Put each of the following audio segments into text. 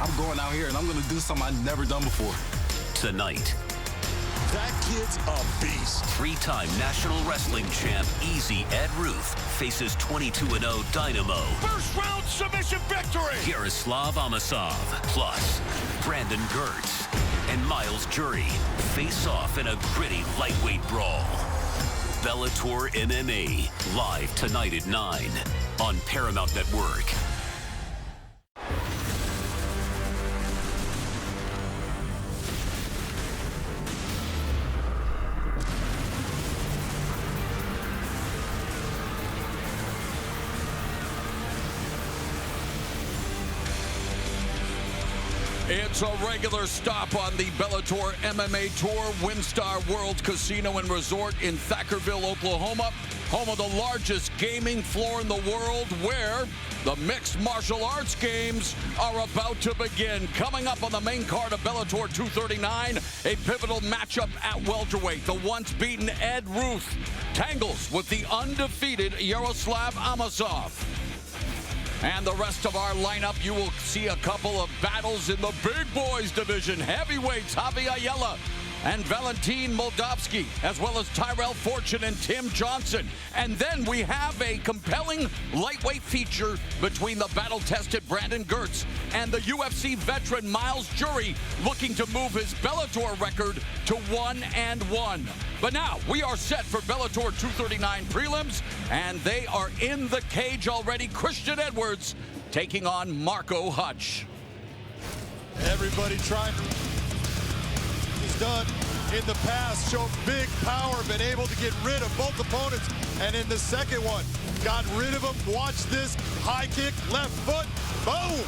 I'm going out here and I'm going to do something I've never done before. Tonight, that kid's a beast. Three-time national wrestling champ Easy Ed Ruth faces 22-0 Dynamo. First round submission victory. Yaroslav Amosov, plus Brandon Gertz and Miles Jury face off in a gritty lightweight brawl. Bellator MMA, live tonight at 9 on Paramount Network. It's a regular stop on the Bellator MMA Tour, WinStar World Casino and Resort in Thackerville, Oklahoma, home of the largest gaming floor in the world, where the mixed martial arts games are about to begin. Coming up on the main card of Bellator 239, a pivotal matchup at welterweight. The once beaten Ed Ruth tangles with the undefeated Yaroslav Amosov. And the rest of our lineup, you will see a couple of battles in the big boys division. Heavyweights Javi Ayala and Valentin Moldavsky, as well as Tyrell Fortune and Tim Johnson. And then we have a compelling lightweight feature between the battle-tested Brandon Gertz and the UFC veteran Miles Jury, looking to move his Bellator record to 1-1. But now we are set for Bellator 239 prelims, and they are in the cage already. Christian Edwards taking on Marco Hutch. Everybody trying to... He's done in the past, showed big power, been able to get rid of both opponents, and in the second one, got rid of him. Watch this, high kick, left foot, boom,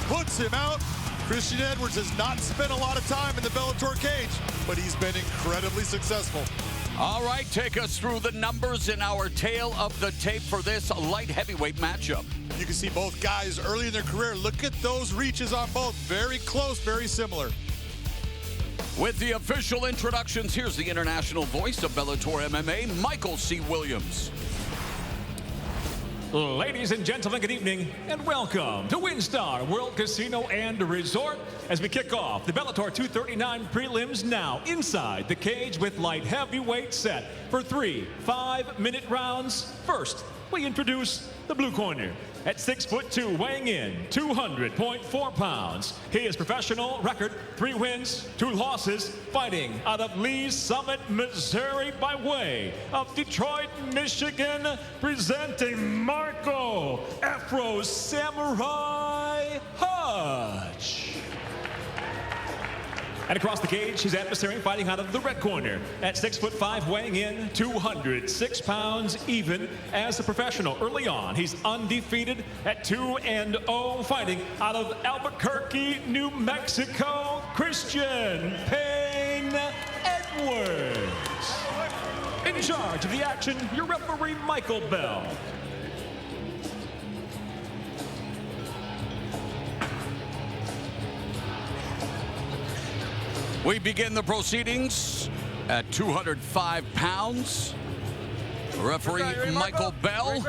puts him out. Christian Edwards has not spent a lot of time in the Bellator cage, but he's been incredibly successful. All right, take us through the numbers in our tale of the tape for this light heavyweight matchup. You can see both guys early in their career. Look at those reaches on both. Very close, very similar. With the official introductions, here's the international voice of Bellator MMA, Michael C. Williams. Ladies and gentlemen, good evening and welcome to WinStar World Casino and Resort as we kick off the Bellator 239 prelims now inside the cage with light heavyweight set for 3 5-minute rounds. First, we introduce the blue corner. At 6'2", weighing in 200.4 pounds. His professional record, 3 wins, 2 losses, fighting out of Lee's Summit, Missouri by way of Detroit, Michigan, presenting Marco Afro Samurai Hutch. And across the cage, his adversary fighting out of the red corner at 6'5", weighing in 206 pounds, even as a professional. Early on, he's undefeated at 2-0, fighting out of Albuquerque, New Mexico, Christian Payne Edwards. In charge of the action, your referee, Michael Bell. We begin the proceedings at 205 pounds. Referee Michael Bell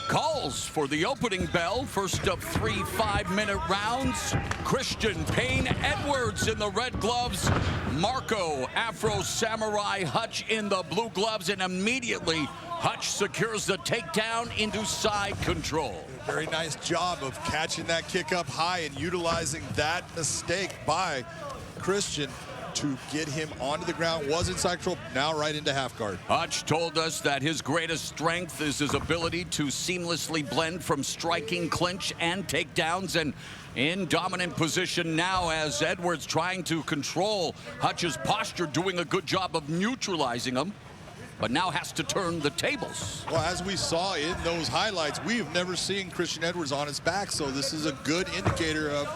calls for the opening bell. First of 3 5-minute rounds. Christian Payne Edwards in the red gloves. Marco Afro Samurai Hutch in the blue gloves. And immediately, Hutch secures the takedown into side control. Very nice job of catching that kick up high and utilizing that mistake by Christian to get him onto the ground. Was inside control, now right into half guard. Hutch told us that his greatest strength is his ability to seamlessly blend from striking, clinch, and takedowns, and in dominant position now as Edwards trying to control Hutch's posture, doing a good job of neutralizing him, but now has to turn the tables. Well, as we saw in those highlights, we have never seen Christian Edwards on his back, so this is a good indicator of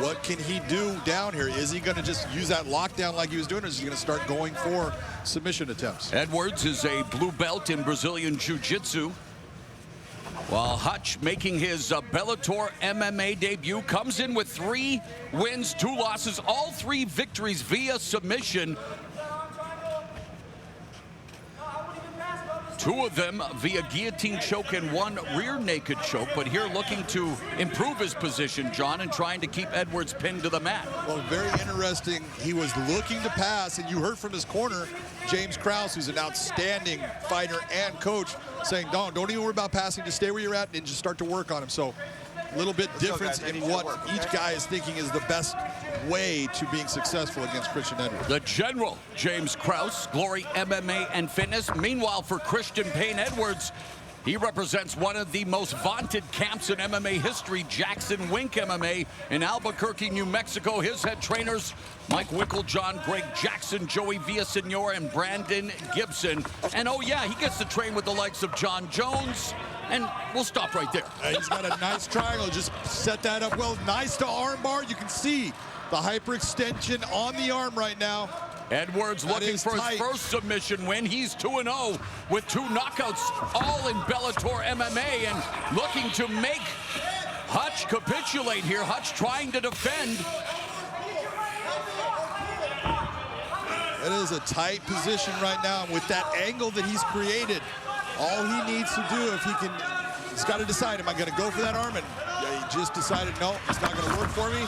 what can he do down here. Is he going to just use that lockdown like he was doing, or is he going to start going for submission attempts? Edwards is a blue belt in Brazilian Jiu-Jitsu, while Hutch, making his Bellator MMA debut, comes in with 3 wins, 2 losses, all 3 victories via submission. 2 of them via guillotine choke and 1 rear naked choke, but here looking to improve his position, John, and trying to keep Edwards pinned to the mat. Well, very interesting. He was looking to pass, and you heard from his corner, James Krause, who's an outstanding fighter and coach, saying, don't even worry about passing, just stay where you're at and just start to work on him. So a little bit difference in what each guy is thinking is the best way to being successful against Christian Edwards. The General, James Krause, Glory MMA and Fitness. Meanwhile, for Christian Payne Edwards, he represents one of the most vaunted camps in MMA history, Jackson Wink MMA in Albuquerque, New Mexico. His head trainers, Mike Wicklejohn, Greg Jackson, Joey Villasenor, and Brandon Gibson. And oh yeah, he gets to train with the likes of John Jones. And we'll stop right there. He's got a nice triangle, just set that up well. Nice to armbar. You can see the hyperextension on the arm right now. Edwards looking for his first submission win. He's 2-0 with 2 knockouts, all in Bellator MMA, and looking to make Hutch capitulate here. Hutch trying to defend. It is a tight position right now, and with that angle that he's created, all he needs to do, if he can, he's got to decide, am I going to go for that arm? And yeah, he just decided, no, it's not going to work for me.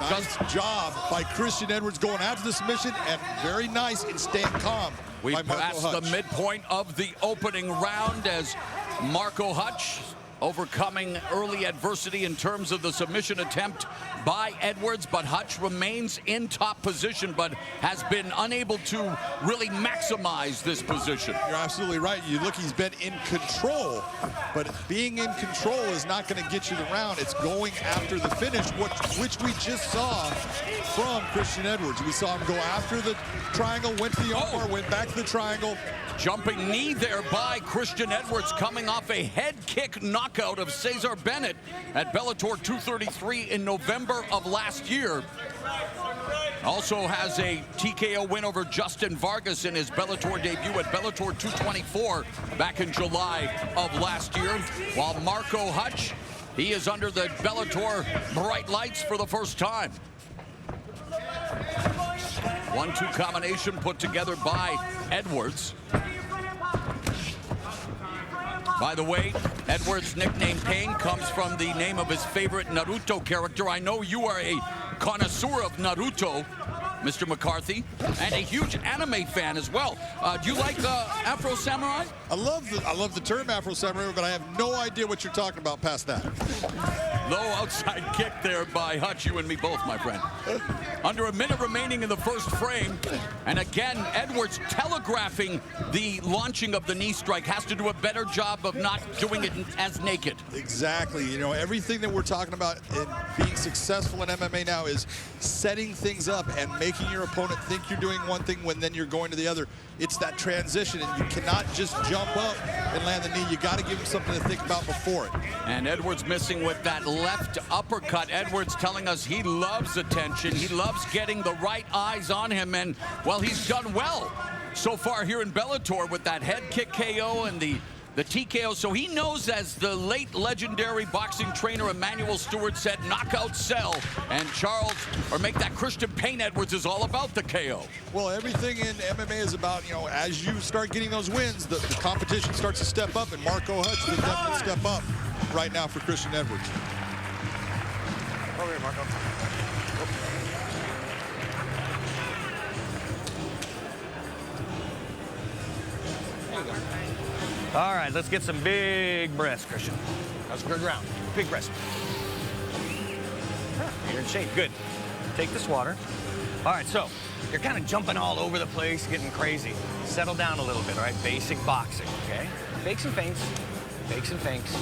Nice job by Christian Edwards going after the submission, and very nice in staying calm. We passed the midpoint of the opening round as Marco Hutch overcoming early adversity in terms of the submission attempt by Edwards, but Hutch remains in top position, but has been unable to really maximize this position. You're absolutely right. You look, he's been in control, but being in control is not going to get you the round. It's going after the finish, which we just saw from Christian Edwards. We saw him go after the triangle, went to the armbar, went back to the triangle. Jumping knee there by Christian Edwards, coming off a head kick knockout of Cesar Bennett at Bellator 233 in November of last year. Also has a TKO win over Justin Vargas in his Bellator debut at Bellator 224 back in July of last year. While Marco Hutch, he is under the Bellator bright lights for the first time. 1-2 combination put together by Edwards. By the way, Edwards' nickname Payne comes from the name of his favorite Naruto character. I know you are a connoisseur of Naruto, Mr. McCarthy, and a huge anime fan as well. Do you like Afro Samurai? I love the term Afro Samurai, but I have no idea what you're talking about past that. Low outside kick there by Hutch, you and me both, my friend. Under a minute remaining in the first frame, and again, Edwards telegraphing the launching of the knee strike, has to do a better job of not doing it as naked. Exactly. You know, everything that we're talking about in being successful in MMA now is setting things up and making your opponent think you're doing one thing when then you're going to the other. It's that transition, and you cannot just jump up and land the knee. You got to give him something to think about before it. And Edwards missing with that left uppercut. Edwards telling us he loves attention. He loves getting the right eyes on him, and, well, he's done well so far here in Bellator with that head kick KO and the TKO. So he knows, as the late legendary boxing trainer Emmanuel Stewart said, knockout sell. And make that Christian Payne Edwards is all about the KO. Well, everything in MMA is about, you know, as you start getting those wins, the competition starts to step up, and Marco Hutch will definitely step up right now for Christian Edwards. Over here, Marco. All right, let's get some big breaths, Christian. That was a good round. Big breaths. You're in shape. Good. Take this water. All right, so you're kind of jumping all over the place, getting crazy. Settle down a little bit, all right? Basic boxing, okay? Fakes and feints. Fakes and feints.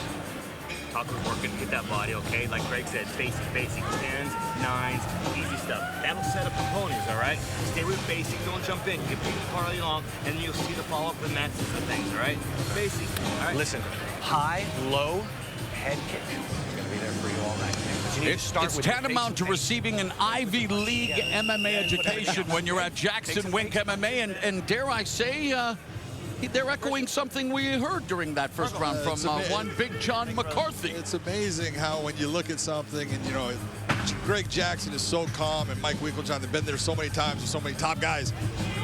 Talk was working, get that body, okay? Like Greg said, basic. 10s, 9s, easy stuff. That'll set up opponents, all right? Stay with basic, don't jump in. Get people parlay along, and then you'll see the follow-up with matches and things, all right? Basic, all right? Listen, high, low, head kick. It's gonna be there for you all night. It's tantamount to receiving an Ivy League MMA education when you're at Jackson Wink MMA, and dare I say, they're echoing something we heard during that first round from one Big John McCarthy. It's amazing how when you look at something and, you know, Greg Jackson is so calm, and Mike Wilcox, they've been there so many times with so many top guys.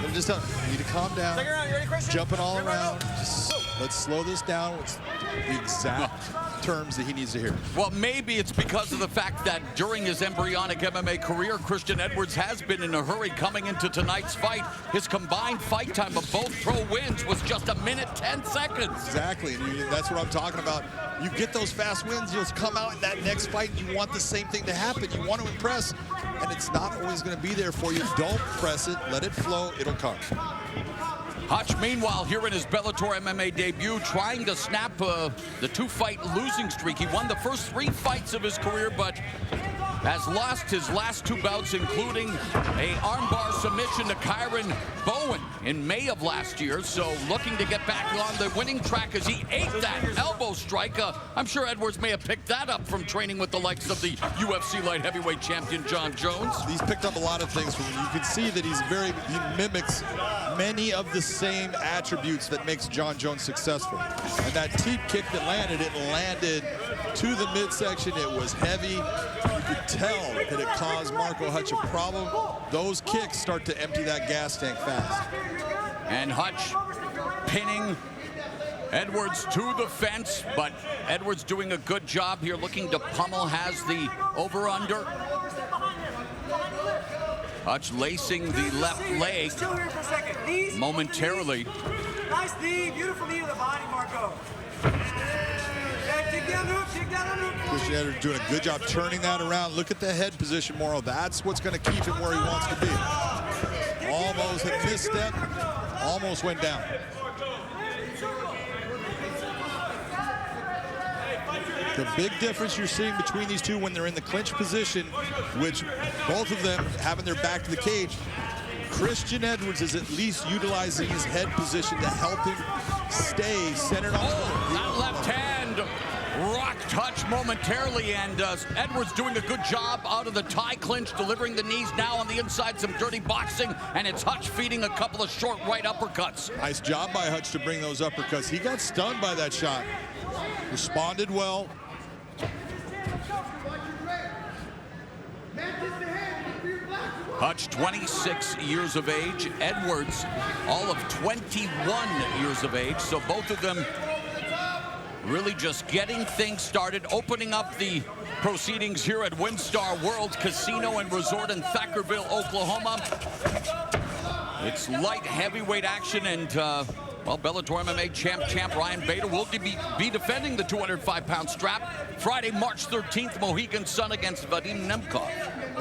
They're just telling you need to calm down. Second round, you ready, Christian? Jumping all around. Just, let's slow this down. What's the exact terms that he needs to hear? Well, maybe it's because of the fact that during his embryonic MMA career, Christian Edwards has been in a hurry coming into tonight's fight. His combined fight time of both pro wins was just 1 minute 10 seconds. Exactly, and that's what I'm talking about. You get those fast wins, you'll come out in that next fight, and you want the same thing to happen. You want to impress, and it's not always going to be there for you. Don't press it. Let it flow. It'll come. Hutch, meanwhile, here in his Bellator MMA debut, trying to snap the 2-fight losing streak. He won the first 3 fights of his career, but has lost his last 2 bouts, including a armbar submission to Kyron Bowen in May of last year. So looking to get back on the winning track as he ate that elbow strike. I'm sure Edwards may have picked that up from training with the likes of the UFC light heavyweight champion Jon Jones. He's picked up a lot of things from him. You can see that he mimics many of the same attributes that makes Jon Jones successful. And that teep kick that landed, it landed to the midsection. It was heavy. You could tell that it caused Marco Hutch a problem. Those kicks start to empty that gas tank fast. And Hutch pinning Edwards to the fence, but Edwards doing a good job here, looking to pummel, has the over-under. Hutch lacing the left leg momentarily. Nice knee, beautiful knee to the body, Marco. Take down Ruth, take down Ruth. Christian Edwards doing a good job turning that around. Look at the head position, Morrow. That's what's going to keep him where he wants to be. Almost a misstep, almost went down. The big difference you're seeing between these two when they're in the clinch position, which both of them having their back to the cage, Christian Edwards is at least utilizing his head position to help him stay centered on. Oh, that left hand rocked Hutch momentarily, and Edwards doing a good job out of the tie clinch, delivering the knees now on the inside, some dirty boxing, and it's Hutch feeding a couple of short right uppercuts. Nice job by Hutch to bring those uppercuts. He got stunned by that shot. Responded well. Hutch, 26 years of age. Edwards, all of 21 years of age. So both of them really just getting things started, opening up the proceedings here at WinStar World Casino and Resort in Thackerville, Oklahoma. It's light heavyweight action, and well, Bellator MMA champ Ryan Bader will be defending the 205-pound strap Friday, March 13th, Mohegan Sun against Vadim Nemkov.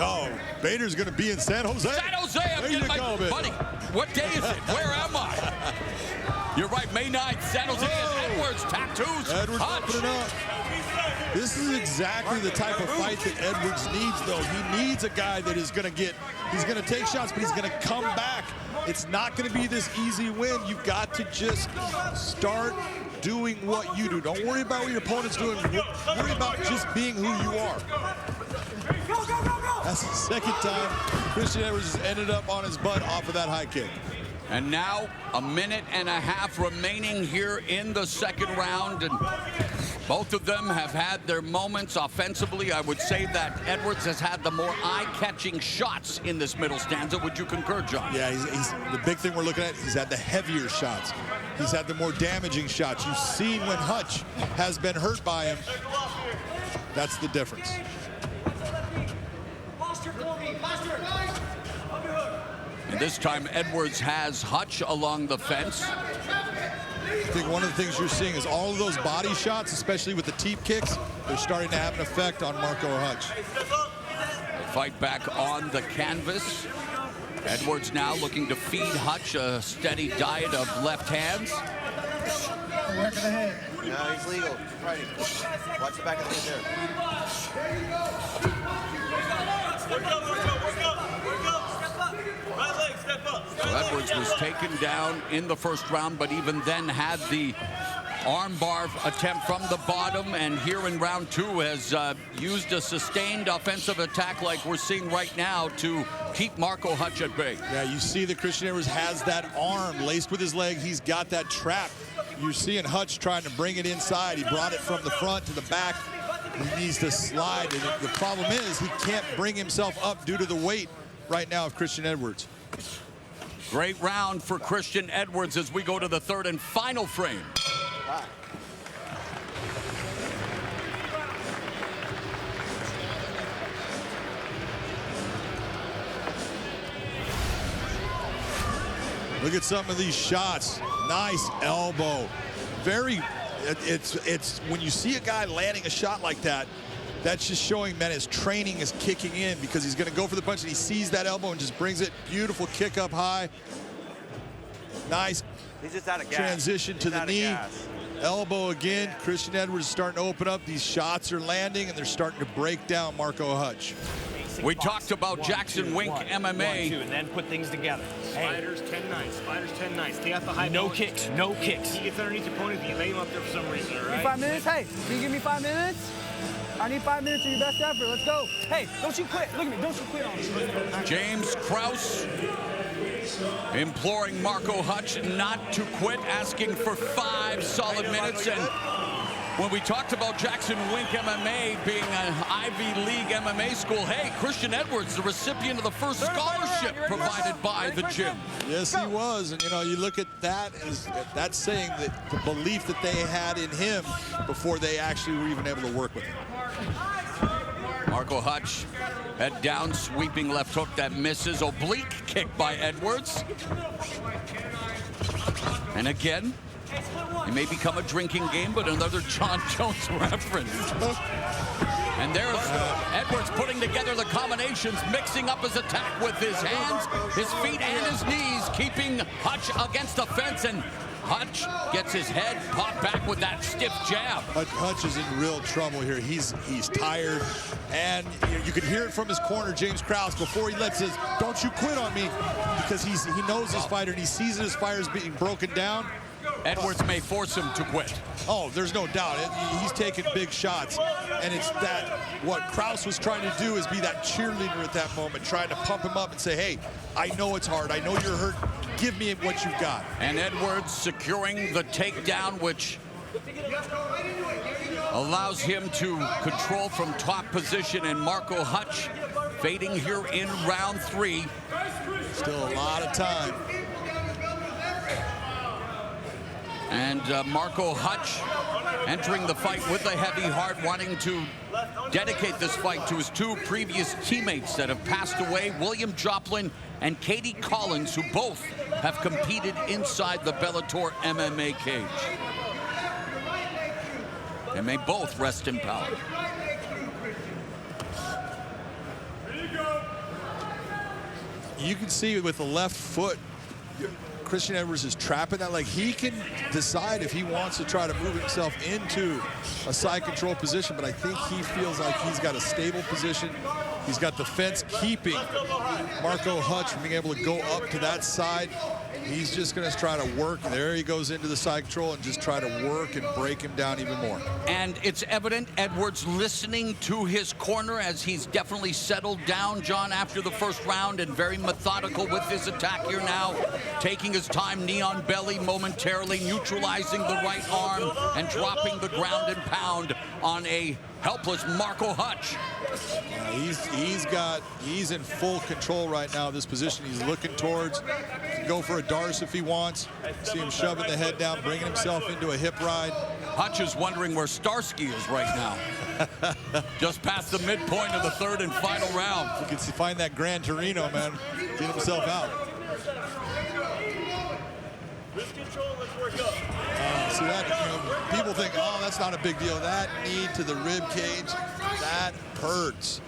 Oh, Bader's going to be in San Jose. San Jose, there you go, buddy. What day is it? Where am I? You're right, May 9th, San Jose. And Edwards, tattoos. Edwards Hutch. opening up. This is exactly the type of fight that Edwards needs, though. He needs a guy that is going to he's going to take shots, but he's going to come back. It's not going to be this easy win. You've got to just start doing what you do. Don't worry about what your opponent's doing. Worry about just being who you are. That's the second time Christian Edwards has ended up on his butt off of that high kick. And now 1.5 minutes remaining here in the second round, and both of them have had their moments offensively. I would say that Edwards has had the more eye-catching shots in this middle stanza. Would you concur, John? Yeah, he's the big thing we're looking at. He's had the heavier shots. He's had the more damaging shots. You've seen when Hutch has been hurt by him. That's the difference. And this time Edwards has Hutch along the fence. I think one of the things you're seeing is all of those body shots, especially with the teep kicks, they're starting to have an effect on Marco Hutch. Fight back on the canvas. Edwards now looking to feed Hutch a steady diet of left hands. Work of the head. No, he's legal. Right. Watch the back of the head there. So Edwards was taken down in the first round, but even then had the armbar attempt from the bottom, and here in round 2 has used a sustained offensive attack like we're seeing right now to keep Marco Hutch at bay. Yeah, you see that Christian Edwards has that arm laced with his leg. He's got that trap. You're seeing Hutch trying to bring it inside. He brought it from the front to the back. He needs to slide, and the problem is he can't bring himself up due to the weight right now of Christian Edwards. Great round for Christian Edwards as we go to the third and final frame. Look at some of these shots. Nice elbow. It's when you see a guy landing a shot like that, that's just showing that his training is kicking in, because he's going to go for the punch and he sees that elbow and just brings it. Beautiful kick up high. Nice He's just out of gas. Transition to the knee. Gas. Elbow again. Christian Edwards is starting to open up. These shots are landing and they're starting to break down Marco Hutch. We talked about Jackson Wink MMA. 1, 2, and then put things together. Spiders 10-9. Spiders 10-9. Stay off the high. No kicks. No kicks. He gets underneath your opponent, you lay him up there for some reason, all right? 5 minutes? Hey, can you give me 5 minutes? I need 5 minutes of your best effort. Let's go. Hey, don't you quit. Look at me. Don't you quit on me. James Krause imploring Marco Hutch not to quit, asking for 5 solid minutes. And when we talked about Jackson Wink MMA being an Ivy League MMA school, hey, Christian Edwards, the recipient of the first scholarship provided by the gym. Yes, he was. And, you know, you look at that, that's saying that the belief that they had in him before they actually were even able to work with him. Marco Hutch, head down, sweeping left hook that misses. Oblique kick by Edwards. And again, it may become a drinking game, but another John Jones reference. And there's Edwards putting together the combinations, mixing up his attack with his hands, his feet, and his knees, keeping Hutch against the fence. And Hutch gets his head popped back with that stiff jab. Hutch is in real trouble here. He's tired, and you can hear it from his corner, James Krause, before he lets his "don't you quit on me," because he knows his fighter and he sees his fighter is being broken down. Edwards may force him to quit. Oh, there's no doubt. He's taking big shots, and it's that what Krause was trying to do is be that cheerleader at that moment, trying to pump him up and say, hey, I know it's hard. I know you're hurt. Give me what you've got. And Edwards securing the takedown, which allows him to control from top position. And Marco Hutch fading here in round 3. Still a lot of time. And Marco Hutch entering the fight with a heavy heart, wanting to dedicate this fight to his 2 previous teammates that have passed away, William Joplin and Katie Collins, who both have competed inside the Bellator MMA cage. And may both rest in power. You can see with the left foot, Christian Edwards is trapping that. Like, he can decide if he wants to try to move himself into a side control position, but I think he feels like he's got a stable position. He's got the fence keeping Marco Hutch from being able to go up to that side. He's just going to try to work. There he goes into the side control and just try to work and break him down even more. And it's evident Edwards listening to his corner, as he's definitely settled down, John, after the first round, and very methodical with his attack here now, taking his time, knee on belly momentarily, neutralizing the right arm and dropping the ground and pound on a helpless Marco Hutch. He's in full control right now of this position. He's looking towards, can go for a Darce if he wants. See him shoving the head down, bringing himself into a hip ride. Hutch is wondering where Starsky is right now. Just past the midpoint of the 3rd and final round. You can find that Gran Torino, man. Get himself out. See that? People think, oh, that's not a big deal. That knee to the rib cage, that hurts.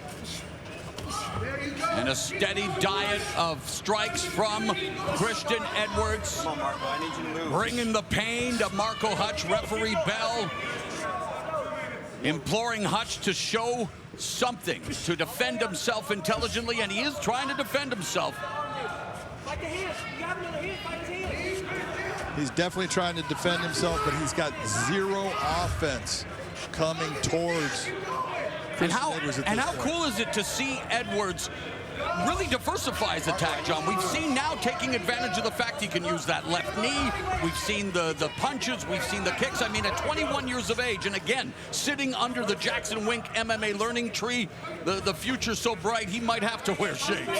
And a steady diet of strikes from Christian Edwards. Come on, Marco, I need you to move. Bringing the pain to Marco Hutch. Referee Bell imploring Hutch to show something, to defend himself intelligently, and he is trying to defend himself. Fight the hands. You got another hand. Fight his hands. He's definitely trying to defend himself, but he's got 0 offense coming towards Christian Edwards at this point. Cool is it to see Edwards really diversify his attack, John. We've seen now taking advantage of the fact he can use that left knee. We've seen the punches. We've seen the kicks. I mean, at 21 years of age, and again, sitting under the Jackson Wink MMA learning tree, the future's so bright, he might have to wear shades.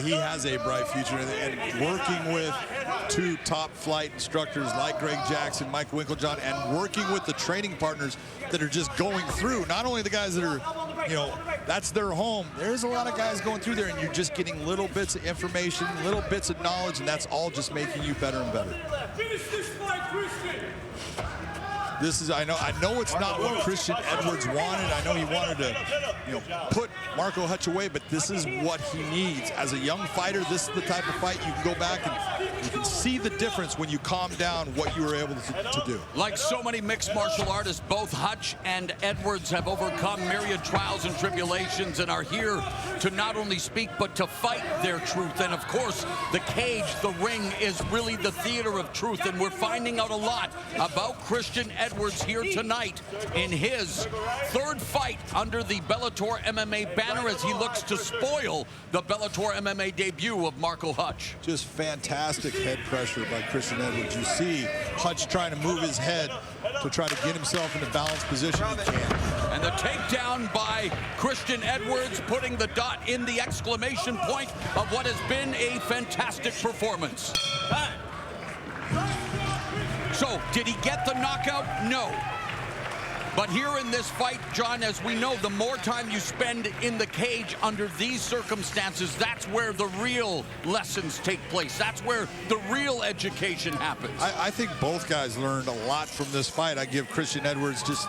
He has a bright future, and working with two top flight instructors like Greg Jackson, Mike Winkeljohn, and working with the training partners that are just going through, not only the guys that are, you know, that's their home. There's a lot of guys going through there, and you're just getting little bits of information, little bits of knowledge, and that's all just making you better and better. This is, I know it's not what Christian Edwards wanted. I know he wanted to, you know, put Marco Hutch away, but this is what he needs. As a young fighter, this is the type of fight you can go back and you can see the difference when you calm down what you were able to do. Like so many mixed martial artists, both Hutch and Edwards have overcome myriad trials and tribulations and are here to not only speak, but to fight their truth. And of course, the cage, the ring, is really the theater of truth. And we're finding out a lot about Christian Edwards here tonight in his third fight under the Bellator MMA banner as he looks to spoil the Bellator MMA debut of Marco Hutch. Just fantastic head pressure by Christian Edwards. You see Hutch trying to move his head to try to get himself in a balanced position. He can't. And the takedown by Christian Edwards, putting the dot in the exclamation point of what has been a fantastic performance. So, did he get the knockout? No. But here in this fight, John, as we know, the more time you spend in the cage under these circumstances, that's where the real lessons take place. That's where the real education happens. I think both guys learned a lot from this fight. I give Christian Edwards just,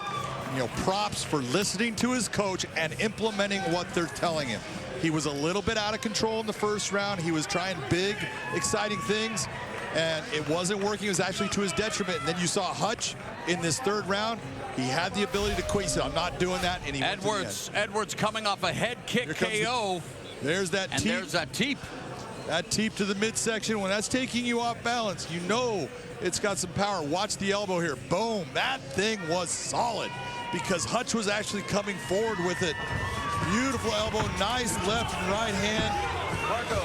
you know, props for listening to his coach and implementing what they're telling him. He was a little bit out of control in the first round. He was trying big, exciting things, and it wasn't working. It was actually to his detriment. And then you saw Hutch in this third round. He had the ability to quit. He said, I'm not doing that. And he Edwards coming off a head kick KO. There's that teep. And there's that teep. That teep to the midsection. When that's taking you off balance, you know it's got some power. Watch the elbow here. Boom. That thing was solid because Hutch was actually coming forward with it. Beautiful elbow. Nice left and right hand. Marco.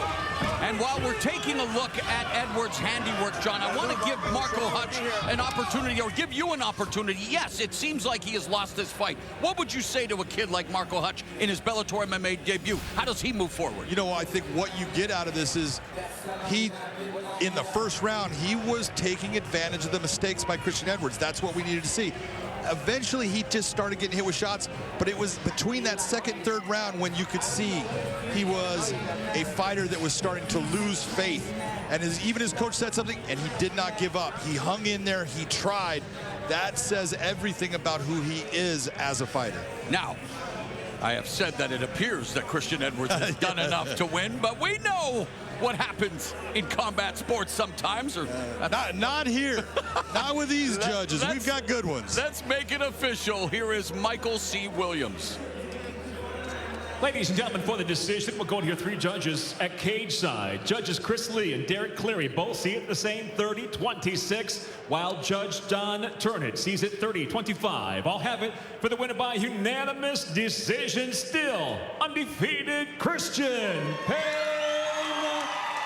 And while we're taking a look at Edwards' handiwork, John, I want to give Marco Hutch an opportunity, or give you an opportunity. Yes, it seems like he has lost this fight. What would you say to a kid like Marco Hutch in his Bellator MMA debut? How does he move forward? You know, I think what you get out of this is in the first round, he was taking advantage of the mistakes by Christian Edwards. That's what we needed to see. Eventually, he just started getting hit with shots, but it was between that second, third round when you could see he was a fighter that was starting to lose faith. And even his coach said something, and he did not give up. He hung in there. He tried. That says everything about who he is as a fighter. Now, I have said that it appears that Christian Edwards has done enough to win, but we know what happens in combat sports sometimes. Not here. Not with these judges. We've got good ones. Let's make it official. Here is Michael C. Williams. Ladies and gentlemen, for the decision, we're going to hear three judges at cage side. Judges Chris Lee and Derek Cleary both see it the same, 30-26, while Judge Don Turnett sees it 30-25. I'll have it for the winner by unanimous decision, still undefeated, Christian Payne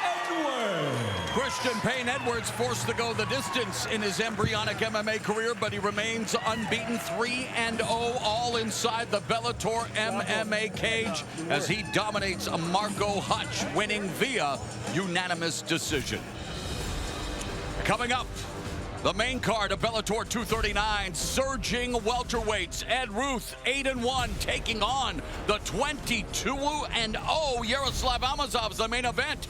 Edwards. Christian Payne Edwards forced to go the distance in his embryonic MMA career, but he remains unbeaten, 3-0, all inside the Bellator MMA cage as he dominates a Marco Hutch, winning via unanimous decision. Coming up, the main card of Bellator 239, surging welterweights. Ed Ruth, 8-1, taking on the 22-0 Yaroslav Amosov, the main event.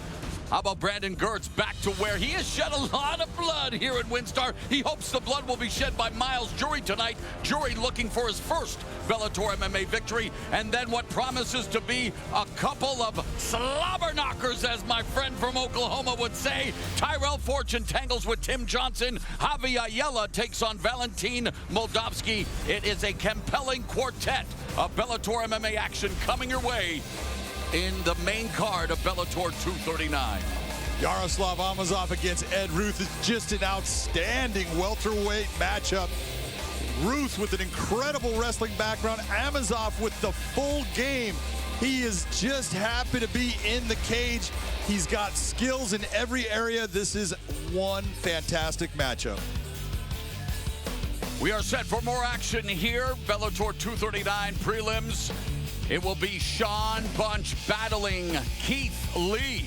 How about Brandon Gertz back to where he has shed a lot of blood here at WinStar? He hopes the blood will be shed by Miles Jury tonight. Jury looking for his first Bellator MMA victory, and then what promises to be a couple of slobber knockers, as my friend from Oklahoma would say. Tyrell Fortune tangles with Tim Johnson. Javi Ayala takes on Valentin Moldavsky. It is a compelling quartet of Bellator MMA action coming your way in the main card of Bellator 239. Yaroslav Amosov against Ed Ruth is just an outstanding welterweight matchup. Ruth with an incredible wrestling background. Amosov with the full game He is just happy to be in the cage. He's got skills in every area. This is one fantastic matchup. We are set for more action here. Bellator 239 prelims. It will be Sean Bunch battling Keith Lee.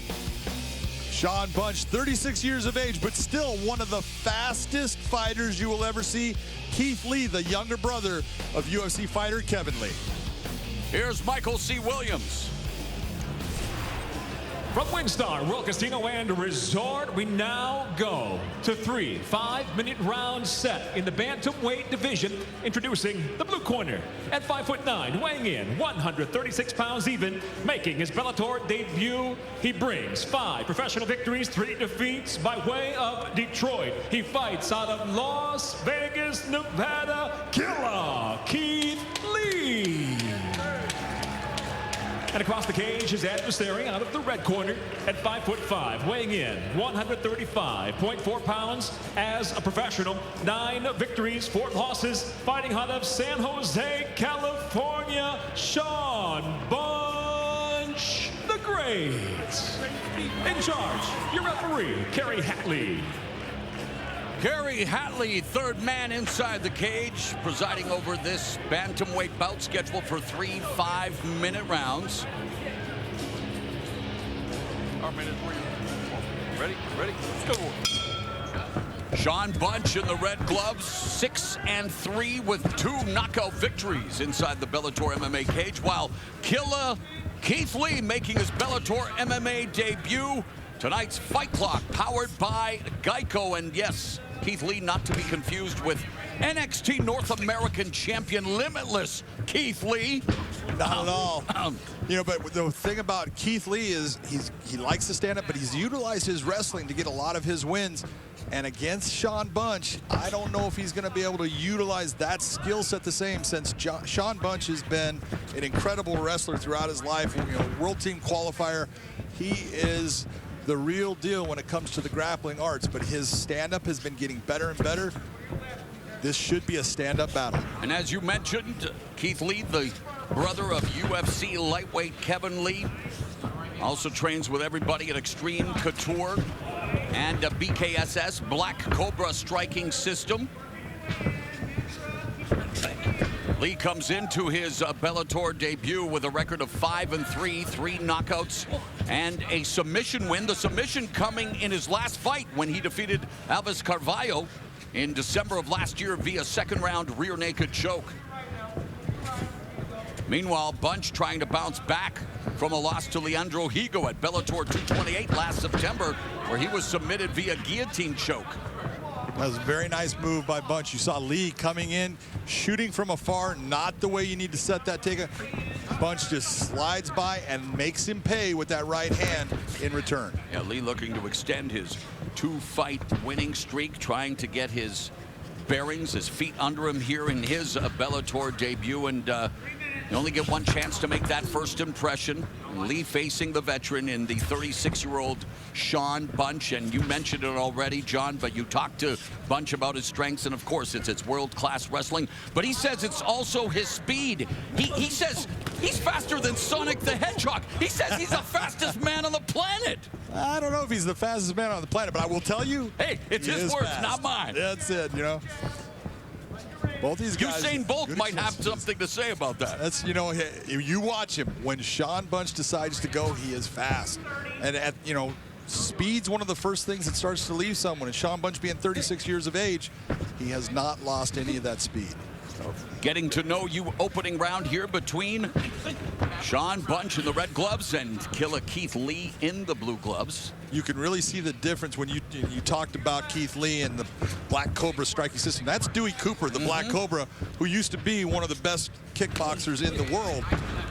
Sean Bunch, 36 years of age, but still one of the fastest fighters you will ever see. Keith Lee, the younger brother of UFC fighter Kevin Lee. Here's Michael C. Williams. From WinStar World Casino and Resort, we now go to 3 5-minute round set in the bantamweight division. Introducing the blue corner at 5'9", weighing in 136 pounds even, making his Bellator debut. He brings 5 professional victories, 3 defeats by way of Detroit. He fights out of Las Vegas, Nevada. Killer Keith Lee. And across the cage, his adversary out of the red corner at 5'5", weighing in 135.4 pounds as a professional. 9 victories, 4 losses, fighting out of San Jose, California, Sean Bunch the Great. In charge, your referee, Kerry Hatley. Kerry Hatley, third man inside the cage, presiding over this bantamweight bout scheduled for 3 5-minute rounds. Ready? Let's go. Sean Bunch in the red gloves, 6-3 with 2 knockout victories inside the Bellator MMA cage, while Killer Keith Lee making his Bellator MMA debut. Tonight's Fight Clock powered by Geico, and yes, Keith Lee not to be confused with NXT North American champion Limitless Keith Lee. Not at all. You know, but the thing about Keith Lee is he likes to stand up, but he's utilized his wrestling to get a lot of his wins. And against Sean Bunch, I don't know if he's going to be able to utilize that skill set the same, since Sean Bunch has been an incredible wrestler throughout his life. You know, world team qualifier. He is the real deal when it comes to the grappling arts, but his stand-up has been getting better and better. This should be a stand-up battle. And as you mentioned, Keith Lee, the brother of UFC lightweight Kevin Lee, also trains with everybody at Extreme Couture and BKSS, Black Cobra striking system. Lee comes into his Bellator debut with a record of 5-3, 3 knockouts, and a submission win. The submission coming in his last fight when he defeated Alves Carvalho in December of last year via second-round rear naked choke. Meanwhile, Bunch trying to bounce back from a loss to Leandro Higo at Bellator 228 last September, where he was submitted via guillotine choke. That was a very nice move by Bunch. You saw Lee coming in, shooting from afar, not the way you need to set that takedown. Bunch just slides by and makes him pay with that right hand in return. Yeah, Lee looking to extend his 2-fight winning streak, trying to get his bearings, his feet under him here in his Bellator debut, and you only get one chance to make that first impression. Lee facing the veteran in the 36-year-old Sean Bunch, and you mentioned it already, John, but you talked to Bunch about his strengths, and of course it's world-class wrestling, but he says it's also his speed. He says he's faster than Sonic the Hedgehog. He says he's the fastest man on the planet. I don't know if he's the fastest man on the planet, but I will tell you, hey, it's his words, not mine. That's it, you know. Both these guys. Usain Bolt might have something to say about that. That's, you know, you watch him. When Sean Bunch decides to go, he is fast. And you know, speed's one of the first things that starts to leave someone. And Sean Bunch being 36 years of age, he has not lost any of that speed. Getting to know you opening round here between Sean Bunch in the red gloves and Killer Keith Lee in the blue gloves. You can really see the difference when you talked about Keith Lee and the Black Cobra striking system. That's Dewey Cooper, the Black Cobra, who used to be one of the best kickboxers in the world.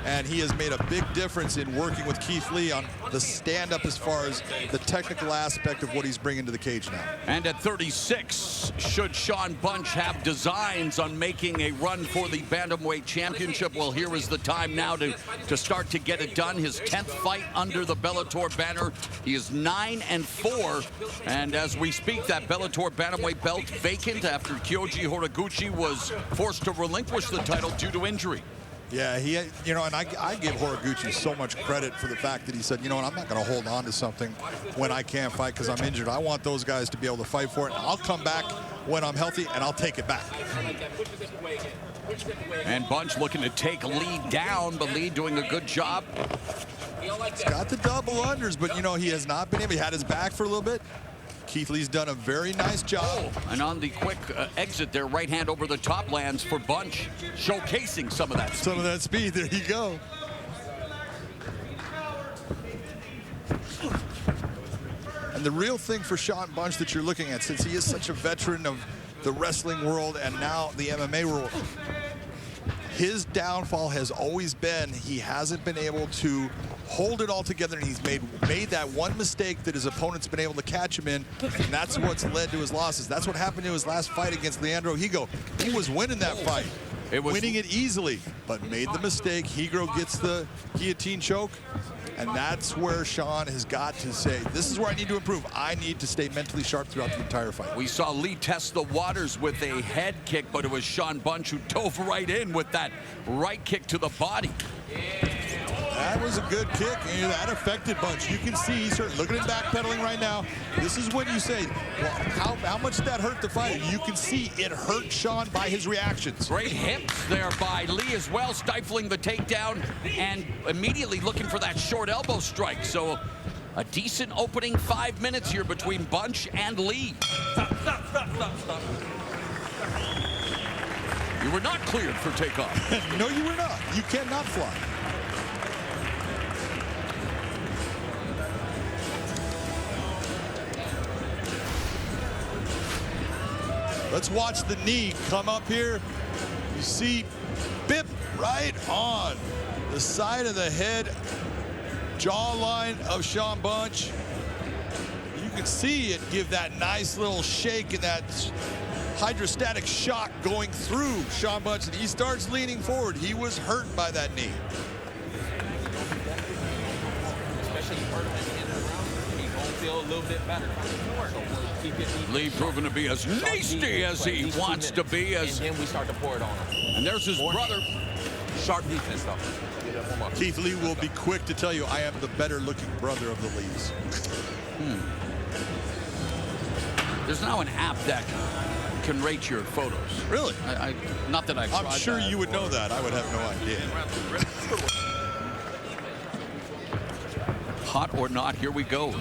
And he has made a big difference in working with Keith Lee on the stand-up as far as the technical aspect of what he's bringing to the cage now. And at 36, should Sean Bunch have designs on making a run for the Bantamweight Championship? Well, here is the time now to start to get it done. His 10th fight under the Bellator banner. He is 9-4, and as we speak, that Bellator Bantamweight belt vacant after Kyoji Horiguchi was forced to relinquish the title due to injury. Yeah, you know, and I give Horiguchi so much credit for the fact that he said, you know what, I'm not going to hold on to something when I can't fight because I'm injured. I want those guys to be able to fight for it. I'll come back when I'm healthy, and I'll take it back. And Bunch looking to take Lee down, but Lee doing a good job. He's got the double unders, but, you know, he has not been able. He had his back for a little bit. Keith Lee's done a very nice job. And on the quick exit there, right hand over the top lands for Bunch, showcasing some of that speed. Some of that speed, there you go. And the real thing for Sean Bunch that you're looking at, since he is such a veteran of the wrestling world and now the MMA world, his downfall has always been he hasn't been able to hold it all together, and he's made that one mistake that his opponent's been able to catch him in, and that's what's led to his losses. That's what happened to his last fight against Leandro Higo. He was winning that fight, winning it easily, but made the mistake. Higo gets the guillotine choke, and that's where Sean has got to say, this is where I need to improve. I need to stay mentally sharp throughout the entire fight. We saw Lee test the waters with a head kick, but it was Sean Bunch who dove right in with that right kick to the body. That was a good kick, and that affected Bunch. You can see he's hurt. Look at him backpedaling right now. This is when you say, well, how much did that hurt the fighter? You can see it hurt Sean by his reactions. Great hips there by Lee as well, stifling the takedown and immediately looking for that short elbow strike. So a decent opening 5 minutes here between Bunch and Lee. Stop. You were not cleared for takeoff. No, you were not. You cannot fly. Let's watch the knee come up here. You see, bip right on the side of the head, jawline of Sean Bunch. You can see it give that nice little shake and that hydrostatic shock going through Sean Bunch, and he starts leaning forward. He was hurt by that knee. Feel a little bit better. Lee proven to be as nasty as he wants to be. And then we start to pour it on him. And there's his brother. Sharp defense, though. Keith Lee will be quick to tell you, I am the better looking brother of the Lees. There's now an app that can rate your photos. Really? Not that I've tried I'm sure that, you would know that. I would have no idea. Hot or not, here we go.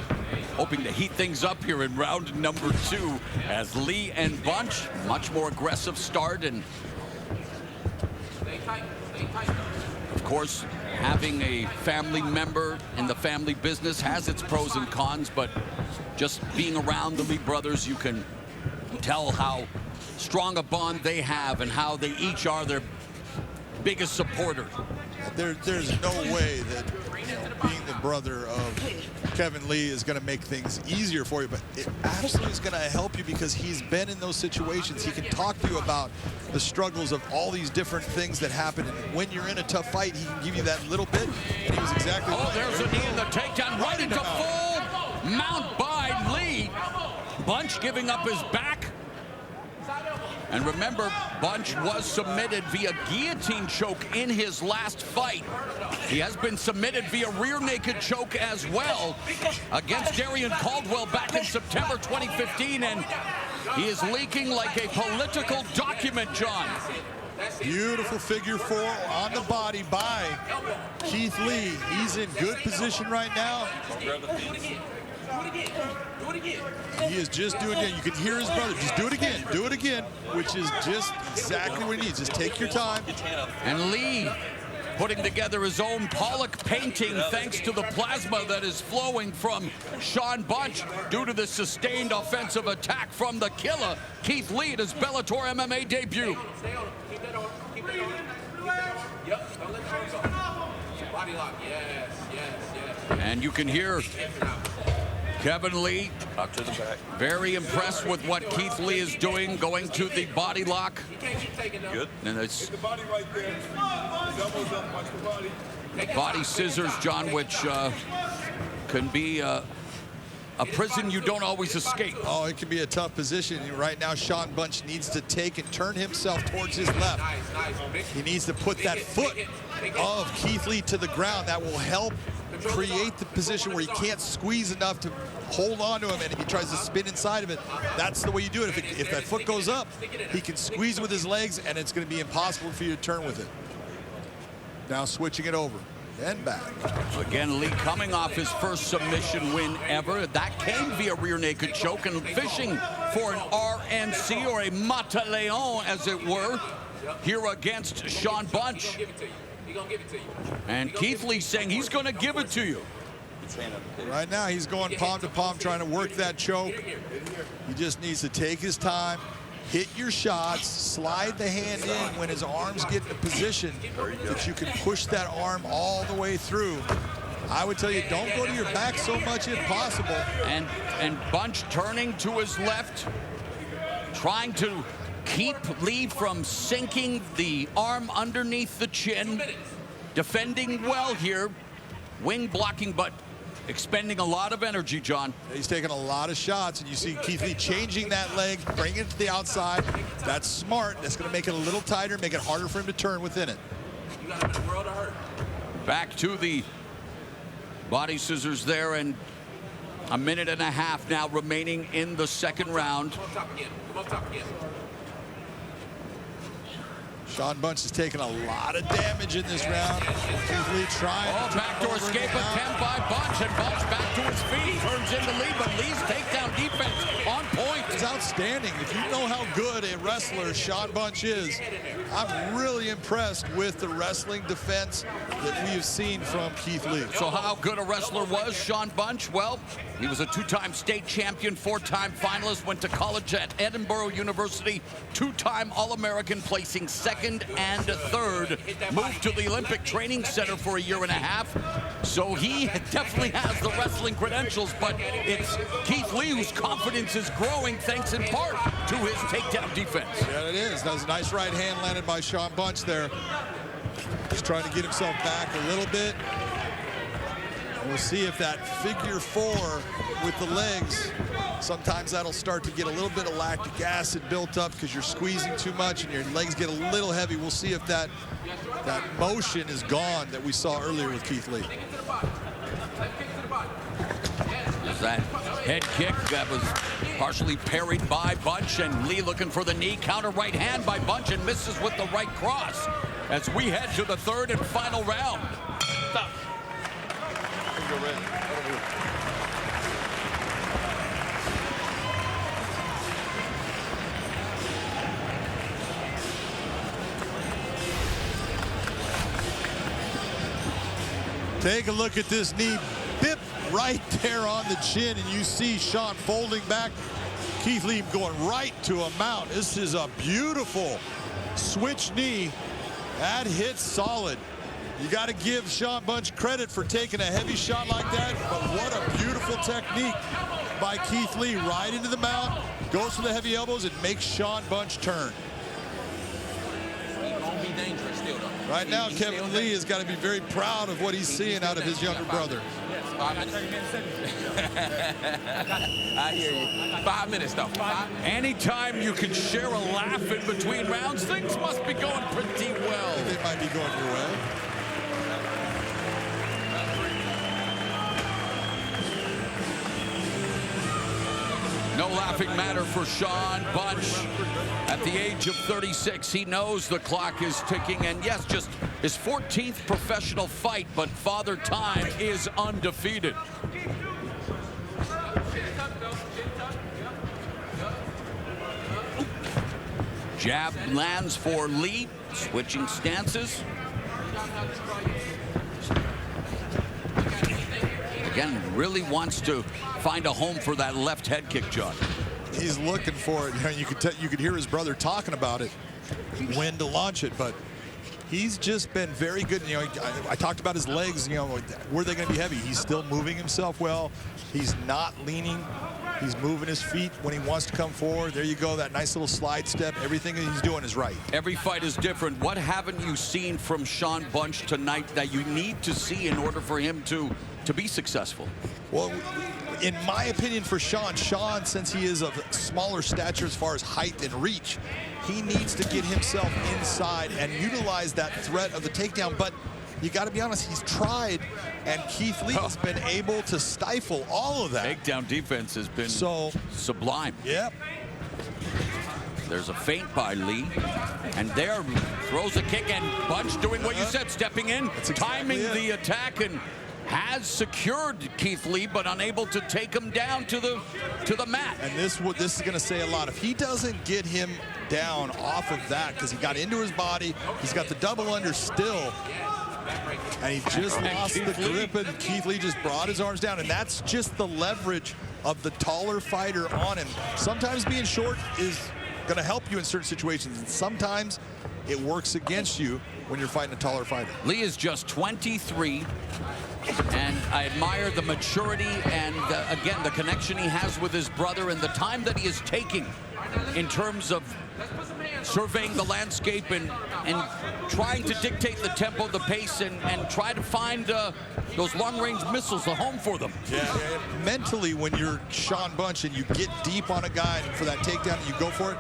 Hoping to heat things up here in round number 2 as Lee and Bunch, much more aggressive start. And of course, having a family member in the family business has its pros and cons, but just being around the Lee brothers, you can tell how strong a bond they have and how they each are their biggest supporter. There's no way that being the brother of Kevin Lee is going to make things easier for you, but it absolutely is going to help you because he's been in those situations. He can talk to you about the struggles of all these different things that happen, and when you're in a tough fight, he can give you that little bit, and he was exactly right. There's a knee in the takedown, right into full mount by Lee. Bunch giving up his back. And remember, Bunch was submitted via guillotine choke in his last fight. He has been submitted via rear naked choke as well against Darian Caldwell back in September 2015, and he is leaking like a political document, John. Beautiful figure 4 on the body by Keith Lee. He's in good position right now. He is just doing it. You can hear his brother. Just do it again, which is just exactly what he needs. Just take your time. And Lee putting together his own Pollock painting thanks to the plasma that is flowing from Sean Bunch due to the sustained offensive attack from the killer, Keith Lee, at his Bellator MMA debut. Keep that on. Yep, don't let the arms go. Body lock, yes. And you can hear Kevin Lee, up to the back. Very impressed with what Keith Lee is doing, going to the body lock. Good. And it's the body right there. Elbows up, watch the body. body scissors, John, which can be a a prison you don't always escape. Oh, it can be a tough position. Right now, Sean Bunch needs to take and turn himself towards his left. He needs to put that foot of Keith Lee to the ground. That will help create the position where he can't squeeze enough to hold on to him, and if he tries to spin inside of it, that's the way you do it. If that foot goes up, he can squeeze with his legs, and it's going to be impossible for you to turn with it. Now switching it over. And back. Again, Lee coming off his first submission win ever. That came via rear naked choke, and fishing for an RNC or a Mata Leon, as it were, here against Sean Bunch. And Keith Lee saying he's going to give it to you. Right now, he's going palm to palm, trying to work that choke. He just needs to take his time, hit your shots, slide the hand in when his arms get in a position that you can push that arm all the way through. I would tell you, don't go to your back so much if possible. And Bunch turning to his left, trying to keep Lee from sinking the arm underneath the chin. Defending well here, wing blocking, but expending a lot of energy, John. He's taking a lot of shots, and you see Keith Lee changing that leg, bringing it to the outside. That's smart. That's going to make it a little tighter, make it harder for him to turn within it. Back to the body scissors there, and a minute and a half now remaining in the second round. Sean Bunch has taken a lot of damage in this round. Keith Lee trying. Oh, backdoor escape attempt by Bunch, and Bunch back to his feet. Turns into Lee, but Lee's takedown defense on point. It's outstanding. If you know how good a wrestler Sean Bunch is, I'm really impressed with the wrestling defense that we have seen from Keith Lee. So how good a wrestler was Sean Bunch? Well, he was a two-time state champion, four-time finalist, went to college at Edinburgh University, two-time All-American, placing second and third, moved to the Olympic Training Center for a year and a half. So he definitely has the wrestling credentials, but it's Keith Lee whose confidence is growing thanks in part to his takedown defense. Yeah, it is. That's a nice right hand landed by Sean Bunch there. He's trying to get himself back a little bit. We'll see if that figure four with the legs, sometimes that'll start to get a little bit of lactic acid built up because you're squeezing too much and your legs get a little heavy. We'll see if that motion is gone that we saw earlier with Keith Lee. There's that head kick that was partially parried by Bunch, and Lee looking for the knee. Counter right hand by Bunch and misses with the right cross as we head to the third and final round. Stop. Take a look at this knee, bip right there on the chin, and you see Sean folding back. Keith Lee going right to a mount. This is a beautiful switch knee. That hits solid. You got to give Sean Bunch credit for taking a heavy shot like that, but what a beautiful technique by Keith Lee. Right into the mount, goes for the heavy elbows, and makes Sean Bunch turn. Right now, Kevin Lee has got to be very proud of what he's seeing out of his younger brother. I hear you. 5 minutes, though. Anytime you can share a laugh in between rounds, things must be going pretty well. They might be going your way. No laughing matter for Sean Bunch. At the age of 36, he knows the clock is ticking, and yes, just his 14th professional fight, but Father Time is undefeated. Jab lands for Lee, switching stances. Again, really wants to find a home for that left head kick, John. He's looking for it. You could hear his brother talking about it, when to launch it, but he's just been very good. You know, I talked about his legs. You know, were they going to be heavy? He's still moving himself well. He's not leaning. He's moving his feet when he wants to come forward. There you go, that nice little slide step. Everything that he's doing is right. Every fight is different. What haven't you seen from Sean Bunch tonight that you need to see in order for him to be successful? Well, in my opinion for Sean, since he is of smaller stature as far as height and reach, he needs to get himself inside and utilize that threat of the takedown. But you got to be honest, he's tried, and Keith Lee has been able to stifle all of that. Takedown defense has been sublime. Yep. There's a feint by Lee, and there throws a kick, and Bunch doing what you said, stepping in, timing the attack, and has secured Keith Lee, but unable to take him down to the mat. And this is going to say a lot. If he doesn't get him down off of that, because he got into his body, he's got the double under still, and he just lost the grip, and Keith Lee just brought his arms down, and that's just the leverage of the taller fighter on him. Sometimes being short is going to help you in certain situations, and sometimes it works against you when you're fighting a taller fighter. Lee is just 23, and I admire the maturity and, again, the connection he has with his brother and the time that he is taking in terms of surveying the landscape and trying to dictate the tempo, the pace, and try to find those long-range missiles a home for them. Yeah, mentally, when you're Sean Bunch and you get deep on a guy for that takedown and you go for it,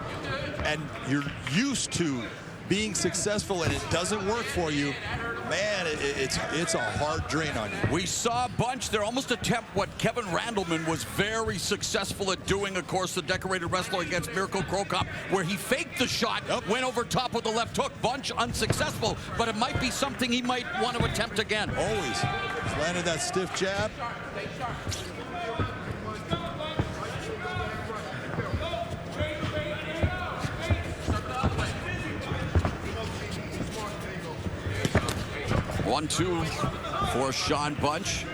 and you're used to being successful and it doesn't work for you, man, it's a hard drain on you. We saw Bunch there almost attempt what Kevin Randleman was very successful at doing, of course, the decorated wrestler against Mirko Cro Cop, where he faked the shot, went over top with the left hook. Bunch unsuccessful, but it might be something he might want to attempt again. Always. He's landed that stiff jab. One-two for Sean Bunch.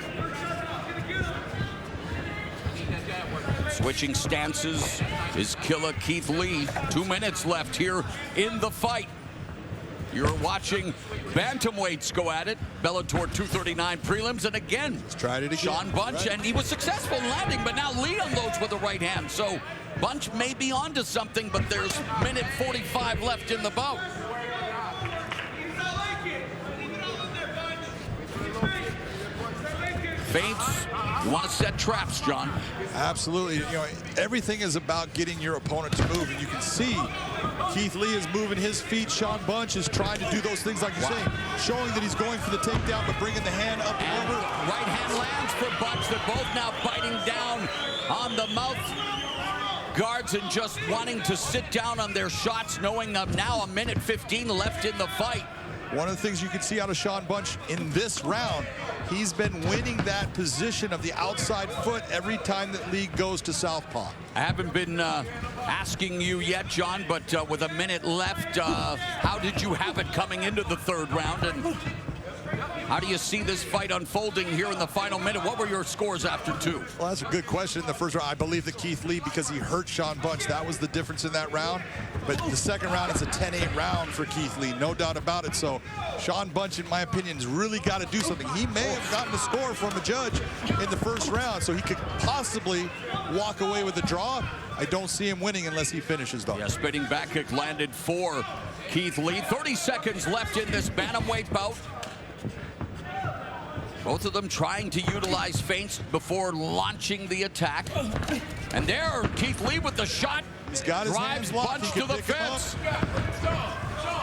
Switching stances is killer Keith Lee. 2 minutes left here in the fight. You're watching bantamweights go at it. Bellator 239 prelims, and again, let's try it again. Sean Bunch, and he was successful in landing, but now Lee unloads with the right hand. So Bunch may be onto something, but there's minute 45 left in the bout. Feints, you want to set traps, John. Absolutely. You know, everything is about getting your opponent to move, and you can see Keith Lee is moving his feet. Sean Bunch is trying to do those things like you're saying, showing that he's going for the takedown, but bringing the hand up and over. Right hand lands for Bunch. They're both now biting down on the mouth guards and just wanting to sit down on their shots, knowing now a minute 15 left in the fight. One of the things you can see out of Sean Bunch in this round, he's been winning that position of the outside foot every time that Lee goes to southpaw. I haven't been asking you yet, John, but with a minute left, how did you have it coming into the third round? And how do you see this fight unfolding here in the final minute? What were your scores after two? Well, that's a good question. In the first round, I believe that Keith Lee, because he hurt Sean Bunch, that was the difference in that round. But the second round is a 10-8 round for Keith Lee, no doubt about it. So Sean Bunch, in my opinion, has really got to do something. He may have gotten a score from a judge in the first round, so he could possibly walk away with a draw. I don't see him winning unless he finishes, though. Yeah, spinning back kick landed for Keith Lee. 30 seconds left in this bantamweight bout. Both of them trying to utilize feints before launching the attack. And there, Keith Lee with the shot. He's got his drives hands locked. Bunch to the fence.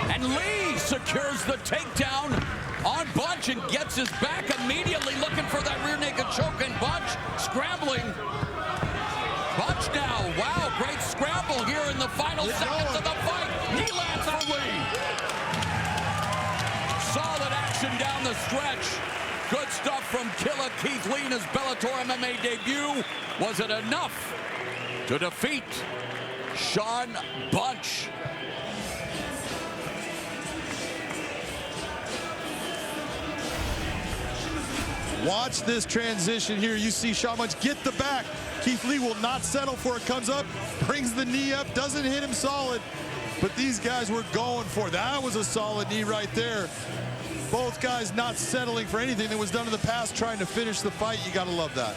And Lee secures the takedown on Bunch and gets his back immediately, looking for that rear naked choke. And Bunch scrambling. Bunch now. Wow, great scramble here in the final seconds of the fight. Knee lands for Lee. Solid action down the stretch. Good stuff from killer Keith Lee in his Bellator MMA debut. Was it enough to defeat Sean Bunch? Watch this transition here. You see Sean Bunch get the back. Keith Lee will not settle for it. Comes up, brings the knee up, doesn't hit him solid. But these guys were going for it. That was a solid knee right there. Both guys not settling for anything that was done in the past, trying to finish the fight. You got to love that.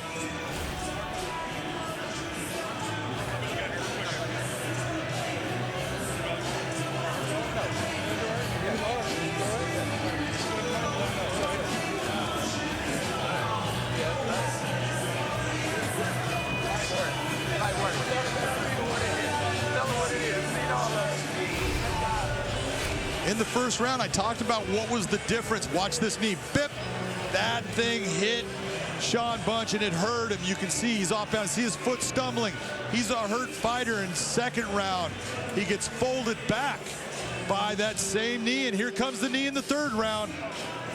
In the first round, I talked about what was the difference. Watch this knee. Bip! That thing hit Sean Bunch, and it hurt him. You can see he's off balance. See his foot stumbling. He's a hurt fighter. In second round, he gets folded back by that same knee, and here comes the knee in the third round.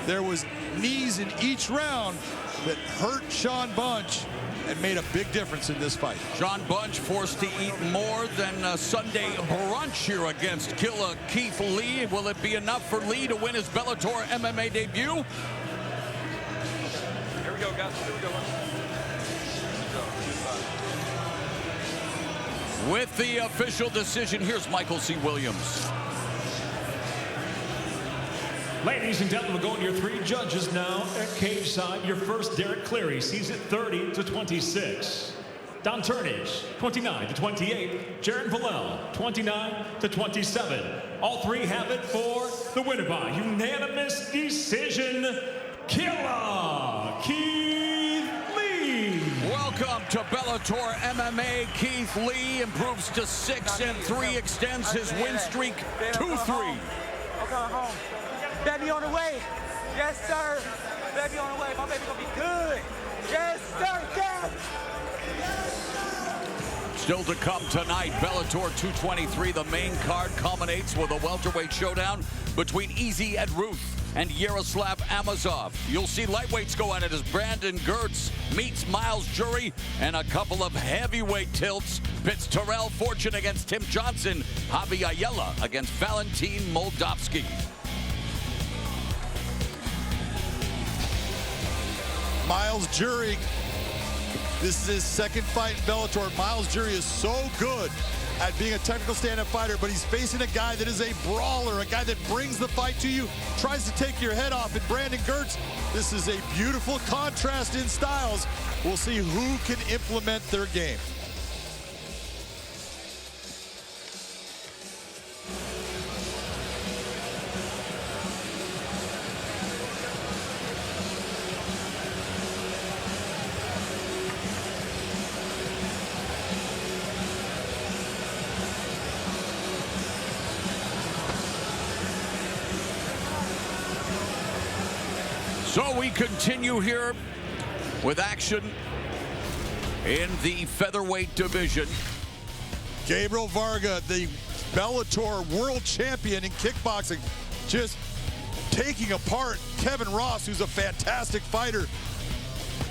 There was knees in each round that hurt Sean Bunch and made a big difference in this fight. Sean Bunch forced to eat more than a Sunday brunch here against Killer Keith Lee. Will it be enough for Lee to win his Bellator MMA debut? Here we go, guys. Here we go. With the official decision, here's Michael C. Williams. Ladies and gentlemen, we're going to your three judges now at cage side. Your first, Derek Cleary, sees it 30-26. Don Turnage, 29-28. Jaron Vallel, 29-27. All three have it for the winner by unanimous decision, Killer Keith Lee. Welcome to Bellator MMA. Keith Lee improves to 6-3, extends his win streak to 3. Okay, home. Baby on the way. Yes, sir. Baby on the way. My baby gonna be good. Yes, sir. Yes. Still to come tonight, Bellator 223. The main card culminates with a welterweight showdown between Easy Ed Ruth and Yaroslav Amosov. You'll see lightweights go at it as Brandon Gertz meets Miles Jury, and a couple of heavyweight tilts pits Terrell Fortune against Tim Johnson, Javi Ayala against Valentin Moldavsky. Miles Jury, this is his second fight in Bellator. Miles Jury is so good at being a technical stand-up fighter, but he's facing a guy that is a brawler, a guy that brings the fight to you, tries to take your head off. And Brandon Gertz, this is a beautiful contrast in styles. We'll see who can implement their game. So we continue here with action in the featherweight division. Gabriel Varga, the Bellator world champion in kickboxing, just taking apart Kevin Ross, who's a fantastic fighter.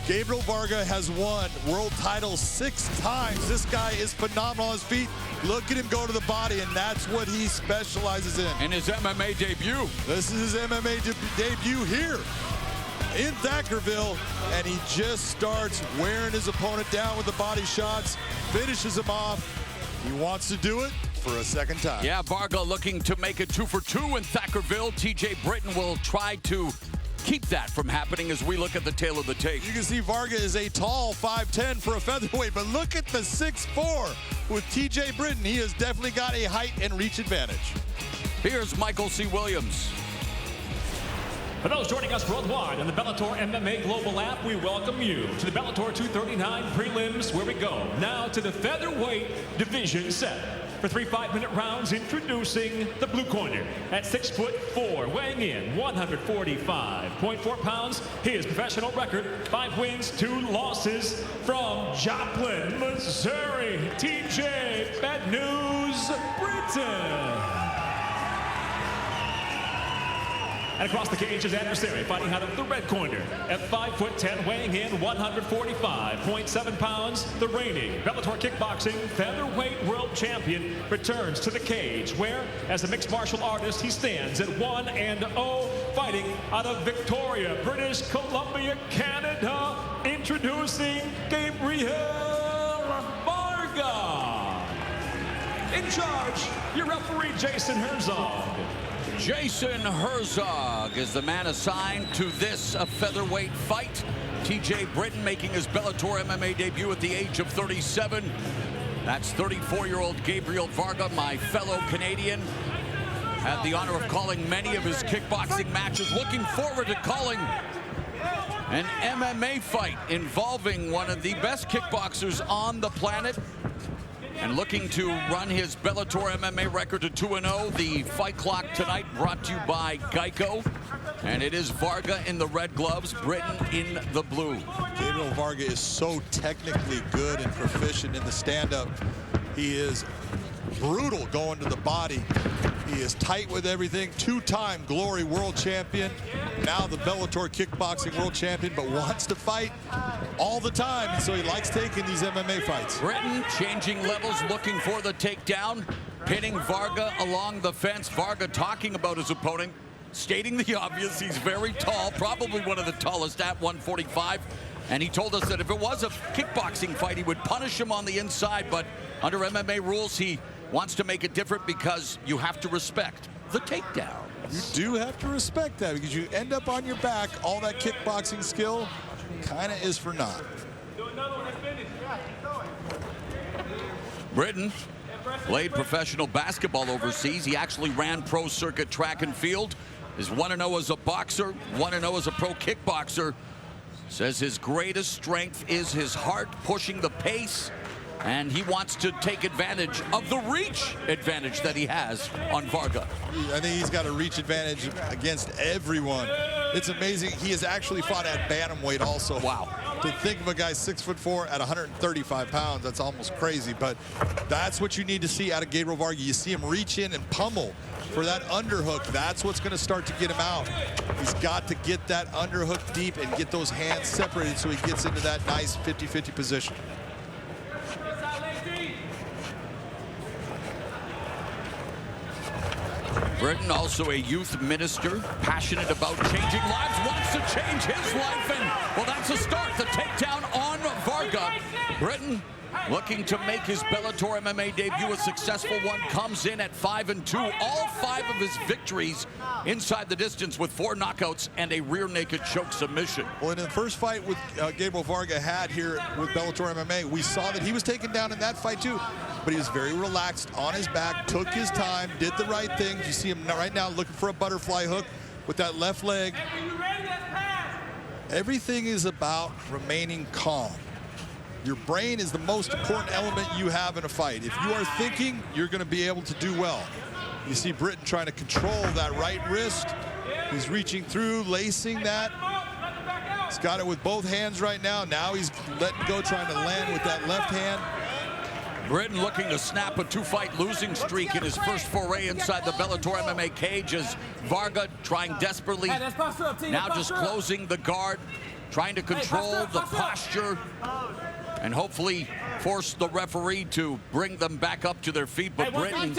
Gabriel Varga has won world titles 6 times. This guy is phenomenal on his feet. Look at him go to the body, and that's what he specializes in. And his MMA debut. This is his MMA debut here in Thackerville, and he just starts wearing his opponent down with the body shots, finishes him off. He wants to do it for a second time. Yeah, Varga looking to make it 2 for 2 in Thackerville. TJ Britton will try to keep that from happening as we look at the tail of the tape. You can see Varga is a tall 5'10" for a featherweight, but look at the 6'4" with TJ Britton. He has definitely got a height and reach advantage. Here's Michael C. Williams. For those joining us worldwide on the Bellator MMA Global app, we welcome you to the Bellator 239 prelims, where we go now to the featherweight division set. For 3 5-minute rounds, introducing the blue corner at 6'4", weighing in 145.4 pounds. His professional record, 5 wins, 2 losses. From Joplin, Missouri, TJ Bad News Britton. And across the cage is adversary, fighting out of the red corner at 5'10", weighing in 145.7 pounds. The reigning Bellator kickboxing featherweight world champion returns to the cage, where, as a mixed martial artist, he stands at 1-0, fighting out of Victoria, British Columbia, Canada. Introducing Gabriel Varga. In charge, your referee, Jason Herzog. Jason Herzog is the man assigned to this featherweight fight. TJ Britton making his Bellator MMA debut at the age of 37. That's 34-year-old Gabriel Varga, my fellow Canadian. Had the honor of calling many of his kickboxing matches. Looking forward to calling an MMA fight involving one of the best kickboxers on the planet. and looking to run his Bellator MMA record to 2-0. The fight clock tonight brought to you by Geico. And it is Varga in the red gloves, Britton in the blue. Gabriel Varga is so technically good and proficient in the stand-up. He is brutal going to the body. He is tight with everything. Two-time Glory world champion. Now the Bellator kickboxing world champion, but wants to fight all the time. And so he likes taking these MMA fights. Britton changing levels, looking for the takedown, pinning Varga along the fence. Varga talking about his opponent, stating the obvious. He's very tall, probably one of the tallest at 145. And he told us that if it was a kickboxing fight, he would punish him on the inside. But under MMA rules, he wants to make it different because you have to respect the takedown. You do have to respect that because you end up on your back. All that kickboxing skill kind of is for naught. Britton played professional basketball overseas. He actually ran pro circuit track and field. Is 1-0 as a boxer, 1-0 as a pro kickboxer. Says his greatest strength is his heart, pushing the pace, and he wants to take advantage of the reach advantage that he has on Varga. I think he's got a reach advantage against everyone. It's amazing. He has actually fought at bantamweight also. Wow. To think of a guy 6'4" at 135 pounds, that's almost crazy. But that's what you need to see out of Gabriel Varga. You see him reach in and pummel for that underhook. That's what's going to start to get him out. He's got to get that underhook deep and get those hands separated so he gets into that nice 50-50 position. Britton, also a youth minister, passionate about changing lives, wants to change his life, and well, that's a start. The takedown on Varga. Britton looking to make his Bellator MMA debut a successful one, comes in at 5-2. All 5 of his victories inside the distance with 4 knockouts and a rear naked choke submission. Well, in the first fight with Gabriel Varga had here with Bellator MMA, we saw that he was taken down in that fight too, but he was very relaxed on his back, took his time, did the right things. You see him right now looking for a butterfly hook with that left leg. Everything is about remaining calm. Your brain is the most important element you have in a fight. If you are thinking, you're going to be able to do well. You see Britton trying to control that right wrist. He's reaching through, lacing that. He's got it with both hands right now. Now he's letting go, trying to land with that left hand. Britton looking to snap a 2-fight losing streak in his first foray inside the Bellator MMA cage as Varga trying desperately, now just closing the guard, trying to control the posture, and hopefully force the referee to bring them back up to their feet. But Britton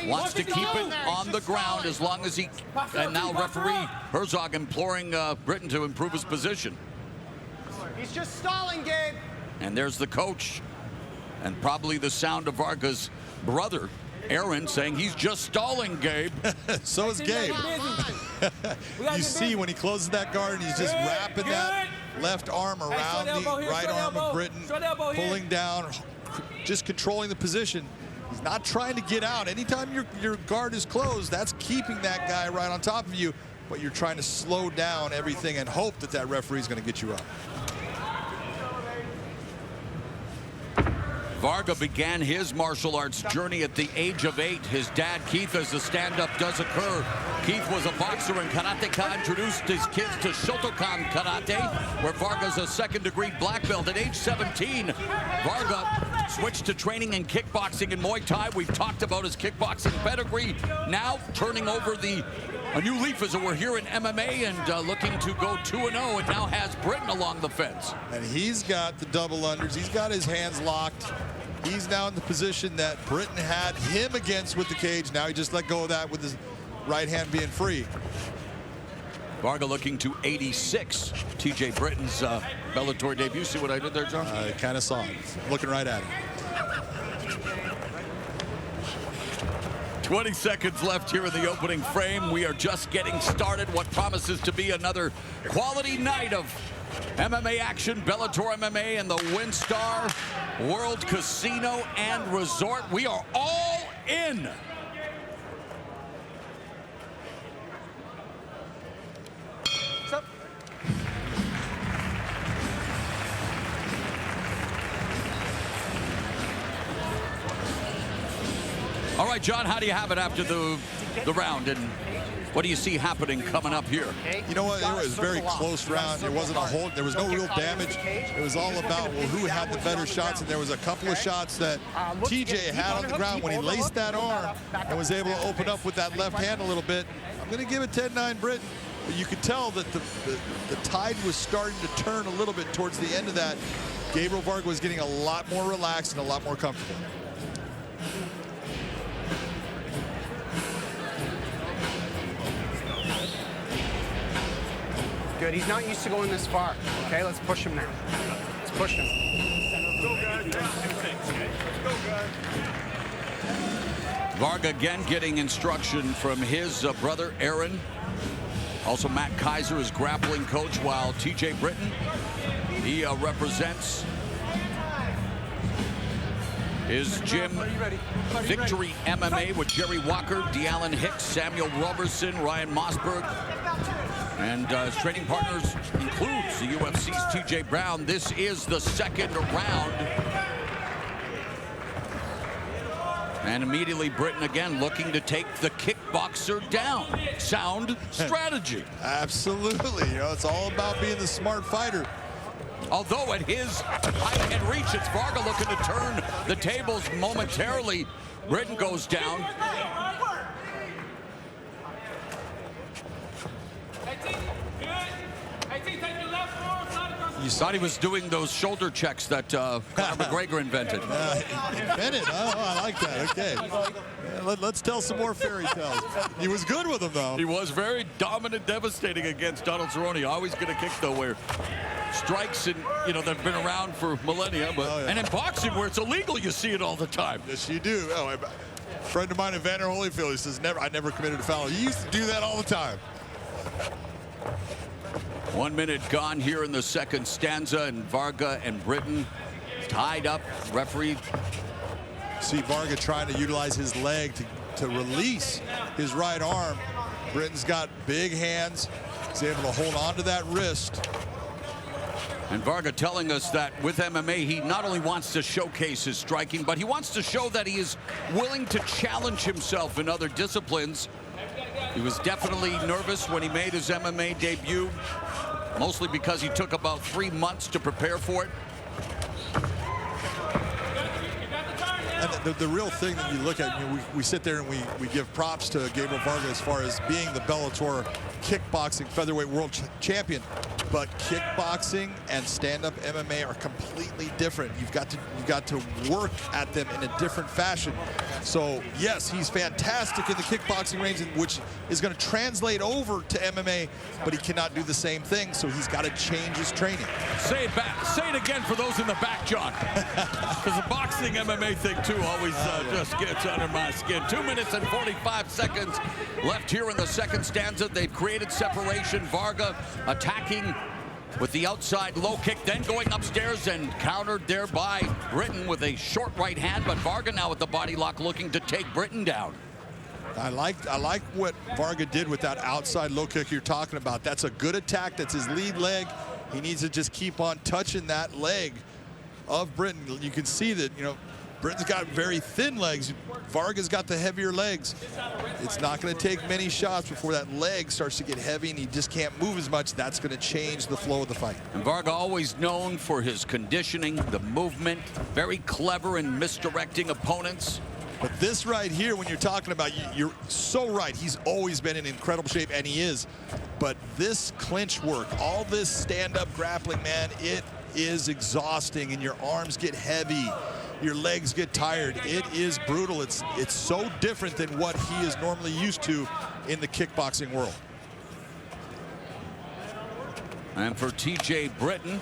wants to keep it on the ground as long as he, and now referee Herzog imploring Britton to improve his position. He's just stalling, Gabe. And there's the coach, and probably the sound of Varga's brother, Aaron, saying he's just stalling, Gabe. So is Gabe. You see when he closes that guard and he's just wrapping that left arm around the right arm of Britton, pulling down, just controlling the position. He's not trying to get out. Anytime your guard is closed, that's keeping that guy right on top of you, but you're trying to slow down everything and hope that that referee is going to get you up. Varga began his martial arts journey at the age of 8. His dad, Keith, as the stand-up does occur. Keith was a boxer and karateka, introduced his kids to Shotokan Karate, where Varga's a second-degree black belt. At age 17, Varga switched to training in kickboxing and Muay Thai. We've talked about his kickboxing pedigree. Now turning over a new leaf as we're here in MMA and looking to go 2-0, and now has Britton along the fence. And he's got the double unders. He's got his hands locked. He's now in the position that Britton had him against with the cage. Now he just let go of that with his right hand being free. Varga looking to 86. TJ Britton's Bellator debut. See what I did there, John? I kind of saw it. Looking right at him. 20 seconds left here in the opening frame. We are just getting started. What promises to be another quality night of MMA action. Bellator MMA and the WinStar World Casino and Resort. We are all in. All right, John, how do you have it after the round, and what do you see happening coming up here? You know what? It was a very close round. It wasn't a hold. There was no real damage. It was all about, well, who had the better shots, and there was a couple of shots that TJ had on the ground when he laced that arm and was able to open up with that left hand a little bit. I'm going to give it 10-9 Britton. But you could tell that the tide was starting to turn a little bit towards the end of that. Gabriel Varga was getting a lot more relaxed and a lot more comfortable. Good. He's not used to going this far. Okay, let's push him now. Let's push him. Go, guys. Go, guys. Varga again getting instruction from his brother Aaron. Also Matt Kaiser is grappling coach, while TJ Britton, he represents his gym, Victory MMA, with Jerry Walker, D'Allen Hicks, Samuel Robertson, Ryan Mossberg. And his training partners includes the UFC's TJ Brown. This is the second round. And immediately Britton again looking to take the kickboxer down. Sound strategy. Absolutely. You know, it's all about being the smart fighter. Although at his height and reach, it's Varga looking to turn the tables momentarily. Britton goes down. You thought he was doing those shoulder checks that Conor McGregor invented. Invented? Oh, I like that. Okay. Let's tell some more fairy tales. He was good with them, though. He was very dominant, devastating against Donald Cerrone. Always going to kick, though, where strikes and that have been around for millennia. But and in boxing, where it's illegal, you see it all the time. Yes, you do. Oh, a friend of mine, Evander Holyfield, he says, I never committed a foul. He used to do that all the time. 1 minute gone here in the second stanza, and Varga and Britton tied up. Referee. See Varga trying to utilize his leg to release his right arm. Britton's got big hands. He's able to hold on to that wrist. And Varga telling us that with MMA, he not only wants to showcase his striking, but he wants to show that he is willing to challenge himself in other disciplines. He was definitely nervous when he made his MMA debut, mostly because he took about 3 months to prepare for it. And the real thing that you look at, we sit there and we give props to Gabriel Varga as far as being the Bellator kickboxing featherweight world champion. But kickboxing and stand-up MMA are completely different. You've got to work at them in a different fashion. So yes, he's fantastic in the kickboxing range, which is going to translate over to MMA, but he cannot do the same thing. So he's got to change his training. Say it back. Say it again for those in the back, John. Because the boxing MMA thing too always just gets under my skin. 2 minutes and 45 seconds left here in the second stanza. They've created separation. Varga attacking with the outside low kick, then going upstairs and countered there by Britton with a short right hand. But Varga now with the body lock looking to take Britton down. I like what Varga did with that outside low kick you're talking about. That's a good attack. That's his lead leg. He needs to just keep on touching that leg of Britton. You can see that, Britton's got very thin legs. Varga's got the heavier legs. It's not going to take many shots before that leg starts to get heavy and he just can't move as much. That's going to change the flow of the fight. And Varga always known for his conditioning, the movement, very clever in misdirecting opponents. But this right here, when you're talking about, you're so right. He's always been in incredible shape, and he is. But this clinch work, all this stand-up grappling, man, it is exhausting, and your arms get heavy. Your legs get tired. It is brutal. It's so different than what he is normally used to in the kickboxing world. And for TJ Britton,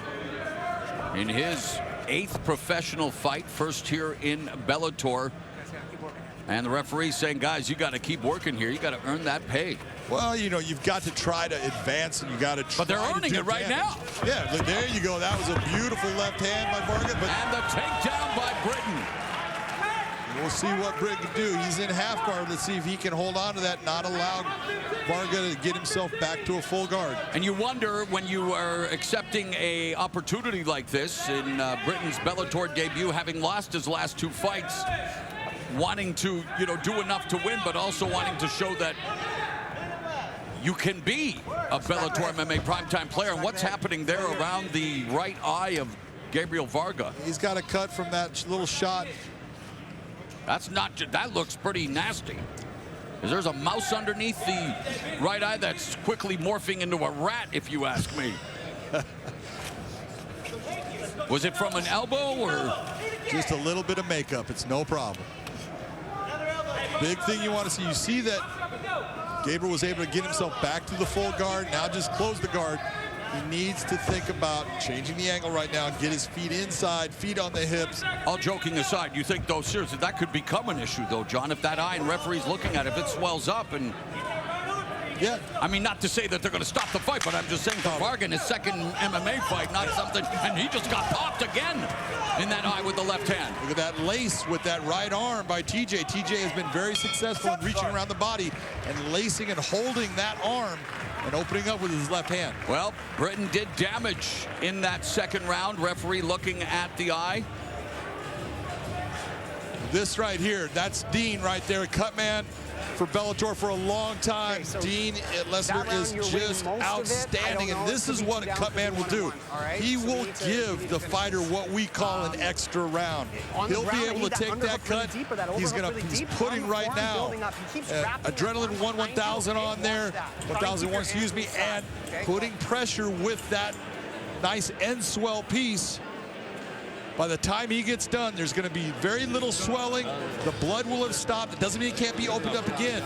in his 8th professional fight, first here in Bellator. And the referee saying, guys, you got to keep working here. You got to earn that pay. Well, you've got to try to advance, and you got to try. But they're earning it right now. Yeah, there you go. That was a beautiful left hand by Varga. And the takedown by Britton. We'll see what Britton can do. He's in half guard. Let's see if he can hold on to that, not allow Varga to get himself back to a full guard. And you wonder, when you are accepting an opportunity like this in Britton's Bellator debut, having lost his last 2 fights, wanting to, you know, do enough to win, but also wanting to show that you can be a Bellator MMA primetime player. And what's happening there around the right eye of Gabriel Varga? He's got a cut from that little shot. That's not, that looks pretty nasty. There's a mouse underneath the right eye that's quickly morphing into a rat, if you ask me. Was it from an elbow or? Just a little bit of makeup, it's no problem. Big thing you want to see, you see that Gabriel was able to get himself back to the full guard, now just close the guard. He needs to think about changing the angle right now and get his feet inside, feet on the hips. All joking aside, you think, though, seriously, that could become an issue, though, John, if that eye and referee's looking at it, if it swells up and... Yeah. I mean, not to say that they're going to stop the fight, but I'm just saying for Varga in his second MMA fight, not something, and he just got popped again in that eye with the left hand. Look at that lace with that right arm by TJ. TJ has been very successful in reaching around the body and lacing and holding that arm and opening up with his left hand. Well, Britton did damage in that second round. Referee looking at the eye. This right here, that's Dean right there, cut man for Bellator for a long time. Okay, so Dean Lessler is just outstanding, and this is what a cut man will do. Right? He will give the fighter what we call an extra round. He'll be able to take that cut. He's putting right now adrenaline 1,000 on there, 1,001, excuse me, and putting pressure with that nice end swell piece. By the time he gets done, there's going to be very little swelling. The blood will have stopped. It doesn't mean it can't be opened up again.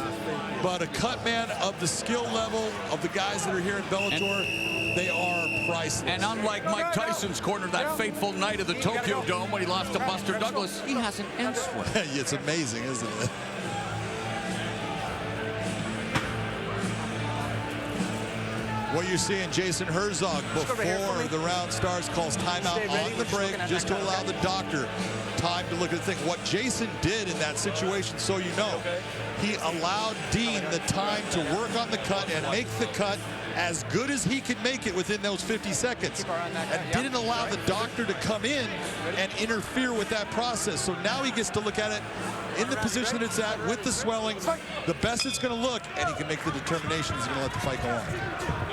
But a cut man of the skill level of the guys that are here in Bellator, they are priceless. And unlike Mike Tyson's corner that fateful night of the Tokyo Dome when he lost to Buster Douglas, he has an end swell. It's amazing, isn't it? What you're seeing, Jason Herzog, before the round starts, calls timeout on the break just to allow the doctor time to look at the thing. What Jason did in that situation, so you know, he allowed Dean the time to work on the cut and make the cut as good as he could make it within those 50 seconds, and didn't allow the doctor to come in and interfere with that process. So now he gets to look at it in the position that it's at with the swelling, the best it's going to look, and he can make the determination he's going to let the fight go on.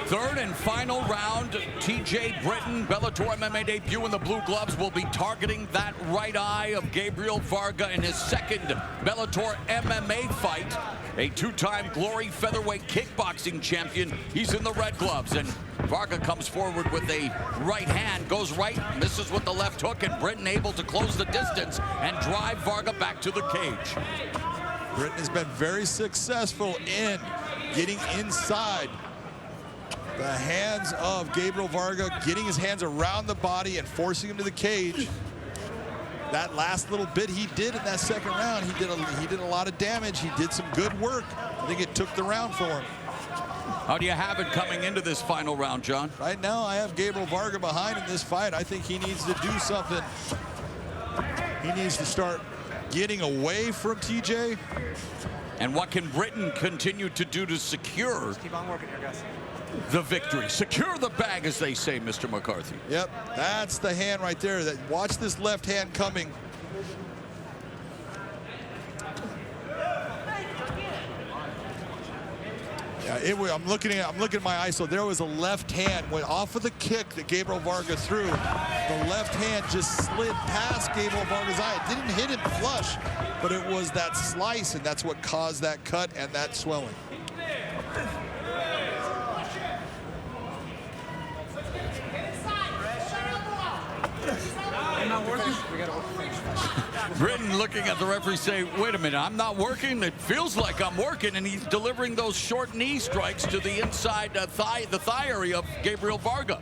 Third and final round, TJ Britton, Bellator MMA debut in the blue gloves, will be targeting that right eye of Gabriel Varga in his second Bellator MMA fight. A two-time Glory featherweight kickboxing champion. He's in the red gloves, and Varga comes forward with a right hand, goes right, misses with the left hook, and Britton able to close the distance and drive Varga back to the cage. Britton has been very successful in getting inside the hands of Gabriel Varga, getting his hands around the body and forcing him to the cage. That last little bit he did in that second round, he did a lot of damage. He did some good work. I think it took the round for him. How do you have it coming into this final round, John? Right now, I have Gabriel Varga behind in this fight. I think he needs to do something. He needs to start getting away from TJ. And what can Britton continue to do to secure the victory? Secure the bag, as they say, Mr. McCarthy. Yep, that's the hand right there. Watch this left hand coming. Yeah, I'm looking at my ISO. There was a left hand went off of the kick that Gabriel Varga threw. The left hand just slid past Gabriel Varga's eye. It didn't hit him flush, but it was that slice, and that's what caused that cut and that swelling. Britton looking at the referee say, wait a minute, I'm not working. It feels like I'm working, and he's delivering those short knee strikes to the inside the thigh area of Gabriel Varga.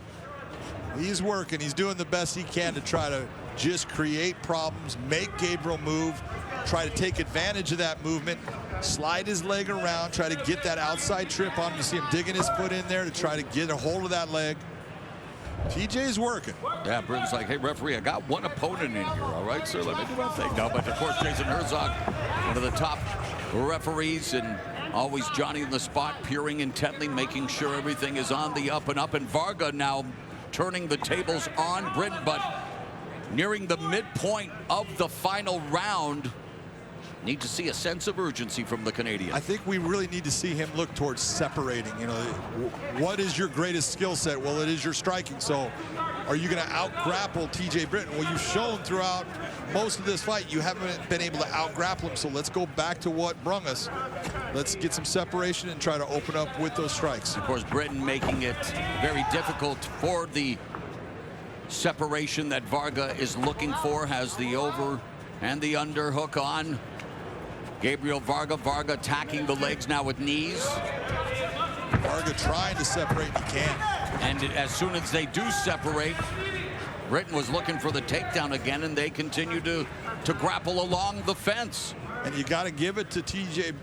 He's working. He's doing the best he can to try to just create problems, make Gabriel move, try to take advantage of that movement, slide his leg around, try to get that outside trip on him. You see him digging his foot in there to try to get a hold of that leg. TJ's working. Yeah, Britton's like, hey, referee, I got one opponent in here, all right, sir? Let me do my thing. No, but of course, Jason Herzog, one of the top referees, and always Johnny in the spot, peering intently, making sure everything is on the up and up. And Varga now turning the tables on Britton, but nearing the midpoint of the final round, need to see a sense of urgency from the Canadian. I think we really need to see him look towards separating. You know, what is your greatest skill set? Well, it is your striking. So are you going to out-grapple TJ Britton? Well, you've shown throughout most of this fight you haven't been able to out-grapple him. So let's go back to what brung us. Let's get some separation and try to open up with those strikes. Of course, Britton making it very difficult for the separation that Varga is looking for. Has the over and the under hook on. Gabriel Varga. Varga attacking the legs now with knees. Varga trying to separate, he can't. And as soon as they do separate, Britton was looking for the takedown again, and they continue to grapple along the fence. And you got to give it to TJ.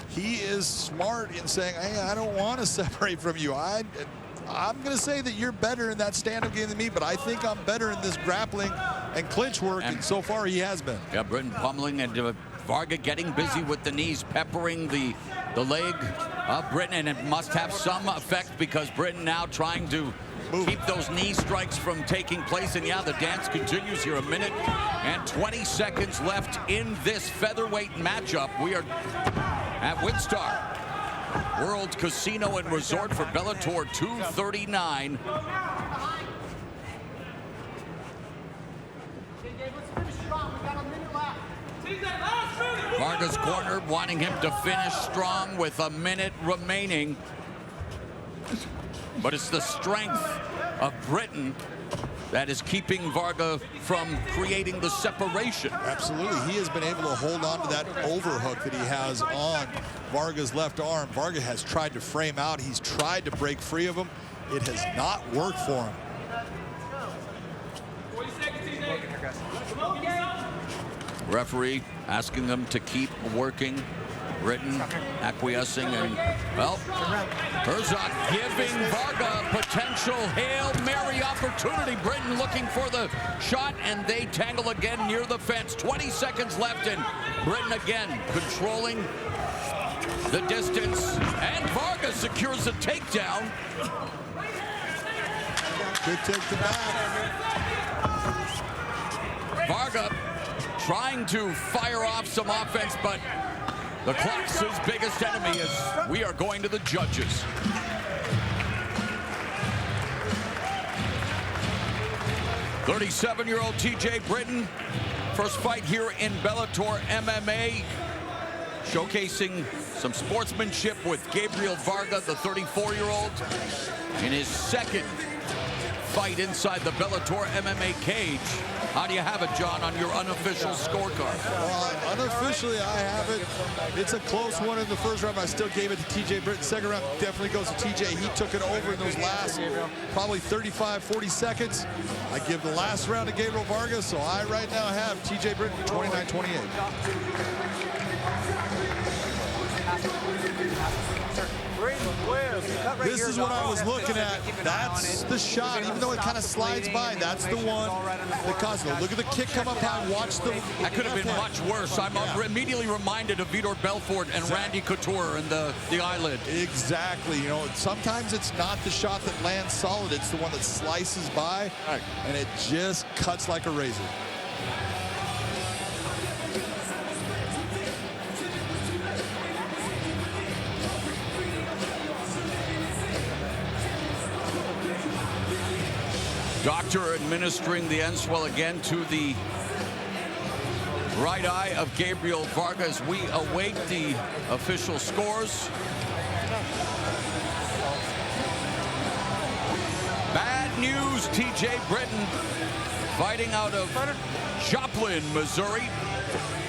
He is smart in saying, hey, I don't want to separate from you. I'm going to say that you're better in that stand-up game than me, but I think I'm better in this grappling and clinch work, and so far he has been. Yeah, Britton pummeling, and Varga getting busy with the knees, peppering the leg of Britton, and it must have some effect because Britton now trying to keep those knee strikes from taking place. And yeah, the dance continues here. 1 minute and 20 seconds left in this featherweight matchup. We are at WinStar World Casino and Resort for Bellator 239. Varga's corner wanting him to finish strong with 1 minute remaining. But it's the strength of Britton that is keeping Varga from creating the separation. Absolutely. He has been able to hold on to that overhook that he has on Varga's left arm. Varga has tried to frame out. He's tried to break free of him. It has not worked for him. Referee asking them to keep working. Britton acquiescing, and well, Herzog giving Varga potential Hail Mary opportunity. Britton looking for the shot, and they tangle again near the fence. 20 seconds left, and Britton again controlling the distance, and Varga secures a takedown. Good take to back. Varga trying to fire off some offense, but the clock's his biggest enemy as we are going to the judges. "37-year-old TJ Britton, first fight here in Bellator MMA, showcasing some sportsmanship with Gabriel Varga, the 34-year-old, in his second fight inside the Bellator MMA cage. How do you have it, John, on your unofficial scorecard? Well, unofficially, I have it. It's a close one in the first round. I still gave it to TJ Britton. Second round definitely goes to TJ. He took it over in those last probably 35, 40 seconds. I give the last round to Gabriel Varga, so I right now have TJ Britton 29-28. This is what I was looking at. That's the shot. Even though it kind of slides by, that's the one that caused it. Look at the kick come up high. Watch the... That could have been much worse. I'm immediately reminded of Vitor Belfort and Randy Couture and the eyelid. Exactly. You know, sometimes it's not the shot that lands solid. It's the one that slices by, and it just cuts like a razor. Doctor administering the Enswell again to the right eye of Gabriel Varga as we await the official scores. Bad news, TJ Britton fighting out of Joplin, Missouri.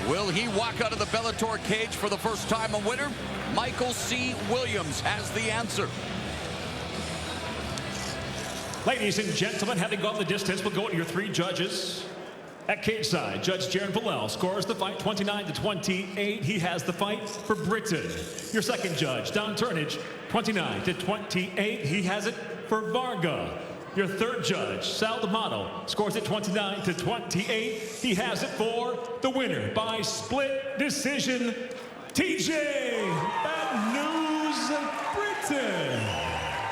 Will he walk out of the Bellator cage for the first time a winner? Michael C. Williams has the answer. Ladies and gentlemen, having gone the distance, we'll go to your three judges. At cage side, Judge Jaron Villel scores the fight 29-28. He has the fight for Britton. Your second judge, Don Turnage, 29-28. He has it for Varga. Your third judge, Sal D'Amato, scores it 29-28. He has it for the winner by split decision, TJ Bad News Britton.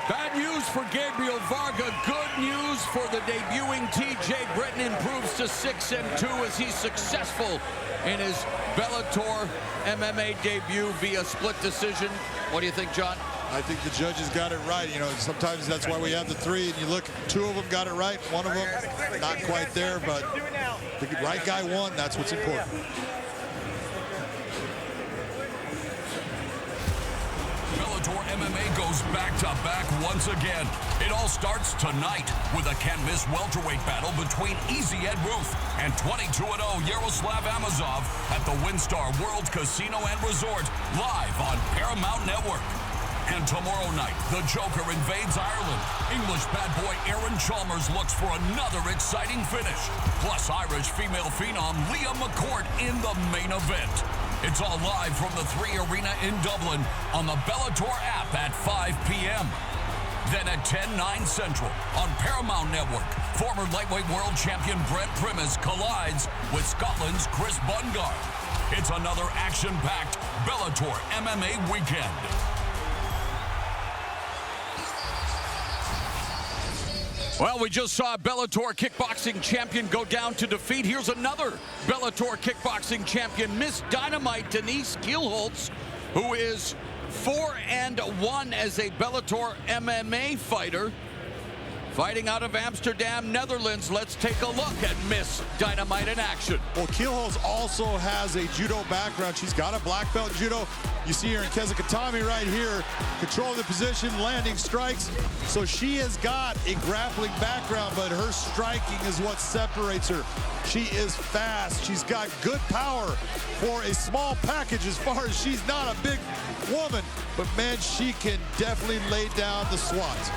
Bad news news for Gabriel Varga. Good news for the debuting TJ. Britton improves to 6-2 as he's successful in his Bellator MMA debut via split decision. What do you think, John? I think the judges got it right. You know, sometimes that's why we have the three, and you look, two of them got it right, one of them not quite there, but the right guy won. That's what's important. Bellator MMA goes back-to-back once again. It all starts tonight with a can't-miss welterweight battle between Easy Ed Ruth and 22-0 Yaroslav Amosov at the WinStar World Casino and Resort, live on Paramount Network. And tomorrow night, the Joker invades Ireland. English bad boy Aaron Chalmers looks for another exciting finish. Plus Irish female phenom Leah McCourt in the main event. It's all live from the 3 Arena in Dublin on the Bellator app at 5 p.m. Then at 10/9 Central on Paramount Network, former lightweight world champion Brent Primus collides with Scotland's Chris Bungard. It's another action-packed Bellator MMA weekend. Well, we just saw a Bellator kickboxing champion go down to defeat. Here's another Bellator kickboxing champion, Miss Dynamite Denise Giel-Holtz, who is 4-1 as a Bellator MMA fighter. Fighting out of Amsterdam, Netherlands. Let's take a look at Miss Dynamite in action. Well, Giel-Holtz also has a judo background. She's got a black belt in judo. You see her in Kezakatami right here, controlling the position, landing strikes. So she has got a grappling background, but her striking is what separates her. She is fast. She's got good power for a small package as far as she's not a big woman. But, man, she can definitely lay down the swats.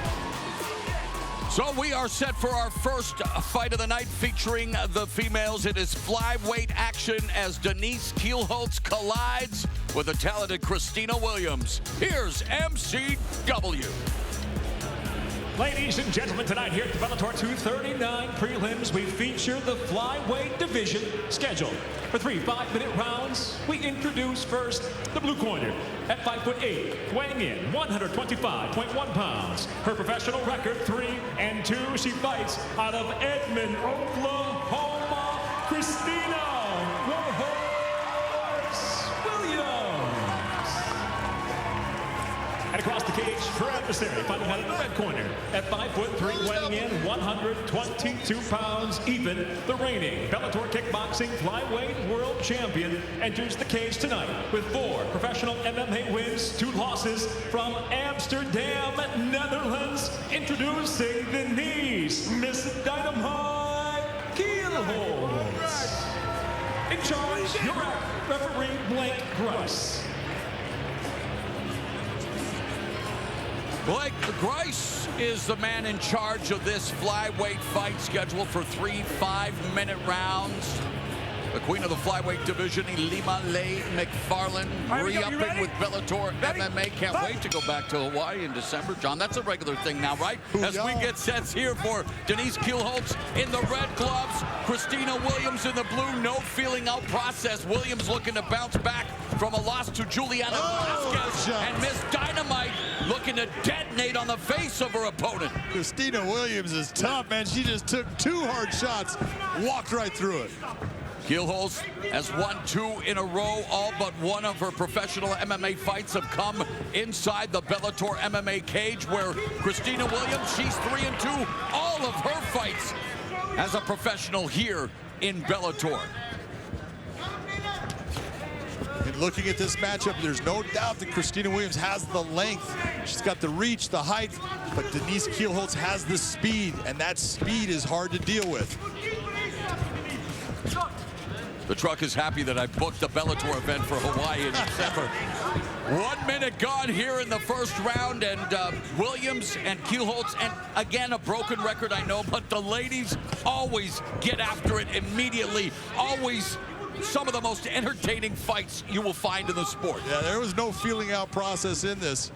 So we are set for our first fight of the night featuring the females. It is flyweight action as Denise Giel-Holtz collides with the talented Christina Williams. Here's MCW. Ladies and gentlemen, tonight here at the Bellator 239 prelims, we feature the flyweight division scheduled for 3 5-minute rounds. We introduce first the blue corner at 5'8", weighing in 125.1 pounds. Her professional record 3-2. She fights out of Edmond, Oklahoma, Christina Williams. And across the cage, her adversary fighting out of the red corner at 5'3", weighing in 122 pounds even. The reigning Bellator kickboxing flyweight world champion enters the cage tonight with 4 professional MMA wins, 2 losses from Amsterdam, Netherlands. Introducing Denise, Miss Dynamite Giel-Holtz. In charge, your referee, Blake Grice. Blake Grice is the man in charge of this flyweight fight scheduled for 3 5-minute rounds. The queen of the flyweight division, Ilima Leigh McFarland, re-upping with Bellator MMA. Can't wait to go back to Hawaii in December. John, that's a regular thing now, right? As we get sets here for Denise Giel-Holtz in the red gloves, Christina Williams in the blue, no feeling out process. Williams looking to bounce back from a loss to Juliana Vasquez. And Miss Dynamite looking to detonate on the face of her opponent. Christina Williams is tough, man. She just took 2 hard shots, walked right through it. Giel-Holtz has won 2 in a row. All but one of her professional MMA fights have come inside the Bellator MMA cage, where Christina Williams, she's 3-2. All of her fights as a professional here in Bellator. And looking at this matchup, there's no doubt that Christina Williams has the length. She's got the reach, the height, but Denise Giel-Holtz has the speed, and that speed is hard to deal with. The truck is happy that I booked the Bellator event for Hawaii in December. 1 minute gone here in the first round, and Williams and Giel-Holtz, and again, a broken record, I know, but the ladies always get after it immediately. Always some of the most entertaining fights you will find in the sport. Yeah, there was no feeling out process in this.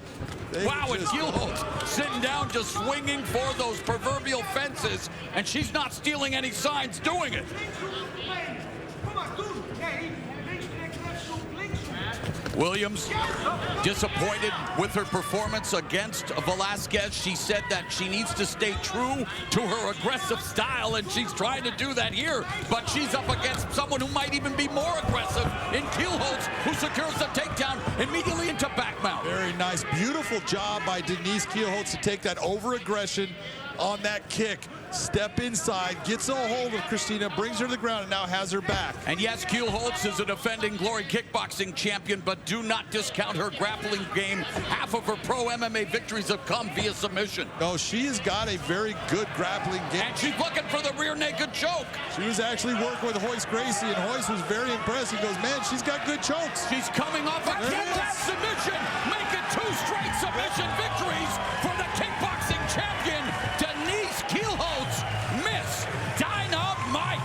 Wow, and Giel-Holtz sitting down, just swinging for those proverbial fences, and she's not stealing any signs doing it. Williams disappointed with her performance against Velasquez. She said that she needs to stay true to her aggressive style, and she's trying to do that here. But she's up against someone who might even be more aggressive in Giel-Holtz, who secures the takedown immediately into back mount. Very nice, beautiful job by Denise Giel-Holtz to take that over-aggression on that kick. Step inside, gets a hold of Christina, brings her to the ground, and now has her back. And yes, Giel-Holtz is a defending Glory kickboxing champion, but do not discount her grappling game. Half of her pro MMA victories have come via submission. No, she has got a very good grappling game. And she's looking for the rear naked choke. She was actually working with Royce Gracie, and Royce was very impressed. He goes, man, she's got good chokes. She's coming off a kick-out submission, making 2 straight submission victories for the kickboxing champion, Denise Giel-Holtz, Miss Dynamite.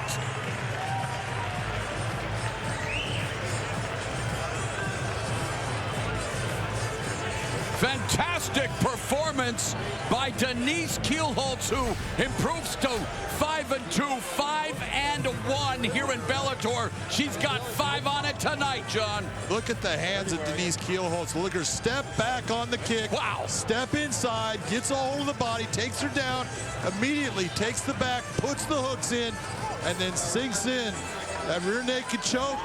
Fantastic performance by Denise Giel-Holtz, who improves to 5-2, 5-1 here in Bellator. She's got 5 on it tonight, John. Look at the hands of Denise Giel-Holtz. Look at her step back on the kick. Wow. Step inside, gets a hold of the body, takes her down, immediately takes the back, puts the hooks in, and then sinks in. That rear naked choke,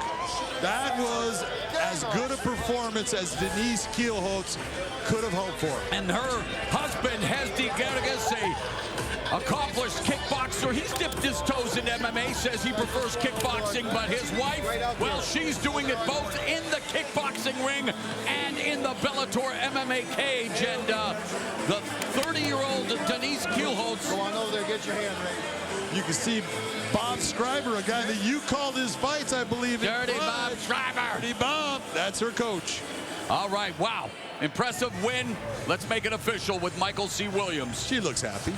that was as good a performance as Denise Giel-Holtz could have hoped for. And her husband, Hesdy Gerges, a accomplished kickboxer. He's dipped his toes in MMA, says he prefers kickboxing, but his wife, well, she's doing it both in the kickboxing ring and in the Bellator MMA cage. And the 30-year-old Denise Giel-Holtz. Go on over there, get your hand ready. You can see Bob Schreiber, a guy that you called his fights, I believe. Dirty Bob Schreiber. Dirty Bob, that's her coach. All right, wow. Impressive win. Let's make it official with Michael C. Williams. She looks happy.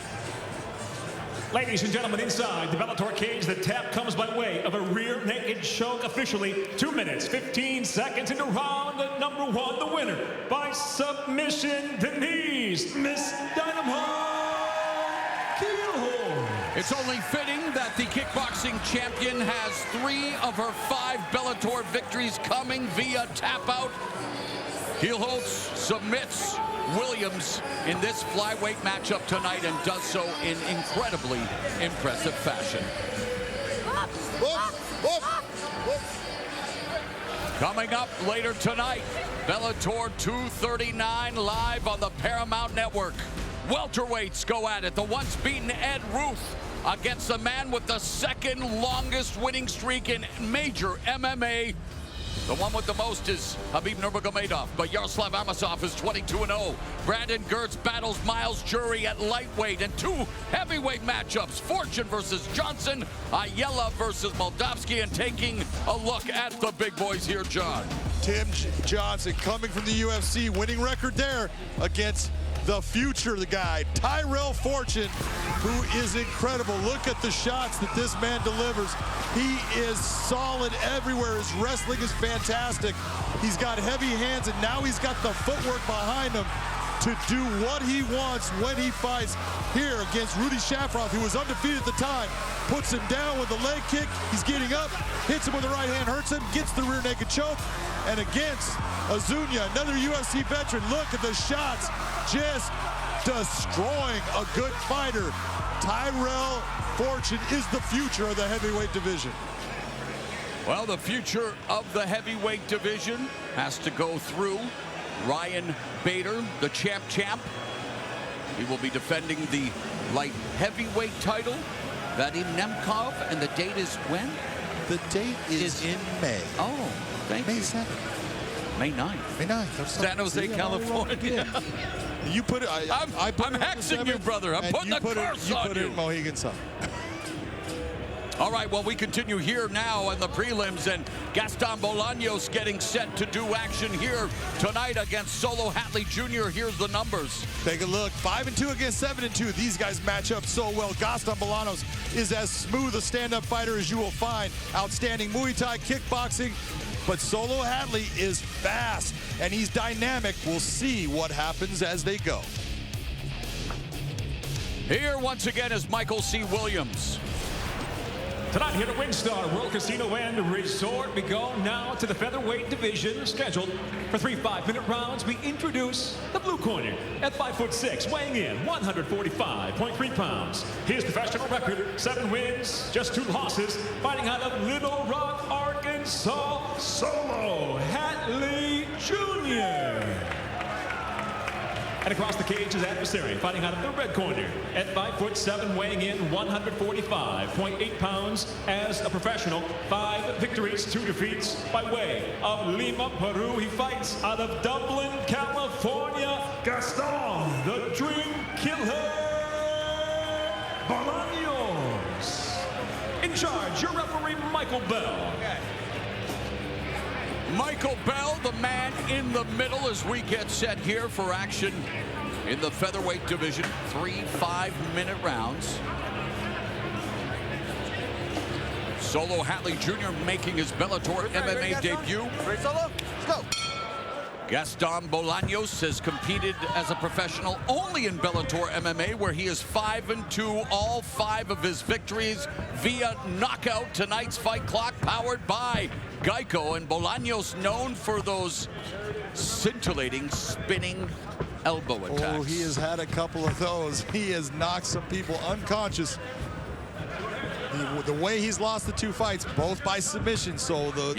Ladies and gentlemen, inside the Bellator cage, the tap comes by way of a rear naked choke. Officially 2 minutes, 15 seconds into round number 1. The winner by submission, Denise Miss Dynamite Giel-Holtz. It's only fitting that the kickboxing champion has 3 of her 5 Bellator victories coming via tap out. Giel-Holtz submits Williams in this flyweight matchup tonight and does so in incredibly impressive fashion. Coming up later tonight, Bellator 239 live on the Paramount Network. Welterweights go at it. The once beaten Ed Ruth against the man with the 2nd longest winning streak in major MMA. The one with the most is Khabib Nurmagomedov, but Yaroslav Amosov is 22-0. Brandon Gertz battles Miles Jury at lightweight, and 2 heavyweight matchups, Fortune versus Johnson, Ayala versus Moldavsky, and taking a look at the big boys here, John. Tim Johnson coming from the UFC, winning record there against the future, the guy, Tyrell Fortune, who is incredible. Look at the shots that this man delivers. He is solid everywhere. His wrestling is fantastic. He's got heavy hands, and now he's got the footwork behind him to do what he wants when he fights. Here against Rudy Shafroth, who was undefeated at the time, puts him down with a leg kick. He's getting up, hits him with the right hand, hurts him, gets the rear naked choke. And against Azuña, another UFC veteran, look at the shots, just destroying a good fighter. Tyrell Fortune is the future of the heavyweight division. Well, the future of the heavyweight division has to go through Ryan Bader, the champ. He will be defending the light heavyweight title. Vadim Nemkov, and the date is when? The date is in May. Oh, thank you. May 7th. May 9th. May 9th. San Jose, California. You put it. I'm hexing you, brother. I'm putting the curse on you. You put it in Mohegan Sun. All right, well, we continue here now in the prelims, and Gaston Bolaños getting set to do action here tonight against Solo Hatley Jr. Here's the numbers. Take a look. 5-2 against 7-2. These guys match up so well. Gaston Bolaños is as smooth a stand-up fighter as you will find. Outstanding Muay Thai kickboxing. But Solo Hatley is fast, and he's dynamic. We'll see what happens as they go. Here once again is Michael C. Williams. Tonight here at WinStar World Casino and Resort, we go now to the featherweight division, scheduled for 3 5-minute rounds. We introduce the blue corner at 5'6", weighing in 145.3 pounds. His professional record, 7 wins, just 2 losses, fighting out of Little Rock, Arkansas, Solo Hatley Jr. And across the cage, his adversary, fighting out of the red corner at 5'7", weighing in 145.8 pounds. As a professional, 5 victories, 2 defeats by way of Lima, Peru. He fights out of Dublin, California, Gaston, the Dream Killer, Bolaños. In charge, your referee, Michael Bell. Michael Bell, the man in the middle, as we get set here for action in the featherweight division. 3 5-minute rounds. Solo Hatley Jr. making his Bellator MMA debut. Ready, Solo? Let's go. Gaston Bolaños has competed as a professional only in Bellator MMA, where he is 5-2. All 5 of his victories via knockout. Tonight's fight clock powered by Geico, and Bolaños known for those scintillating, spinning elbow attacks. Oh, he has had a couple of those. He has knocked some people unconscious. The way he's lost the 2 fights, both by submission. So the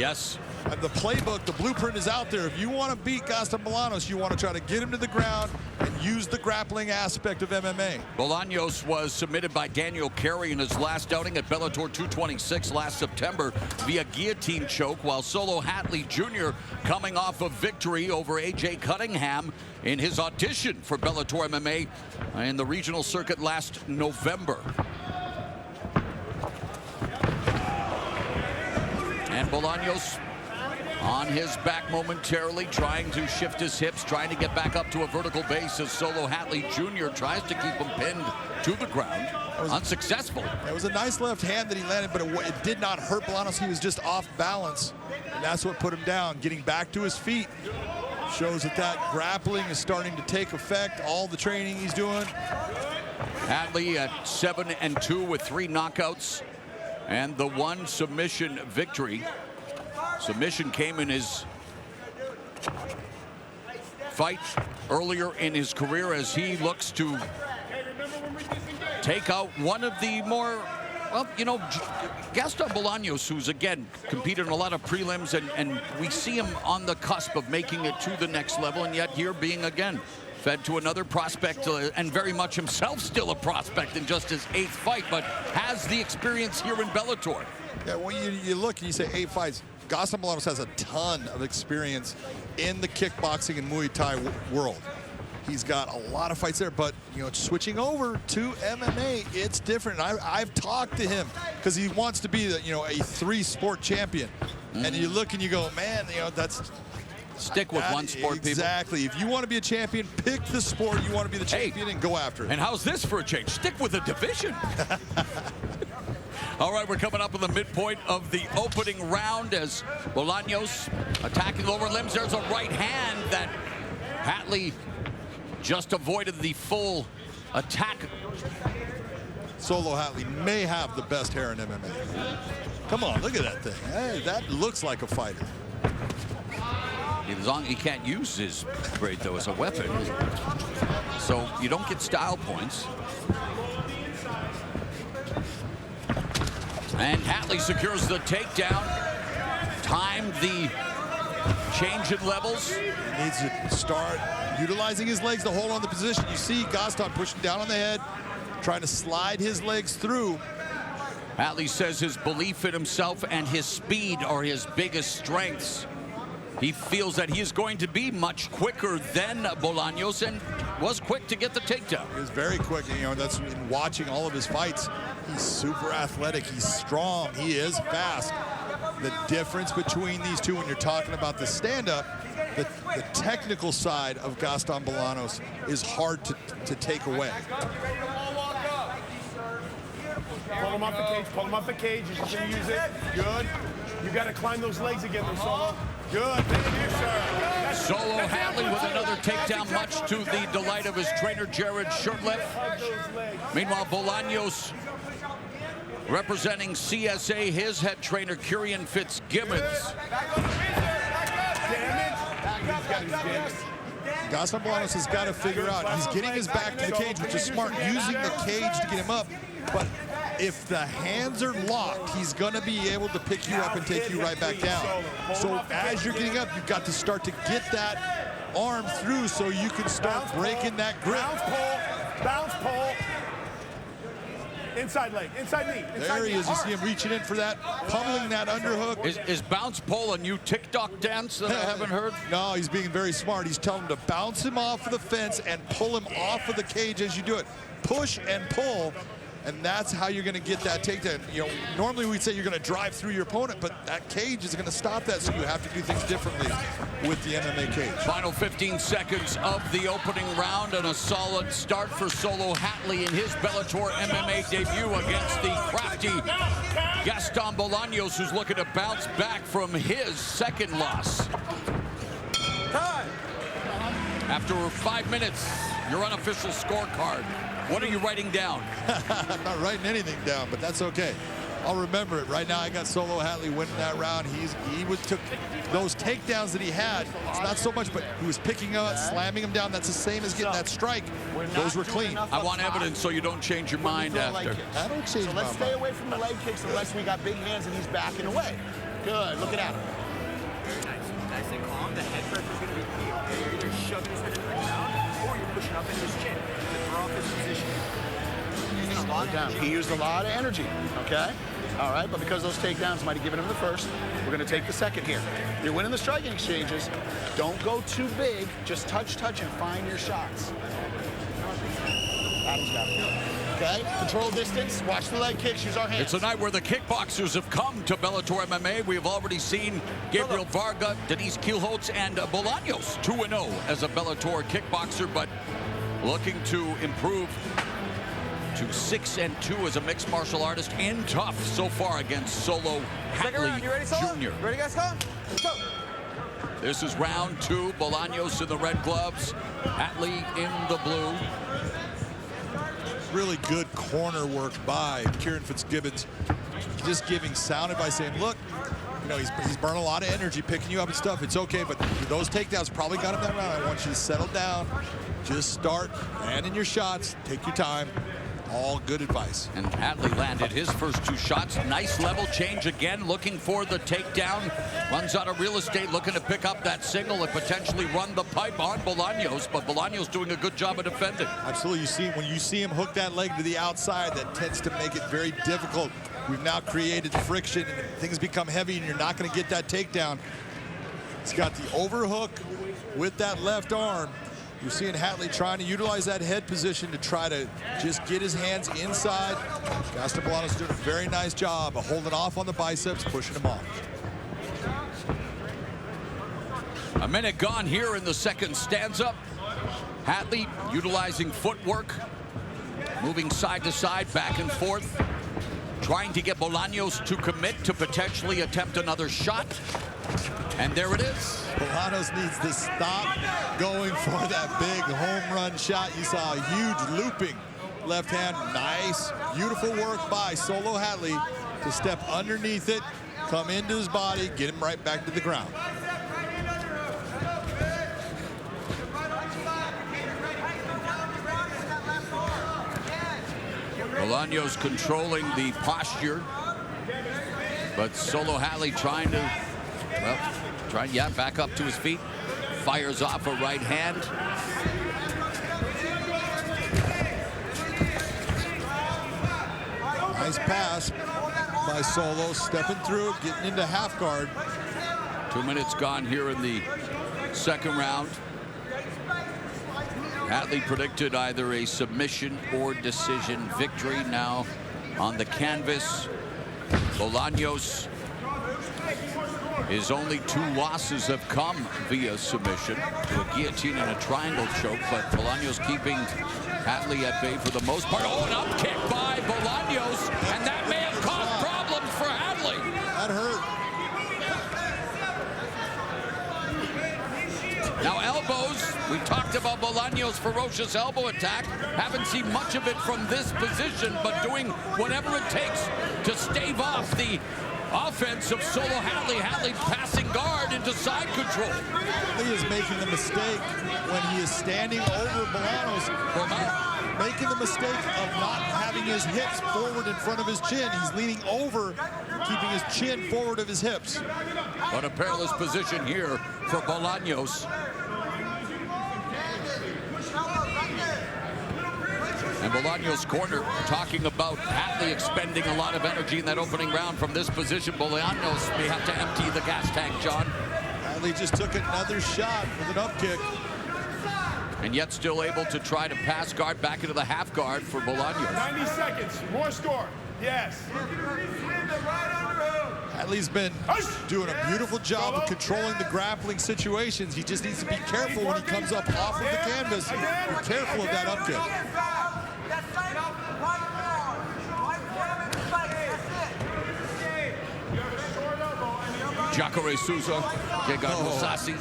playbook, the blueprint is out there. If you want to beat Gaston Bolaños, you want to try to get him to the ground and use the grappling aspect of MMA. Bolaños was submitted by Daniel Carey in his last outing at Bellator 226 last September via guillotine choke, while Solo Hatley Jr. coming off a victory over A.J. Cunningham in his audition for Bellator MMA in the regional circuit last November. And Bolaños on his back momentarily, trying to shift his hips, trying to get back up to a vertical base as Solo Hatley Jr. tries to keep him pinned to the ground. Unsuccessful. It was a nice left hand that he landed, but it did not hurt Bolaños. He was just off balance, and that's what put him down. Getting back to his feet shows that grappling is starting to take effect. All the training he's doing. Hatley at 7-2 with 3 knockouts and the 1 submission victory. Submission came in his fight earlier in his career as he looks to take out one of the more, well, you know, Gaston Bolaños, who's again competed in a lot of prelims, and we see him on the cusp of making it to the next level, and yet here being again fed to another prospect, and very much himself still a prospect in just his 8th fight, but has the experience here in Bellator. Yeah, well, you look and you say 8 fights. Gaston Bolaños has a ton of experience in the kickboxing and Muay Thai world. He's got a lot of fights there, but you know, switching over to MMA, it's different. I've talked to him because he wants to be, a 3-sport champion. And you look and you go, man, you know, that's. Stick with one sport, people. Exactly. If you want to be a champion, pick the sport you want to be the champion and go after it. And how's this for a change? Stick with a division. All right, we're coming up in the midpoint of the opening round as Bolaños attacking lower limbs. There's a right hand that Hatley just avoided the full attack. Solo Hatley may have the best hair in MMA. Come on, look at that thing. Hey, that looks like a fighter. As long as he can't use his braid, though, as a weapon. So you don't get style points. And Hatley secures the takedown. Timed the change in levels. He needs to start utilizing his legs to hold on the position. You see Gaston pushing down on the head, trying to slide his legs through. Hatley says his belief in himself and his speed are his biggest strengths. He feels that he is going to be much quicker than Bolaños, and was quick to get the takedown. He was very quick, you know, that's in watching all of his fights. He's super athletic, he's strong, he is fast. The difference between these two when you're talking about the stand-up, the technical side of Gaston Bolaños is hard to take away. Pull him off the cage, pull him off the cage. You're just gonna use it. Good. You gotta climb those legs again, Solo. Good. Thank you, sir. Solo Hatley with another takedown, much to the delight of his trainer, Jared Shurtleff. Meanwhile, Bolaños Representing CSA, his head trainer, Kyrian Fitzgibbons. Gaston Bolaños has got to figure out, he's getting his back to the cage, which is smart, using the cage to get him up. But if the hands are locked, he's going to be able to pick you up and take you right back down. So as you're getting up, you've got to start to get that arm through so you can start breaking that grip. Bounce pole. Inside leg, inside knee. There he is. You see him reaching in for that, pummeling that underhook. Is bounce pole a new TikTok dance that I haven't heard? No, he's being very smart. He's telling him to bounce him off of the fence and pull him off of the cage as you do it. Push and pull, and that's how you're going to get that takedown. You know, normally we'd say you're going to drive through your opponent, but that cage is going to stop that, so you have to do things differently with the MMA cage. Final 15 seconds of the opening round, and a solid start for Solo Hatley in his Bellator MMA debut against the crafty Gaston Bolaños, who's looking to bounce back from his second loss. After 5 minutes, your unofficial scorecard. What are you writing down? I'm not writing anything down, but that's okay. I'll remember it. Right now, I got Solo Hatley winning that round. He took those takedowns that he had. It's not so much, but he was picking up, slamming him down. That's the same as getting that strike. Those were clean. I want evidence so you don't change your mind after. I don't change my mind. So let's stay away from the leg kicks unless we got big hands and he's backing away. Good. Look at that. Nice and calm. The head pressure's going to be key. Okay, you're either shoving his head into the ground or you're pushing up in his chin to throw off his position. He used a lot of energy, okay? All right, but because those takedowns might have given him the first, we're going to take the second here. You're winning the striking exchanges. Don't go too big. Just touch, and find your shots. Adam's got it. Okay, control distance, watch the leg kicks, use our hands. It's a night where the kickboxers have come to Bellator MMA. We have already seen Gabriel Varga, Denise Giel-Holtz, and Bolaños 2-0 as a Bellator kickboxer, but looking to improve to 6-2 as a mixed martial artist, in tough so far against Solo Hatley Jr. You ready, guys? Come on. Let's go. This is round 2. Bolaños in the red gloves, Hatley in the blue. Really good corner work by Kyrian Fitzgibbons. Just giving sound advice, saying, look, you know, he's burning a lot of energy picking you up and stuff. It's okay, but those takedowns probably got him that round. I want you to settle down. Just start landing your shots. Take your time. All good advice. And Hatley landed his first 2 shots. Nice level change again, looking for the takedown. Runs out of real estate, looking to pick up that single and potentially run the pipe on Bolaños, but Bolaños doing a good job of defending. Absolutely. You see, when you see him hook that leg to the outside, that tends to make it very difficult. We've now created friction, and things become heavy, and you're not going to get that takedown. He's got the overhook with that left arm. You're seeing Hatley trying to utilize that head position to try to just get his hands inside. Gaston Bolaños doing a very nice job of holding off on the biceps, pushing him off. A minute gone here in the second stanza. Hatley utilizing footwork, moving side to side, back and forth, trying to get Bolaños to commit to potentially attempt another shot. And there it is. Bolaños needs to stop going for that big home run shot. You saw a huge looping left hand. Nice, beautiful work by Solo Hatley to step underneath it, come into his body, get him right back to the ground. Bolaños controlling the posture, but Solo Hatley trying to, well, back up to his feet. Fires off a right hand. Nice pass by Solo, stepping through, getting into half guard. 2 minutes gone here in the second round. Hatley predicted either a submission or decision victory. Now on the canvas, Bolaños, his only 2 losses have come via submission to a guillotine and a triangle choke, but Bolaños keeping Hatley at bay for the most part. Oh, an up kick by Bolaños, and that may have caused problems for Hatley. That hurt. Now elbows We talked about Bolaños' ferocious elbow attack. Haven't seen much of it from this position, but doing whatever it takes to stave off the offense of Solo Hatley. Hatley passing guard into side control. He is making the mistake when he is standing over Bolaños, making the mistake of not having his hips forward in front of his chin. He's leaning over, keeping his chin forward of his hips. But a perilous position here for Bolaños. And Bolaños' corner talking about Hatley expending a lot of energy in that opening round from this position. Bolaños may have to empty the gas tank, John. Hatley just took another shot with an up kick. And yet still able to try to pass guard back into the half guard for Bolaños. 90 seconds, more score. Yes. Hatley's been doing a beautiful job of controlling the grappling situations. He just needs to be careful when he comes up off of the canvas. Be careful of that up kick. Jacare Souza, Gegard Hosasi.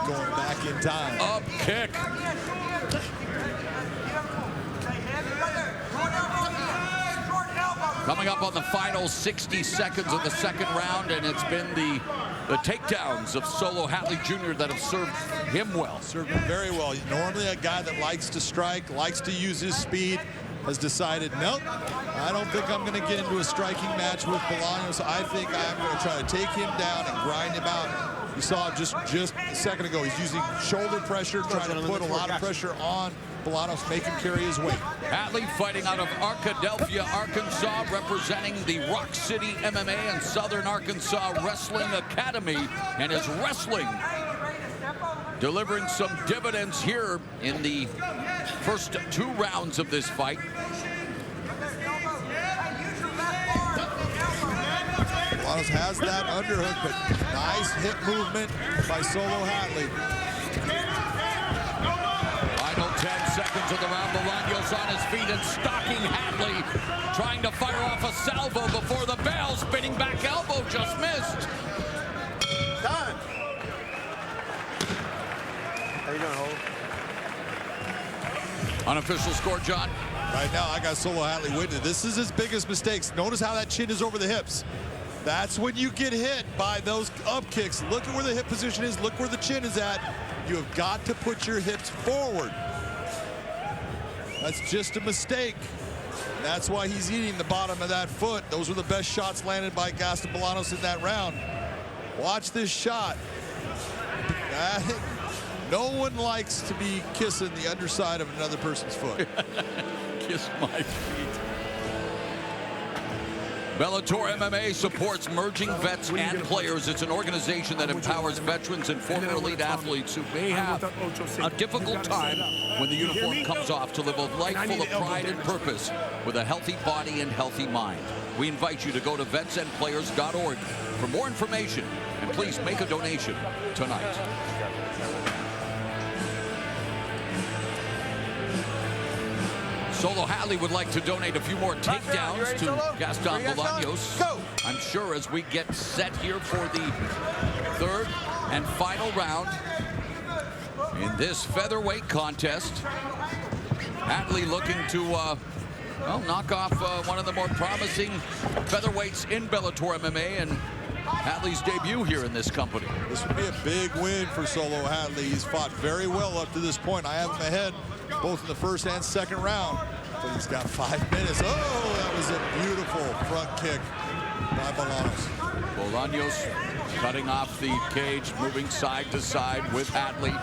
Going back in time. Up kick. Coming up on the final 60 seconds of the second round, and it's been the takedowns of Solo Hatley Jr. that have served him well. Served him very well. Normally a guy that likes to strike, likes to use his speed, has decided, nope, I don't think I'm going to get into a striking match with Bolaños. I think I'm going to try to take him down and grind him out. You saw just a second ago, he's using shoulder pressure, trying to put a lot of pressure on Bolaños, make him carry his weight. Hatley fighting out of Arkadelphia, Arkansas, representing the Rock City MMA and Southern Arkansas Wrestling Academy, and is wrestling delivering some dividends here in the first 2 rounds of this fight. Bolaños has that underhook, but nice hip movement by Solo Hatley. Final 10 seconds of the round. Bolaños on his feet and stalking Hatley, trying to fire off a salvo before the bell. Spinning back elbow just missed. Time. How you doing, Holt? Unofficial score, John. Right now, I got Solo Hatley winning. This is his biggest mistakes. Notice how that chin is over the hips. That's when you get hit by those up kicks. Look at where the hip position is. Look where the chin is at. You have got to put your hips forward. That's just a mistake. That's why he's eating the bottom of that foot. Those were the best shots landed by Gaston Bolaños in that round. Watch this shot. No one likes to be kissing the underside of another person's foot. Kiss my feet. Bellator MMA supports merging vets and players. It's an organization that empowers veterans and former elite athletes who may have a difficult time when the uniform comes off to live a life full of pride and purpose with a healthy body and healthy mind. We invite you to go to vetsandplayers.org for more information, and please make a donation tonight. Solo Hatley would like to donate a few more takedowns to Gaston Bolaños. I'm sure as we get set here for the third and final round in this featherweight contest. Hatley looking to knock off one of the more promising featherweights in Bellator MMA and Hatley's debut here in this company. This would be a big win for Solo Hatley. He's fought very well up to this point. I have him ahead both in the first and second round, but he's got 5 minutes. Oh, that was a beautiful front kick by Bolaños. Bolaños cutting off the cage, moving side to side with Hatley.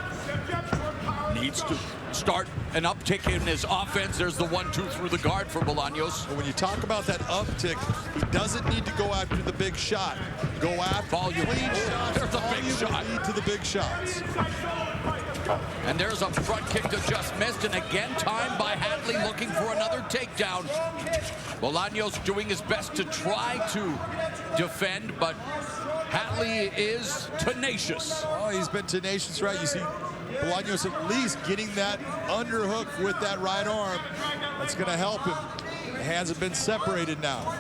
Needs to start an uptick in his offense. There's the 1-2 through the guard for Bolaños. When you talk about that uptick, he doesn't need to go after the big shot. Go after volume. Clean shots. There's a big shot. Lead to the big shots. And there's a front kick that just missed, and again timed by Hatley looking for another takedown. Bolaños doing his best to try to defend, but Hatley is tenacious. Oh, he's been tenacious, right? You see Bolaños at least getting that underhook with that right arm. That's going to help him. The hands have been separated now.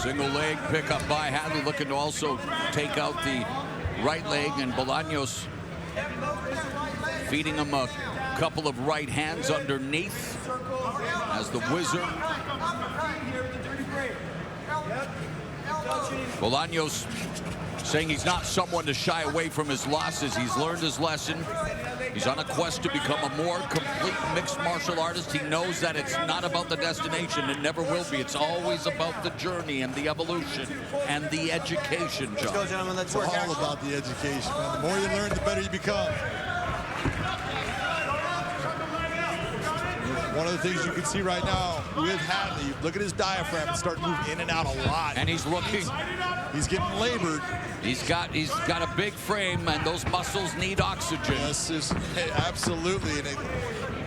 Single leg pickup by Hatley, looking to also take out the right leg, and Bolaños feeding him a couple of right hands underneath as the Wizard. Bolaños saying he's not someone to shy away from his losses. He's learned his lesson. He's on a quest to become a more complete mixed martial artist. He knows that it's not about the destination. It never will be. It's always about the journey and the evolution and the education, John. Let's go, gentlemen. Let's work. It's all about the education, man. The more you learn, the better you become. One of the things you can see right now with Hatley, look at his diaphragm. It's starting to move in and out a lot. And he's looking. He's getting labored. He's got a big frame, and those muscles need oxygen. Yes, absolutely. And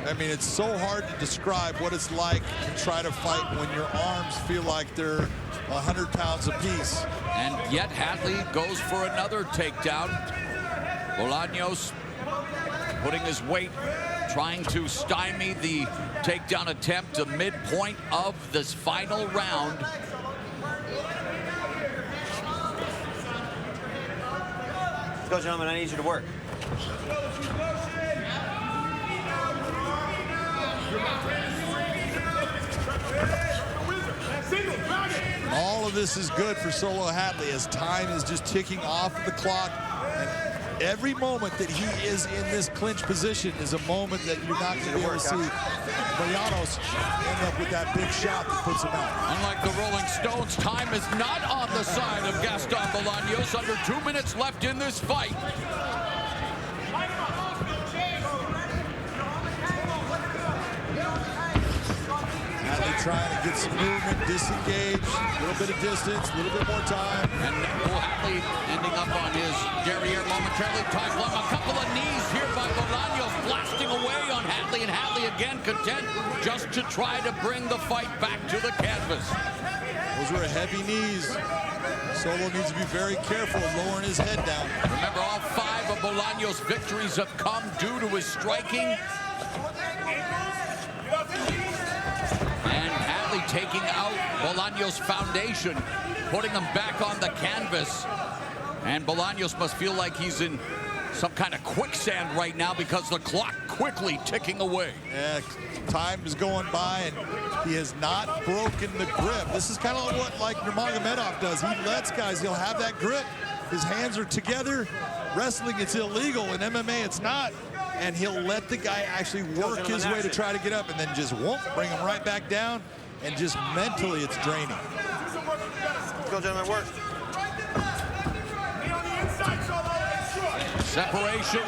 I mean, it's so hard to describe what it's like to try to fight when your arms feel like they're 100 pounds apiece. And yet Hatley goes for another takedown. Bolaños putting his weight, trying to stymie the takedown attempt, the midpoint of this final round. Let's go, gentlemen. I need you to work. All of this is good for Solo Hatley as time is just ticking off the clock. And every moment that he is in this clinch position is a moment that you're not going to be able to see Bolaños end up with that big shot that puts him out. Unlike the Rolling Stones, time is not on the side of Gaston Bolaños. Under 2 minutes left in this fight. Hatley trying to get some movement, disengage, a little bit of distance, a little bit more time. And Hatley ending up on his derriere momentarily. Time long, a couple of knees here by Bolaños, blasting away on Hatley, and Hatley again content just to try to bring the fight back to the canvas. Those were heavy knees. Solo needs to be very careful lowering his head down. Remember, all 5 of Bolaños' victories have come due to his striking. And Hatley taking out Bolaños' foundation, putting him back on the canvas. And Bolaños must feel like he's in some kind of quicksand right now because the clock quickly ticking away. Yeah, time is going by, and he has not broken the grip. This is kind of what like Nurmagomedov does. He lets guys, he'll have that grip. His hands are together. Wrestling, it's illegal. In MMA, it's not. And he'll let the guy actually work his way to try to get up, and then just won't bring him right back down. And just mentally, it's draining. Let's go, gentlemen, work. Separation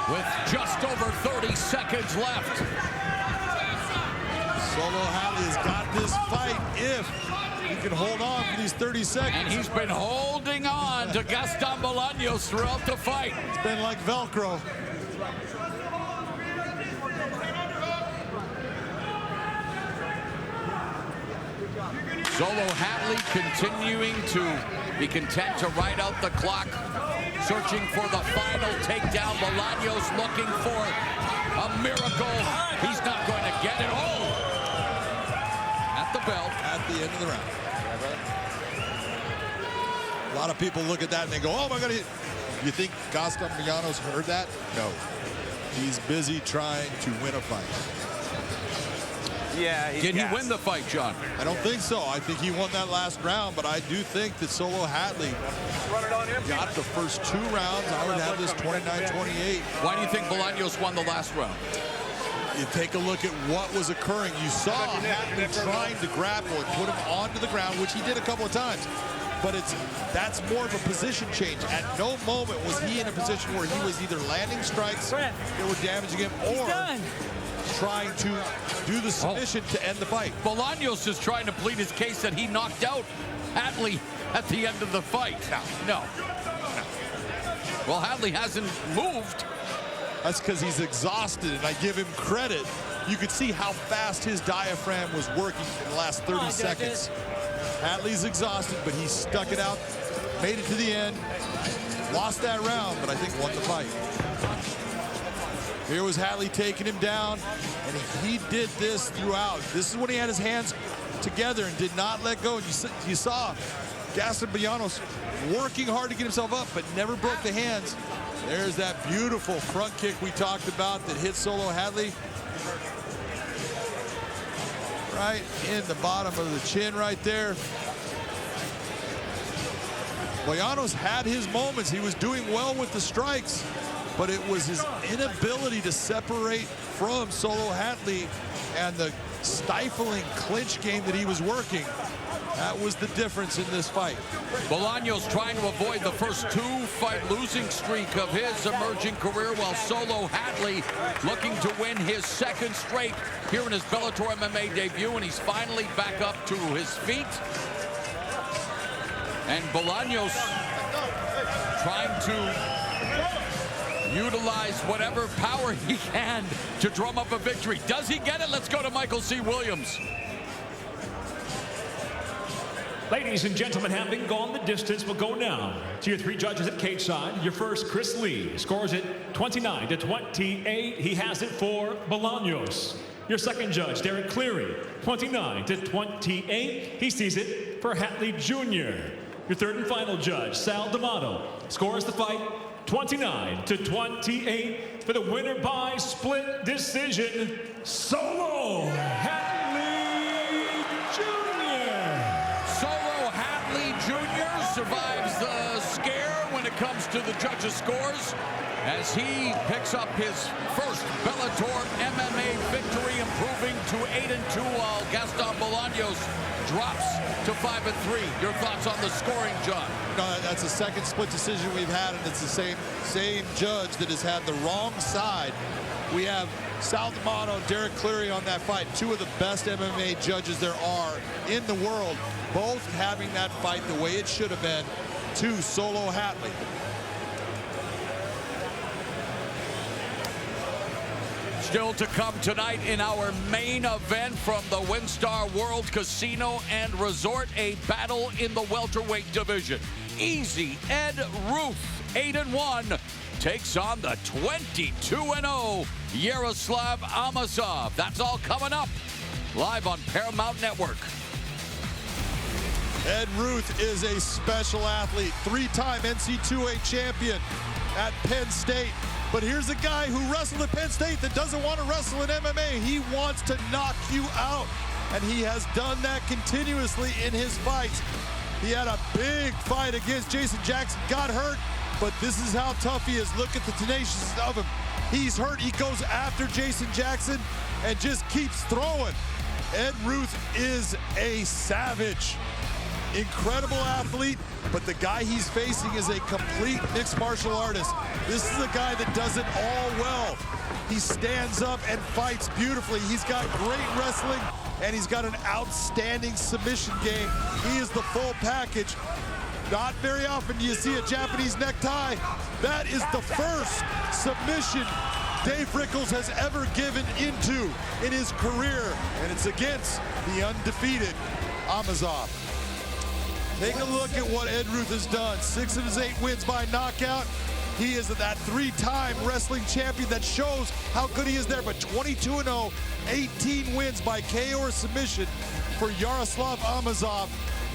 with just over 30 seconds left. Solo Hatley has got this fight if he can hold on for these 30 seconds. And he's been holding on to Gaston Bolaños throughout the fight. It's been like Velcro. Solo Hatley continuing to be content to ride out the clock, searching for the final takedown. Bolaños looking for a miracle. He's not going to get it. Oh! At the bell. At the end of the round. A lot of people look at that and they go, oh my God. You think Gaston Bolaños heard that? No. He's busy trying to win a fight. Yeah, Did he win the fight, John? I don't think so. I think he won that last round, but I do think that Solo Hatley got the first 2 rounds. I would have this 29-28. Why do you think Bolaños won the last round? You take a look at what was occurring. You saw Hatley trying to grapple and put him onto the ground, which he did a couple of times. But that's more of a position change. At no moment was he in a position where he was either landing strikes that were damaging him or trying to do the submission to end the fight. Bolaños is trying to plead his case that he knocked out Hatley at the end of the fight. No. Well, Hatley hasn't moved. That's because he's exhausted, and I give him credit. You could see how fast his diaphragm was working in the last 30 seconds. Hatley's exhausted, but he stuck it out, made it to the end, lost that round, but I think won the fight. Here was Hatley taking him down, And he did this throughout. This is when he had his hands together and did not let go. You saw Gaston Bolaños working hard to get himself up, but never broke the hands. There's that beautiful front kick we talked about that hit Solo Hatley right in the bottom of the chin right there. Bolaños had his moments. He was doing well with the strikes, but it was his inability to separate from Solo Hatley and the stifling clinch game that he was working. That was the difference in this fight. Bolaños trying to avoid the first 2-fight losing streak of his emerging career, while Solo Hatley looking to win his second straight here in his Bellator MMA debut, and he's finally back up to his feet. And Bolaños trying to utilize whatever power he can to drum up a victory. Does he get it? Let's go to Michael C. Williams. Ladies and gentlemen, having gone the distance, we'll go now to your 3 judges at cage side. Your first, Chris Lee, scores it 29-28. He has it for Bolaños. Your second judge, Derek Cleary, 29-28. He sees it for Hatley Jr. Your third and final judge, Sal D'Amato, scores the fight 29-28 for the winner by split decision, Solo Hatley Jr. Solo Hatley Jr. survives the scare when it comes to the judges' scores as he picks up his first Bellator MMA victory, improving to 8-2, while Gaston Bolaños drops to 5-3. Your thoughts on the scoring, John? That's the second split decision we've had, and it's the same judge that has had the wrong side. We have Sal D'Amato, Derek Cleary on that fight, 2 of the best MMA judges there are in the world, both having that fight the way it should have been to Solo Hatley. Still to come tonight in our main event from the WinStar World Casino and Resort, a battle in the welterweight division. Easy Ed Ruth, 8-1, takes on the 22-0 Yaroslav Amosov. That's all coming up live on Paramount Network. Ed Ruth is a special athlete, 3-time NCAA champion at Penn State. But here's a guy who wrestled at Penn State that doesn't want to wrestle in MMA. He wants to knock you out, and he has done that continuously in his fights. He had a big fight against Jason Jackson, got hurt, but this is how tough he is. Look at the tenaciousness of him. He's hurt, he goes after Jason Jackson and just keeps throwing. Ed Ruth is a savage. Incredible athlete, but the guy he's facing is a complete mixed martial artist. This is a guy that does it all well. He stands up and fights beautifully. He's got great wrestling, and he's got an outstanding submission game. He is the full package. Not very often do you see a Japanese necktie. That is the first submission Dave Rickles has ever given into in his career, and it's against the undefeated Amosov. Take a look at what Ed Ruth has done. 6 of his 8 wins by knockout. He is that 3-time wrestling champion that shows how good he is there, but 22-0, 18 wins by KO or submission for Yaroslav Amosov.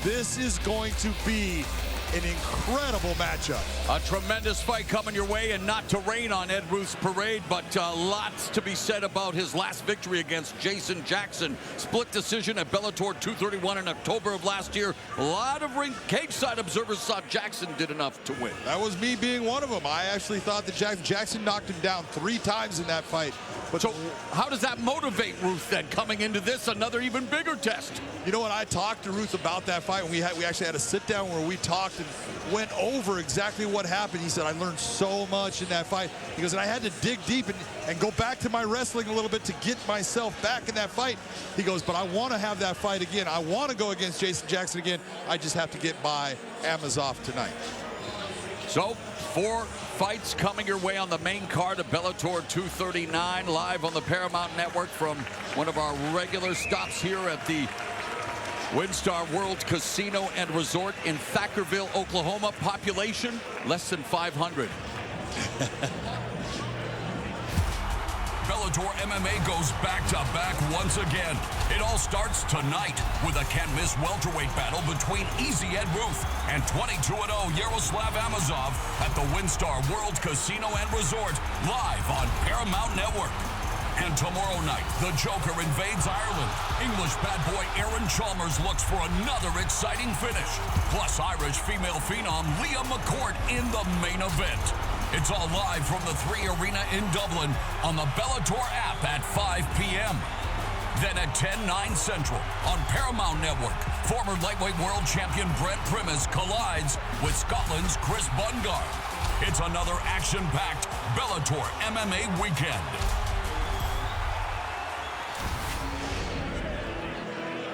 This is going to be an incredible matchup. A tremendous fight coming your way, and not to rain on Ed Ruth's parade, but lots to be said about his last victory against Jason Jackson. Split decision at Bellator 231 in October of last year. A lot of cage side observers thought Jackson did enough to win. That was me being one of them. I actually thought that Jackson knocked him down 3 times in that fight. But so how does that motivate Ruth then, coming into this, another even bigger test? You know what, I talked to Ruth about that fight. We actually had a sit down where we talked and went over exactly what happened. He said, I learned so much in that fight. He goes, and I had to dig deep and go back to my wrestling a little bit to get myself back in that fight. He goes, but I want to have that fight again. I want to go against Jason Jackson again. I just have to get by Amosov tonight. So 4 fights coming your way on the main card of Bellator 239, live on the Paramount Network from one of our regular stops here at the WinStar World Casino and Resort in Thackerville, Oklahoma. Population less than 500. Bellator MMA goes back-to-back once again. It all starts tonight with a can't-miss welterweight battle between Easy Ed Ruth and 22-0 Yaroslav Amosov at the WinStar World Casino and Resort, live on Paramount Network. And tomorrow night, the Joker invades Ireland. English bad boy Aaron Chalmers looks for another exciting finish. Plus Irish female phenom Leah McCourt in the main event. It's all live from the 3 Arena in Dublin on the Bellator app at 5 p.m. Then at 10/9 Central on Paramount Network, former lightweight world champion Brent Primus collides with Scotland's Chris Bungard. It's another action-packed Bellator MMA weekend.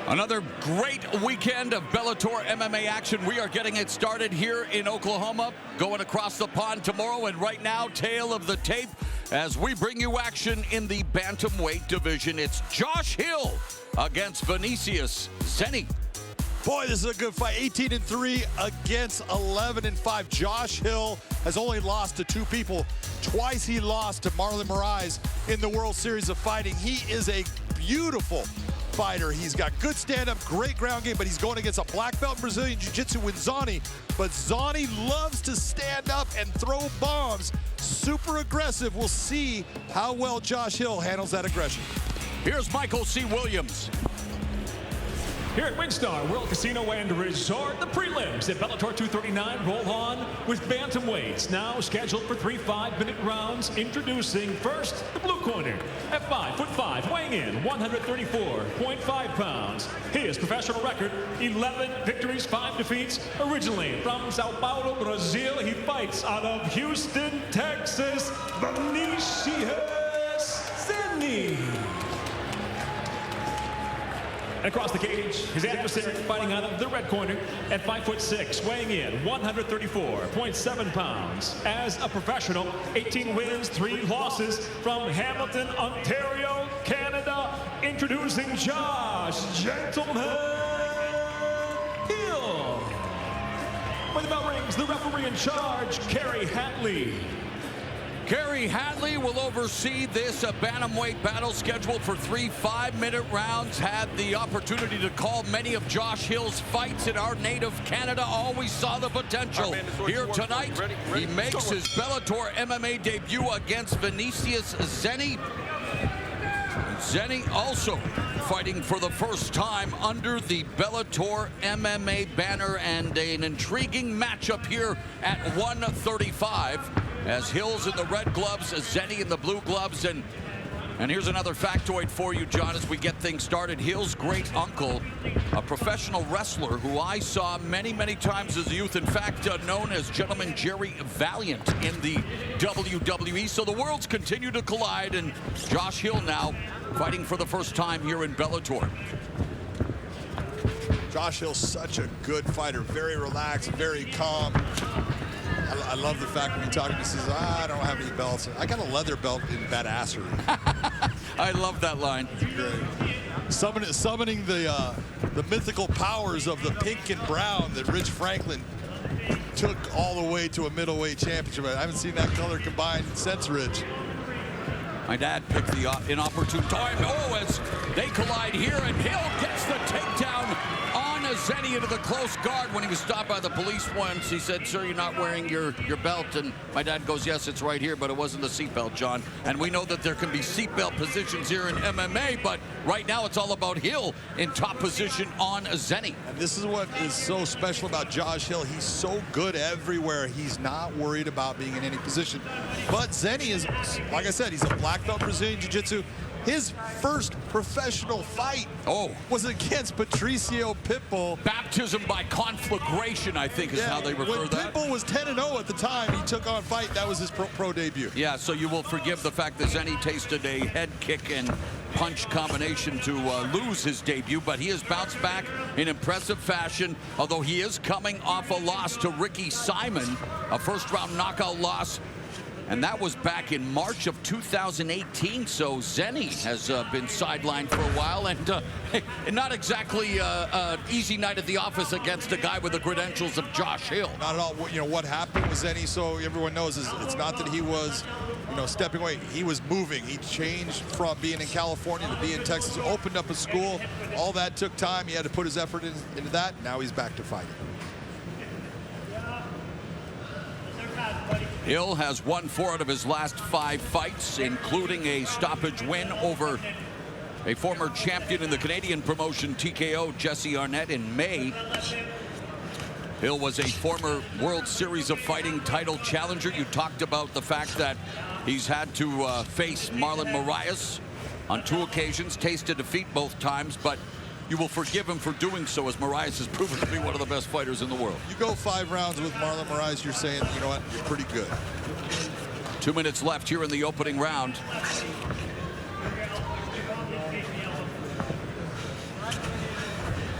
Another great weekend of Bellator MMA action. We are getting it started here in Oklahoma, going across the pond tomorrow, and right now, tail of the tape as we bring you action in the bantamweight division. It's Josh Hill against Vinicius Zenny. Boy, this is a good fight. 18-3 against 11-5. Josh Hill has only lost to 2 people. Twice he lost to Marlon Moraes in the World Series of Fighting. He is a beautiful fighter. He's got good stand-up, great ground game, but he's going against a black belt in Brazilian Jiu-Jitsu with Zenny. But Zenny loves to stand up and throw bombs. Super aggressive. We'll see how well Josh Hill handles that aggression. Here's Michael C. Williams. Here at WinStar World Casino and Resort, the prelims at Bellator 239 roll on with bantamweights now scheduled for 3 5-minute rounds. Introducing first the blue corner at 5'5", weighing in 134.5 pounds. His professional record: 11 victories, 5 defeats. Originally from Sao Paulo, Brazil, he fights out of Houston, Texas. Vinicius Zenny. Across the cage, his adversary fighting out of the red corner at 5'6", weighing in 134.7 pounds. As a professional, 18 wins, 3 losses from Hamilton, Ontario, Canada. Introducing Josh "Gentleman" Hill. When the bell rings, the referee in charge, Kerry Hatley. Kerry Hatley will oversee this bantamweight battle scheduled for 3 5-minute rounds. Had the opportunity to call many of Josh Hill's fights in our native Canada. Always saw the potential. Here tonight, he makes his Bellator MMA debut against Vinicius Zenny. Zenny also fighting for the first time under the Bellator MMA banner, and an intriguing matchup here at 135. As Hill's in the red gloves, Zenny in the blue gloves. And here's another factoid for you, John, as we get things started. Hill's great uncle, a professional wrestler who I saw many, many times as a youth. In fact, known as Gentleman Jerry Valiant in the WWE. So the worlds continue to collide, and Josh Hill now fighting for the first time here in Bellator. Josh Hill's such a good fighter, very relaxed, very calm. I love the fact when you talk to him, he says, I don't have any belts. I got a leather belt in badassery. I love that line. Great. Summoning the mythical powers of the pink and brown that Rich Franklin took all the way to a middleweight championship. I haven't seen that color combined since Rich. My dad picked the inopportune time. Oh, as they collide here, and Hill gets the takedown on Zenny into the close guard. When he was stopped by the police once, he said, "Sir, you're not wearing your belt." And my dad goes, "Yes, it's right here," but it wasn't the seatbelt, John. And we know that there can be seatbelt positions here in MMA, but right now it's all about Hill in top position on Zenny. And this is what is so special about Josh Hill. He's so good everywhere. He's not worried about being in any position. But Zenny is, like I said, he's a black belt Brazilian Jiu-Jitsu. His first professional fight was against Patricio Pitbull. Baptism by conflagration, I think, is how they refer that. Pitbull was 10-0 at the time he took on fight. That was his pro debut. Yeah, so you will forgive the fact that Zenny tasted a head kick and punch combination to lose his debut, but he has bounced back in impressive fashion, although he is coming off a loss to Ricky Simon, a first-round knockout loss. And that was back in March of 2018. So Zenny has been sidelined for a while, and not exactly an easy night at the office against a guy with the credentials of Josh Hill. Not at all. You know what happened with Zenny, so everyone knows, is it's not that he was you know, stepping away. He was moving. He changed from being in California to being in Texas, opened up a school. All that took time. He had to put his effort into that. Now he's back to fighting. Hill has won 4 out of his last 5 fights, including a stoppage win over a former champion in the Canadian promotion TKO, Jesse Arnett, in May. Hill was a former World Series of Fighting title challenger. You talked about the fact that he's had to face Marlon Moraes on 2 occasions, tasted defeat both times, but you will forgive him for doing so, as Moraes has proven to be one of the best fighters in the world. You go 5 rounds with Marlon Moraes, you're saying, you know what, you're pretty good. 2 minutes left here in the opening round.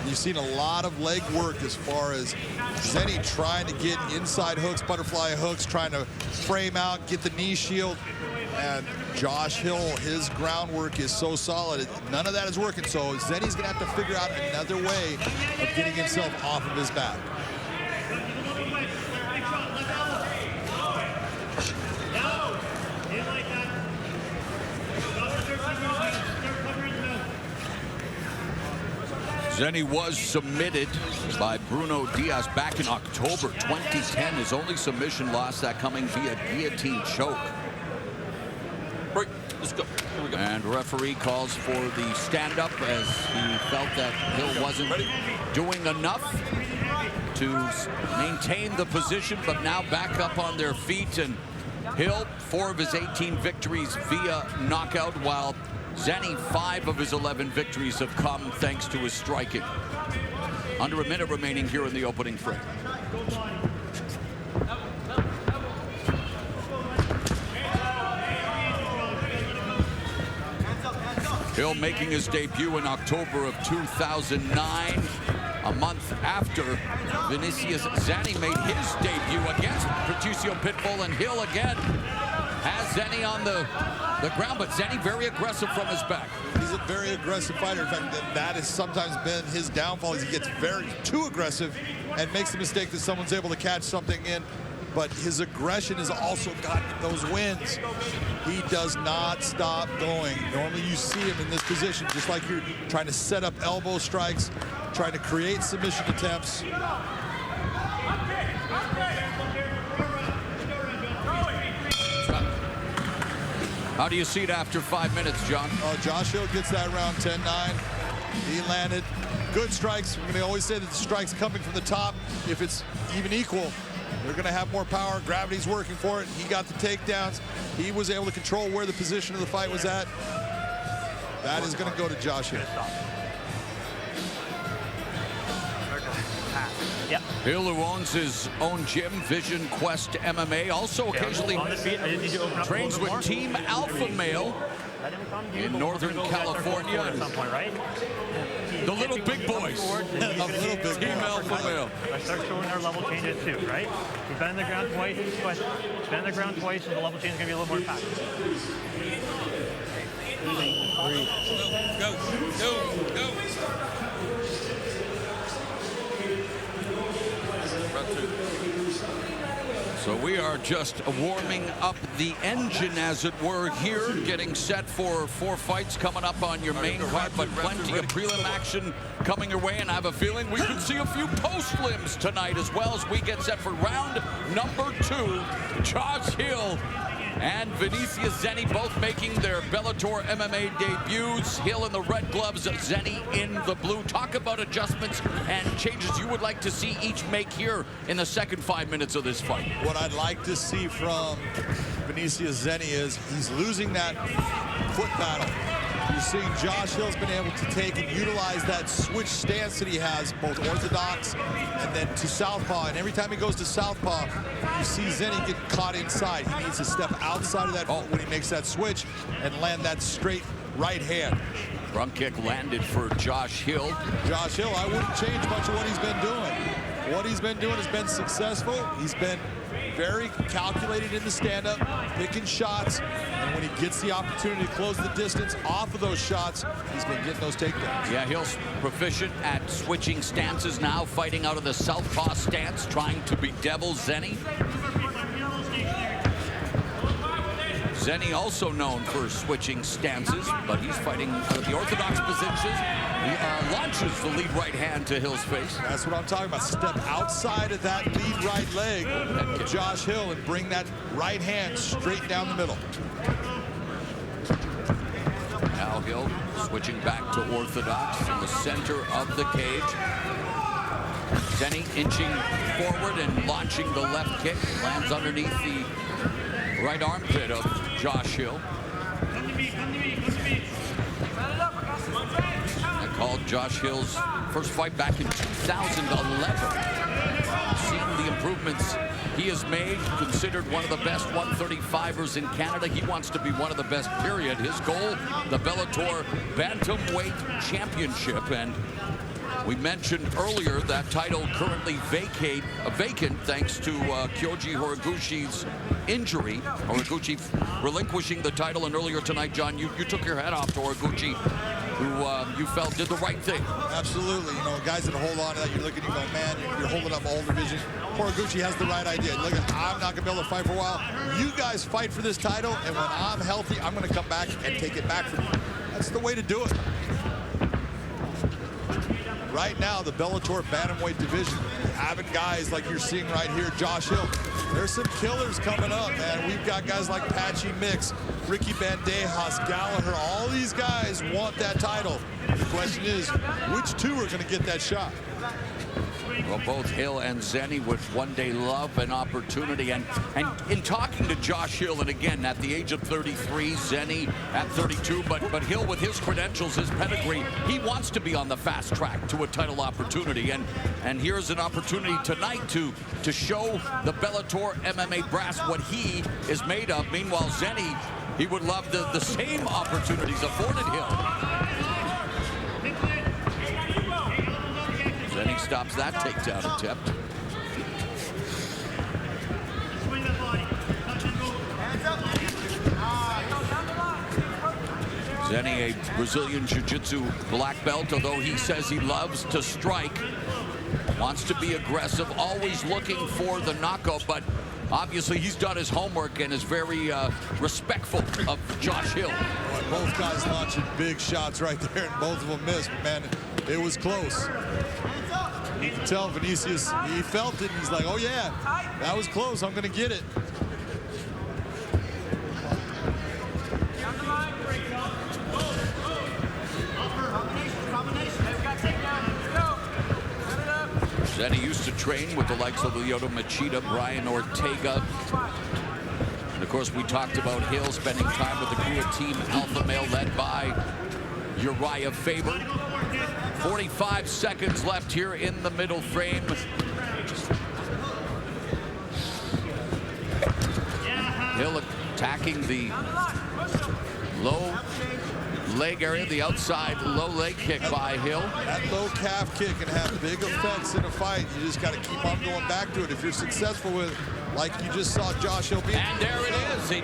You've seen a lot of leg work as far as Zenny trying to get inside hooks, butterfly hooks, trying to frame out, get the knee shield. And Josh Hill, his groundwork is so solid. None of that is working. So Zenny's going to have to figure out another way of getting himself off of his back. Zenny was submitted by Bruno Diaz back in October 2010. His only submission loss, that coming via guillotine choke. Break. Let's go. Here we go. And referee calls for the stand-up as he felt that Hill wasn't doing enough to maintain the position, but now back up on their feet. And Hill, 4 of his 18 victories via knockout, while Zenny, 5 of his 11 victories have come thanks to his striking. Under a minute remaining here in the opening frame. Hill making his debut in October of 2009, a month after Vinicius Zenny made his debut against Patricio Pitbull, and Hill again has Zenny on the ground, but Zenny very aggressive from his back. He's a very aggressive fighter. In fact, that has sometimes been his downfall. He gets too aggressive and makes the mistake that someone's able to catch something in. But his aggression has also gotten him those wins. He does not stop going. Normally you see him in this position, just like you're trying to set up elbow strikes, trying to create submission attempts. How do you see it after 5 minutes, John? Josh Hill gets that round 10-9. He landed good strikes. We're going to always say that the strikes coming from the top, if it's even equal, they're going to have more power. Gravity's working for it. He got the takedowns. He was able to control where the position of the fight was at. That is going to go to Josh Hill. Yep. Hill, who owns his own gym, Vision Quest MMA, also occasionally trains with Team Alpha Male in Northern California. The little big boys of Team Alpha Male. I start showing their level changes too, right? We've been on the ground twice, but been on the ground twice, so the level change is going to be a little more fast. Go. So we are just warming up the engine, as it were, here, getting set for 4 fights coming up on your main card, but plenty of prelim action coming your way, and I have a feeling we could see a few post-limbs tonight as well as we get set for round number 2. Josh Hill and Vinicius Zenny both making their Bellator MMA debuts. Hill in the red gloves, Zenny in the blue. Talk about adjustments and changes you would like to see each make here in the second 5 minutes of this fight. What I'd like to see from Vinicius Zenny is he's losing that foot battle. You're seeing Josh Hill's been able to take and utilize that switch stance that he has, both orthodox and then to southpaw. And every time he goes to southpaw, you see Zenny get caught inside. He needs to step outside of that when he makes that switch and land that straight right hand. Front kick landed for Josh Hill. Josh Hill, I wouldn't change much of what he's been doing. What he's been doing has been successful. He's been very calculated in the stand-up, picking shots, and when he gets the opportunity to close the distance off of those shots, he's been getting those takedowns. Yeah, Hill's proficient at switching stances now, fighting out of the southpaw stance, trying to bedevil Zenny. Zenny also known for switching stances, but he's fighting out of the orthodox positions. He launches the lead right hand to Hill's face. That's what I'm talking about. Step outside of that lead right leg of Josh Hill and bring that right hand straight down the middle. Now Hill switching back to orthodox in the center of the cage. Zenny inching forward and launching the left kick. Lands underneath the right armpit of Josh Hill. I called Josh Hill's first fight back in 2011. Seeing the improvements he has made, considered one of the best 135ers in Canada. He wants to be one of the best, period. His goal, the Bellator Bantamweight Championship. And we mentioned earlier that title currently vacant thanks to Kyoji Horiguchi's injury. Horiguchi relinquishing the title, and earlier tonight, John, you took your hat off to Horiguchi, who you felt did the right thing. Absolutely. You know, guys that hold on to that, you're looking, you go, man, you're holding up all division. Horiguchi has the right idea. Look, I'm not going to be able to fight for a while. You guys fight for this title, and when I'm healthy, I'm going to come back and take it back from you. That's the way to do it. Right now, the Bellator Bantamweight division, having guys like you're seeing right here, Josh Hill. There's some killers coming up, man. We've got guys like Patchy Mix, Ricky Bandejas, Gallagher. All these guys want that title. The question is, which two are going to get that shot? Well, both Hill and Zenny would one day love an opportunity. And in talking to Josh Hill, and again, at the age of 33, Zenny at 32, but Hill with his credentials, his pedigree, he wants to be on the fast track to a title opportunity. And here's an opportunity tonight to show the Bellator MMA brass what he is made of. Meanwhile, Zenny, he would love the same opportunities afforded Hill. Zenny stops that takedown attempt. Zenny, a Brazilian Jiu-Jitsu black belt, although he says he loves to strike, wants to be aggressive, always looking for the knockout, but obviously he's done his homework and is very respectful of Josh Hill. Boy, both guys launching big shots right there, and both of them missed, but man, it was close. You can tell Vinicius, he felt it, and he's like, oh yeah, that was close, I'm gonna get it. Zenny used to train with the likes of Lyoto Machida, Brian Ortega. And of course, we talked about Hill spending time with the crew of Team Alpha Male led by Uriah Faber. 45 seconds left here in the middle frame. Hill attacking the low leg area, the outside low leg kick by Hill. That low calf kick can have big effects in a fight. You just got to keep on going back to it. If you're successful with it, like you just saw Josh Hill be. And there it is. He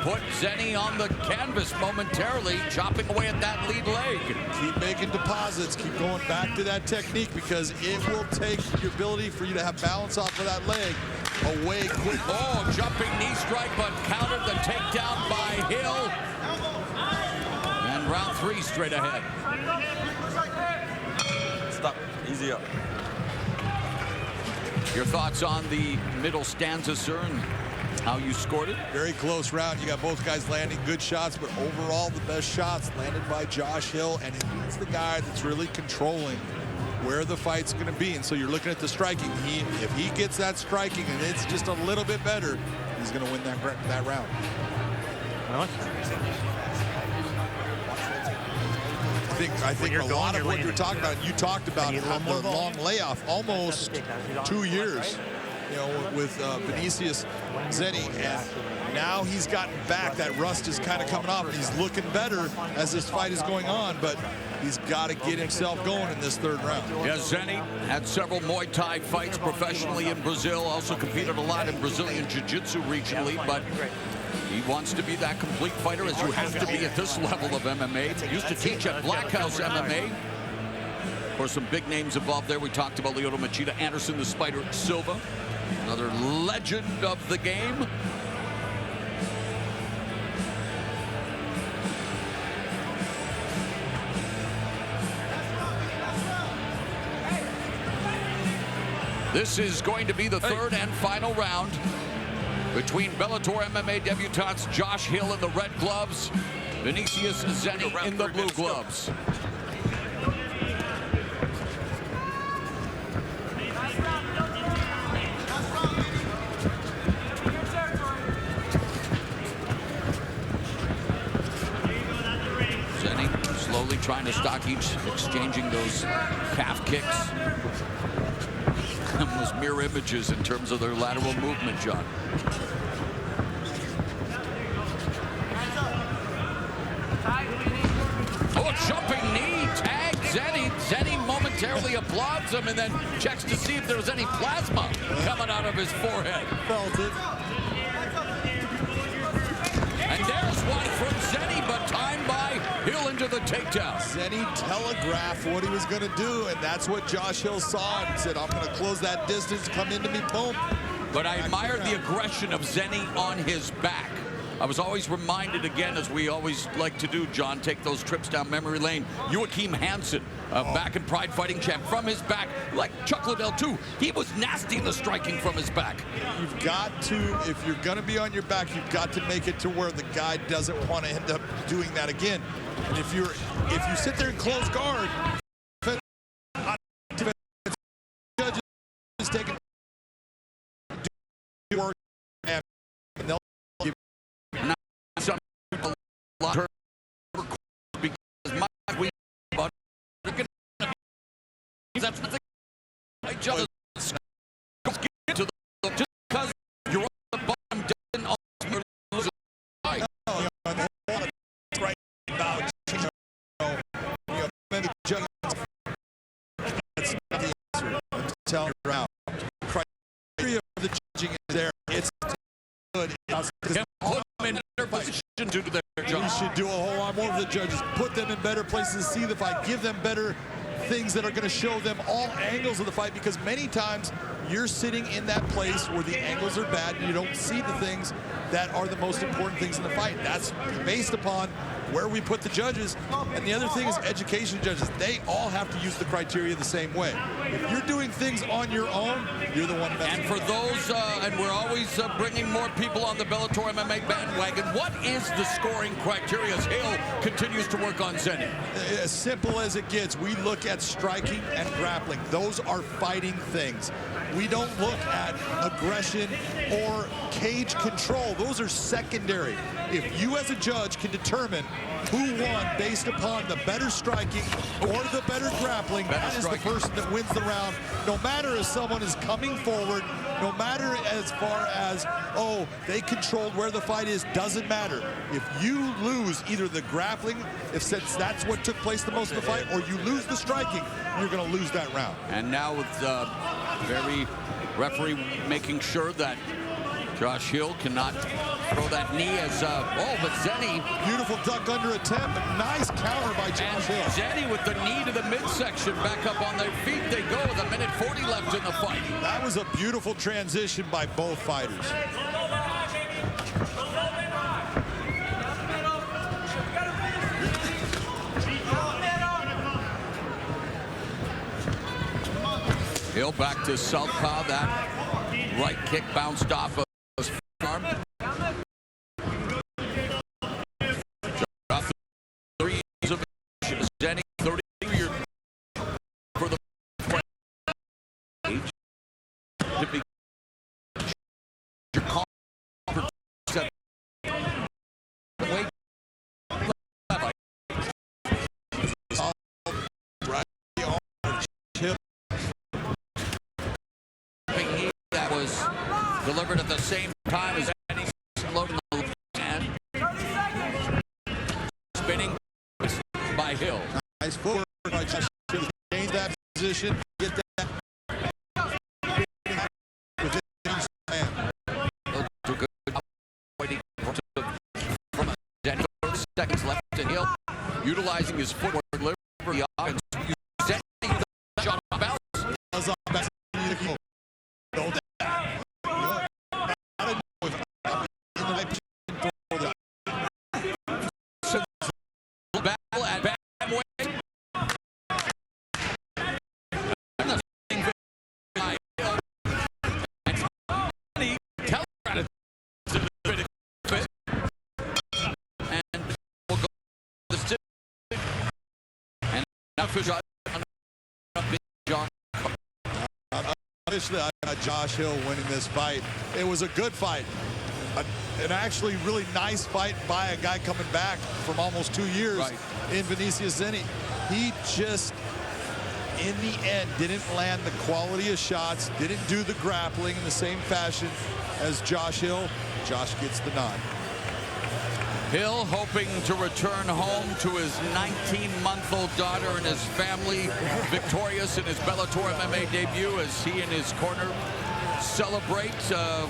put Zenny on the canvas momentarily, chopping away at that lead leg. Keep making deposits. Keep going back to that technique, because it will take your ability for you to have balance off of that leg away quick. Oh, jumping knee strike, but countered the takedown by Hill. And round 3 straight ahead. Stop. Easy up. Your thoughts on the middle stanza, sir, and how you scored it? Very close round. You got both guys landing good shots, but overall the best shots landed by Josh Hill, and he's the guy that's really controlling where the fight's going to be. And so you're looking at the striking. If he gets that striking and it's just a little bit better, he's going to win that round. I think a lot of what you're talking about, you talked about the long layoff, almost 2 years, you know, with Vinicius Zenny, and now he's gotten back. That rust is kind of coming off, and he's looking better as this fight is going on, but he's got to get himself going in this 3rd round. Yeah, Zenny had several Muay Thai fights professionally in Brazil, also competed a lot in Brazilian Jiu-Jitsu regionally, but he wants to be that complete fighter, as you have to be at this level of MMA. He used to teach at Black House MMA. Of course, some big names involved there. We talked about Lyoto Machida, Anderson the Spider Silva, another legend of the game. This is going to be the third and final round between Bellator MMA debutantes Josh Hill in the red gloves, Vinicius Zenny in the blue gloves. Zenny slowly trying to stock each, exchanging those calf kicks. Those mirror images in terms of their lateral movement, John. Oh, jumping knee, tag, Zenny. Zenny momentarily applauds him and then checks to see if there was any plasma coming out of his forehead. Felt it. And there's one from Zenny, but timed by Hill into the takedown. Zenny telegraphed what he was going to do, and that's what Josh Hill saw and said, I'm going to close that distance, come into me, boom. But I admired the aggression of Zenny on his back. I was always reminded again, as we always like to do, John, take those trips down memory lane. Joachim Hansen, back in Pride Fighting champ, from his back, like Chuck Liddell too. He was nasty in the striking from his back. You've got to, if you're going to be on your back, you've got to make it to where the guy doesn't want to end up doing that again. And if you sit there and close guard, judges take work and they'll give some people a lot of because my but that's the each other get to the just because you're on the bottom doesn't always lose a fight. Right about maybe judges. That's not the answer. I'm telling you around. Criteria of the judging is there. It's good. Put them in better position to do their job. We should do a whole lot more of the judges. Put them in better places, see the fight, give them better things that are going to show them all angles of the fight, because many times you're sitting in that place where the angles are bad and you don't see the things that are the most important things in the fight. That's based upon where we put the judges. And the other thing is education judges. They all have to use the criteria the same way. If you're doing things on your own, you're the one messing. And for those, and we're always bringing more people on the Bellator MMA bandwagon, what is the scoring criteria as Hill continues to work on Zenny? As simple as it gets. We look at striking and grappling. Those are fighting things. We don't look at aggression or cage control. Those are secondary. If you as a judge can determine who won based upon the better striking or the better grappling, that is the person that wins the round. No matter if someone is coming forward, no matter as far as, oh, they controlled where the fight is, doesn't matter. If you lose either the grappling, since that's what took place the most of the fight, or you lose the striking, you're going to lose that round. And now with very referee making sure that Josh Hill cannot throw that knee as, but Zenny. Beautiful duck under attempt, but nice counter by Josh Hill. Zenny with the knee to the midsection, back up on their feet they go with 1:40 left in the fight. That was a beautiful transition by both fighters. Hill back to southpaw. That right kick bounced off of his arm. Zenny, 32 for the age to be that was delivered at the same time as Zenny loading the hand. Spinning by Hill. Nice footwork by Josh Hill. Change that position. Get that. From Zenny, 30 seconds left to Hill, utilizing his footwork delivery offense. Zenny shot on balance. Battle at bantamweight. Obviously, I got Josh Hill winning this fight. It was a good fight. An actually really nice fight by a guy coming back from almost 2 years in Vinicius Zenny. He just, in the end, didn't land the quality of shots, didn't do the grappling in the same fashion as Josh Hill. Josh gets the nod. Hill hoping to return home to his 19-month-old daughter and his family, victorious in his Bellator MMA debut as he and his corner celebrate a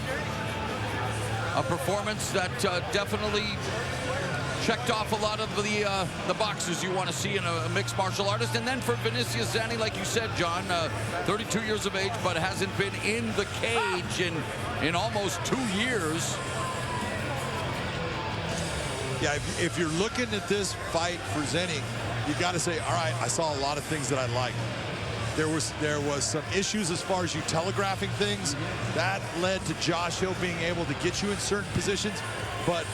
performance that definitely checked off a lot of the boxes you want to see in a mixed martial artist. And then for Vinicius Zenny, like you said, John, 32 years of age, but hasn't been in the cage in almost 2 years. Yeah, if you're looking at this fight for Zenny, you got to say, all right, I saw a lot of things that I liked. There was some issues as far as you telegraphing things. That led to Josh Hill being able to get you in certain positions, but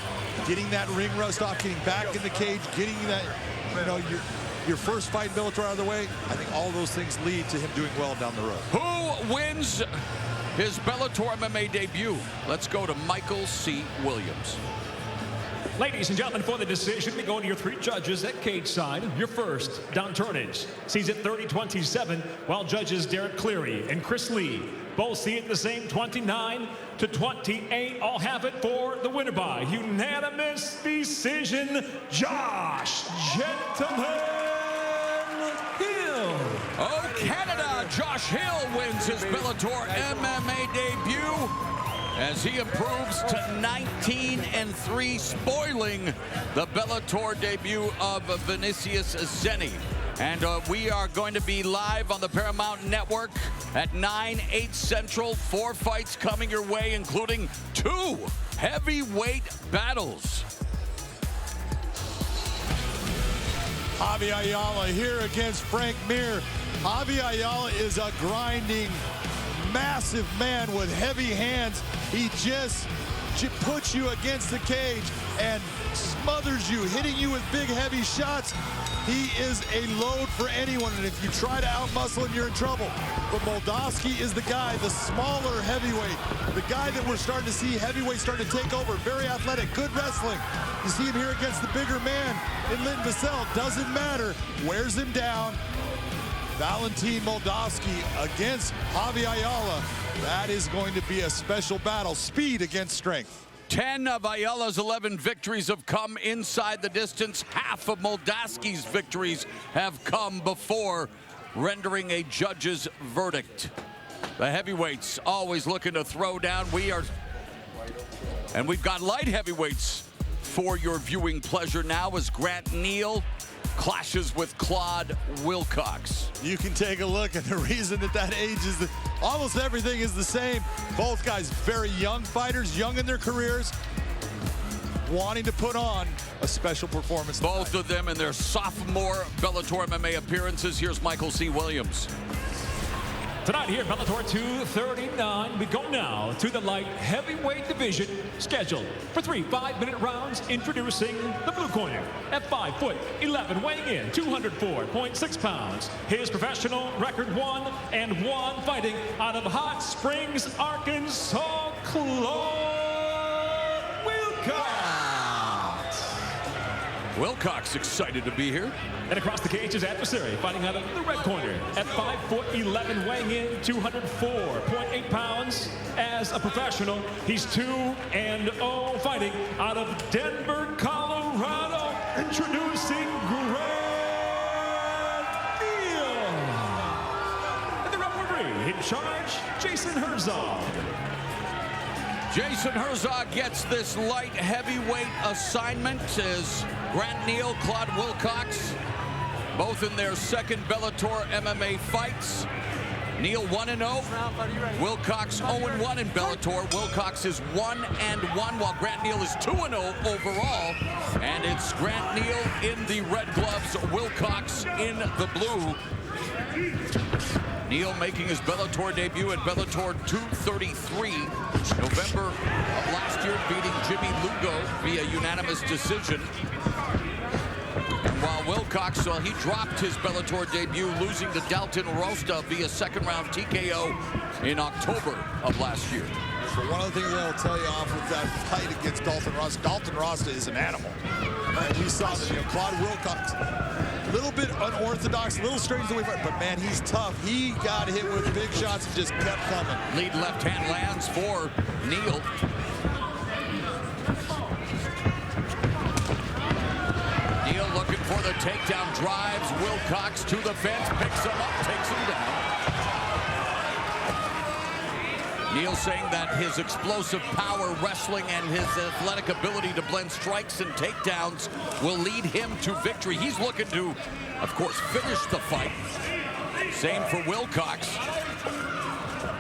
getting that ring rust off, getting back in the cage, getting that, you know, your first fight in Bellator out of the way, I think all those things lead to him doing well down the road. Who wins his Bellator MMA debut? Let's go to Michael C. Williams. Ladies and gentlemen, for the decision, we go to your 3 judges at cage side. Your first, Don Turnage, sees it 30-27, while judges Derek Cleary and Chris Lee both see it the same 29-28. All have it for the winner by unanimous decision, Josh "Gentleman" Hill. Oh, Canada! Josh Hill wins his Bellator MMA debut as he improves to 19-3, spoiling the Bellator debut of Vinicius Zenny. And we are going to be live on the Paramount Network at 9/8 Central. 4 fights coming your way, including 2 heavyweight battles. Javi Ayala here against Frank Mir. Javi Ayala is a grinding, massive man with heavy hands. He just puts you against the cage and smothers you, hitting you with big, heavy shots. He is a load for anyone, and if you try to outmuscle him, you're in trouble. But Moldavsky is the guy, the smaller heavyweight, the guy that we're starting to see heavyweight starting to take over. Very athletic, good wrestling. You see him here against the bigger man in Linton Vassell. Doesn't matter, wears him down. Valentin Moldavsky against Javi Ayala. That is going to be a special battle. Speed against strength. 10 of Ayala's 11 victories have come inside the distance. Half of Moldavsky's victories have come before rendering a judge's verdict. The heavyweights always looking to throw down. And we've got light heavyweights for your viewing pleasure now as Grant Neal clashes with Claude Wilcox. You can take a look, and the reason that age is almost everything is the same. Both guys very young fighters, young in their careers, wanting to put on a special performance. Both of them in their sophomore Bellator MMA appearances. Here's Michael C. Williams. Tonight here at Bellator 239, we go now to the light heavyweight division, scheduled for 3 5-minute rounds. Introducing the blue corner at 5'11", weighing in 204.6 pounds. His professional record 1-1, fighting out of Hot Springs, Arkansas, Claude Wilcox. Wilcox excited to be here. And across the cage, his adversary, fighting out of the red corner at 5'11", weighing in 204.8 pounds. As a professional, he's 2-0, fighting out of Denver, Colorado. Introducing Grant Neal. And the referee in charge, Jason Herzog. Jason Herzog gets this light heavyweight assignment as Grant Neal, Claude Wilcox, both in their second Bellator MMA fights. Neal 1-0, Wilcox 0-1 in Bellator. Wilcox is 1-1, while Grant Neal is 2-0 overall. And it's Grant Neal in the red gloves, Wilcox in the blue. Neal making his Bellator debut at Bellator 233, November of last year, beating Jimmy Lugo via unanimous decision. And while Wilcox Wilcox, he dropped his Bellator debut, losing to Dalton Rosta via second-round TKO in October of last year. So one of the things I'll tell you off with that fight against Dalton Rosta is an animal. And we saw that, Claude Wilcox, a little bit unorthodox, a little strange the way, but man, he's tough. He got hit with big shots and just kept coming. Lead left hand lands for Neal. Neal looking for the takedown, drives Wilcox to the fence, picks him up, takes him down. Neal saying that his explosive power, wrestling, and his athletic ability to blend strikes and takedowns will lead him to victory. He's looking to, of course, finish the fight. Same for Wilcox.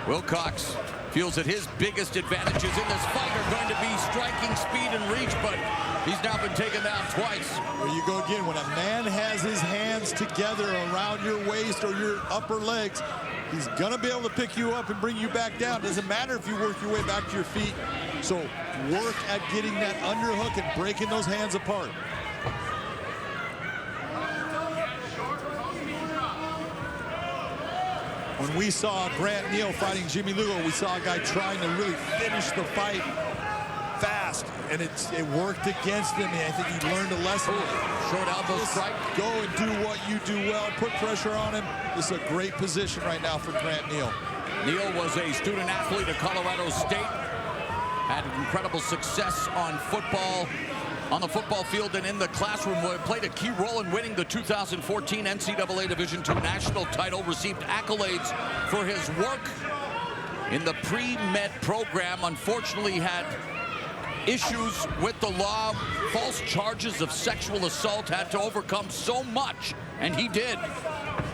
Wilcox feels that his biggest advantages in this fight are going to be striking speed and reach, but he's now been taken down twice. There you go again. When a man has his hands together around your waist or your upper legs, he's gonna be able to pick you up and bring you back down. Doesn't matter if you work your way back to your feet. So work at getting that underhook and breaking those hands apart. When we saw Grant Neal fighting Jimmy Lugo, we saw a guy trying to really finish the fight fast, and it worked against him. I think he learned a lesson. Short elbow strike. Go and do what you do well. Put pressure on him. This is a great position right now for Grant Neal. Neal was a student athlete at Colorado State. Had incredible success on the football field and in the classroom. Played a key role in winning the 2014 NCAA Division II national title. Received accolades for his work in the pre-med program. Unfortunately had issues with the law, false charges of sexual assault, had to overcome so much, and he did.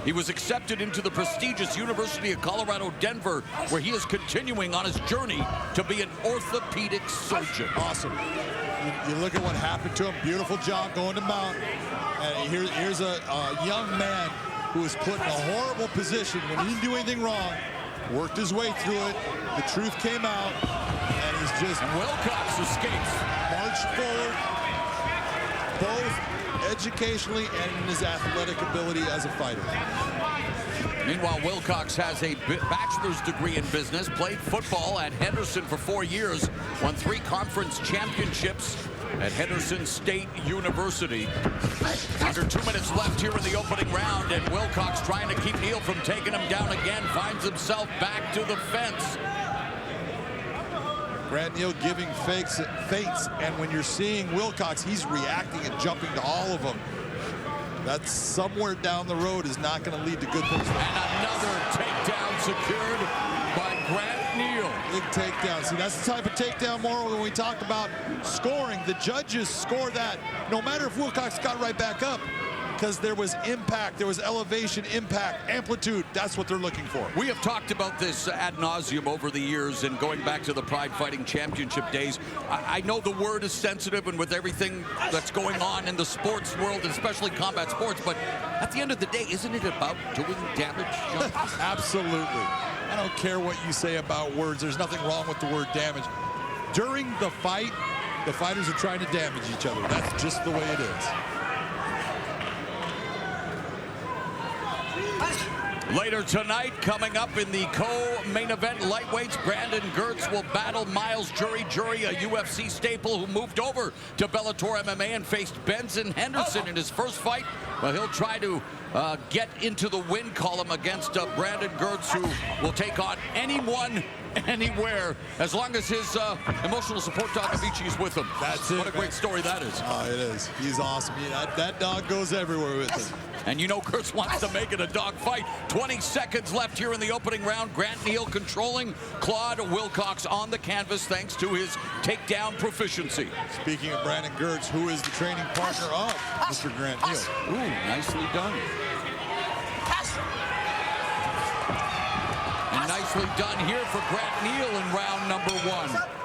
He was accepted into the prestigious University of Colorado, Denver, where he is continuing on his journey to be an orthopedic surgeon. Awesome. You look at what happened to him. Beautiful job going to mount. And here's a young man who was put in a horrible position when he didn't do anything wrong, worked his way through it. The truth came out, and he's just... And Wilcox escapes. Marched forward, both educationally and in his athletic ability as a fighter. Meanwhile, Wilcox has a bachelor's degree in business, played football at Henderson for 4 years, won 3 conference championships at Henderson State University. Under 2 minutes left here in the opening round, and Wilcox trying to keep Neal from taking him down again, finds himself back to the fence. Grant Neal giving feints, and when you're seeing Wilcox, he's reacting and jumping to all of them. That's somewhere down the road is not going to lead to good things. And another takedown secured by Grant Neal. Big takedown. See, that's the type of takedown, Morrow, when we talk about scoring. The judges score that no matter if Wilcox got right back up, because there was impact, there was elevation, impact, amplitude. That's what they're looking for. We have talked about this ad nauseum over the years, and going back to the Pride Fighting Championship days. I know the word is sensitive, and with everything that's going on in the sports world, especially combat sports, but at the end of the day, isn't it about doing damage? Absolutely. I don't care what you say about words. There's nothing wrong with the word damage. During the fight, the fighters are trying to damage each other. That's just the way it is. Later tonight, coming up in the co-main event lightweights, Brandon Gertz will battle Miles Jury. Jury, a UFC staple who moved over to Bellator MMA and faced Benson Henderson in his first fight. Well, he'll try to get into the win column against Brandon Gertz, who will take on anyone, anywhere, as long as his emotional support dog Avicii is with him. That's it. What a great story that is. Oh, it is. He's awesome. That dog goes everywhere with him. And you know Gertz wants to make it a dog fight. 20 seconds left here in the opening round. Grant Neal controlling Claude Wilcox on the canvas thanks to his takedown proficiency. Speaking of Brandon Gertz, who is the training partner of Mr. Grant Neal. Ooh, nicely done. And nicely done here for Grant Neal in round number 1.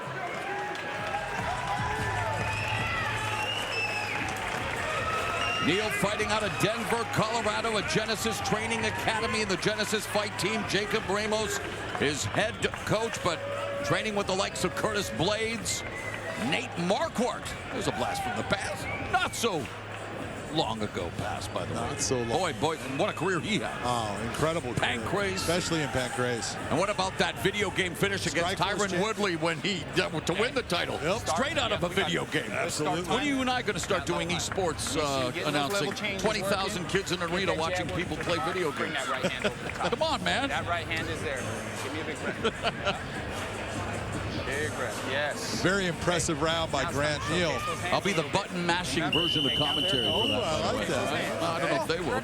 Neal fighting out of Denver, Colorado, a Genesis Training Academy, and the Genesis Fight Team. Jacob Ramos is head coach, but training with the likes of Curtis Blades, Nate Marquardt. There's a blast from the past. Not so long ago pass, by the way. Not so long. Boy, what a career he had. Oh, incredible career. Pancrase. Especially in Pancrase. And what about that video game finish against Tyron Woodley when he to win the title? Yep. Straight out of a video game. Absolutely. When are you and I going to start doing esports announcing? 20,000 kids in an arena watching people play video games. Bring that right hand over the top. Come on, man. That right hand is there. Give me a big breath. Big breath, yes. Very impressive round by Grant Neal. I'll be the button-mashing version of commentary for that. I like that. I don't know if they will.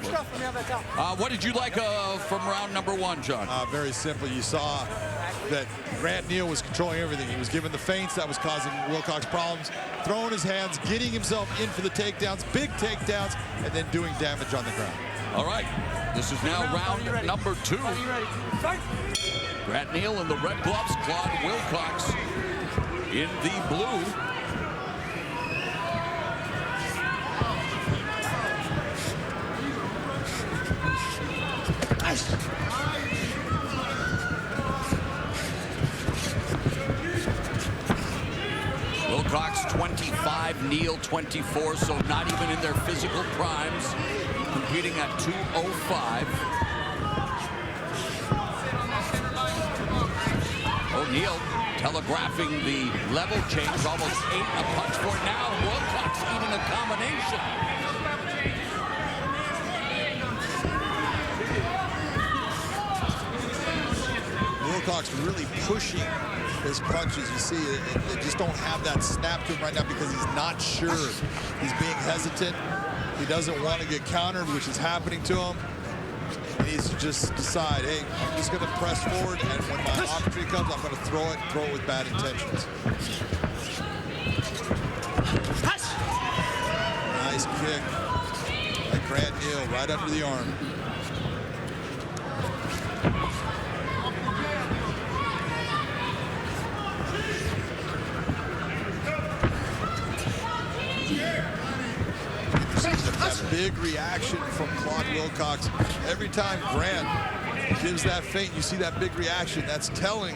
But. What did you like from round number 1, John? Very simple. You saw that Grant Neal was controlling everything. He was giving the feints that was causing Wilcox problems, throwing his hands, getting himself in for the takedowns, big takedowns, and then doing damage on the ground. All right. This is now round number 2. Grant Neal in the red gloves, Claude Wilcox in the blue. Nice. Wilcox 25, Neal 24, so not even in their physical primes, competing at 205. Neal telegraphing the level change, almost 8 a punch for now. Wilcox eating a combination. Wilcox really pushing his punches. You see, they just don't have that snap to him right now because he's not sure. He's being hesitant. He doesn't want to get countered, which is happening to him. He needs to just decide, hey, I'm just going to press forward, and when my opportunity comes, I'm going to throw it with bad intentions. Nice kick by Grant Neal, right under the arm. That big reaction from Claude Wilcox. Every time Grant gives that feint, you see that big reaction. That's telling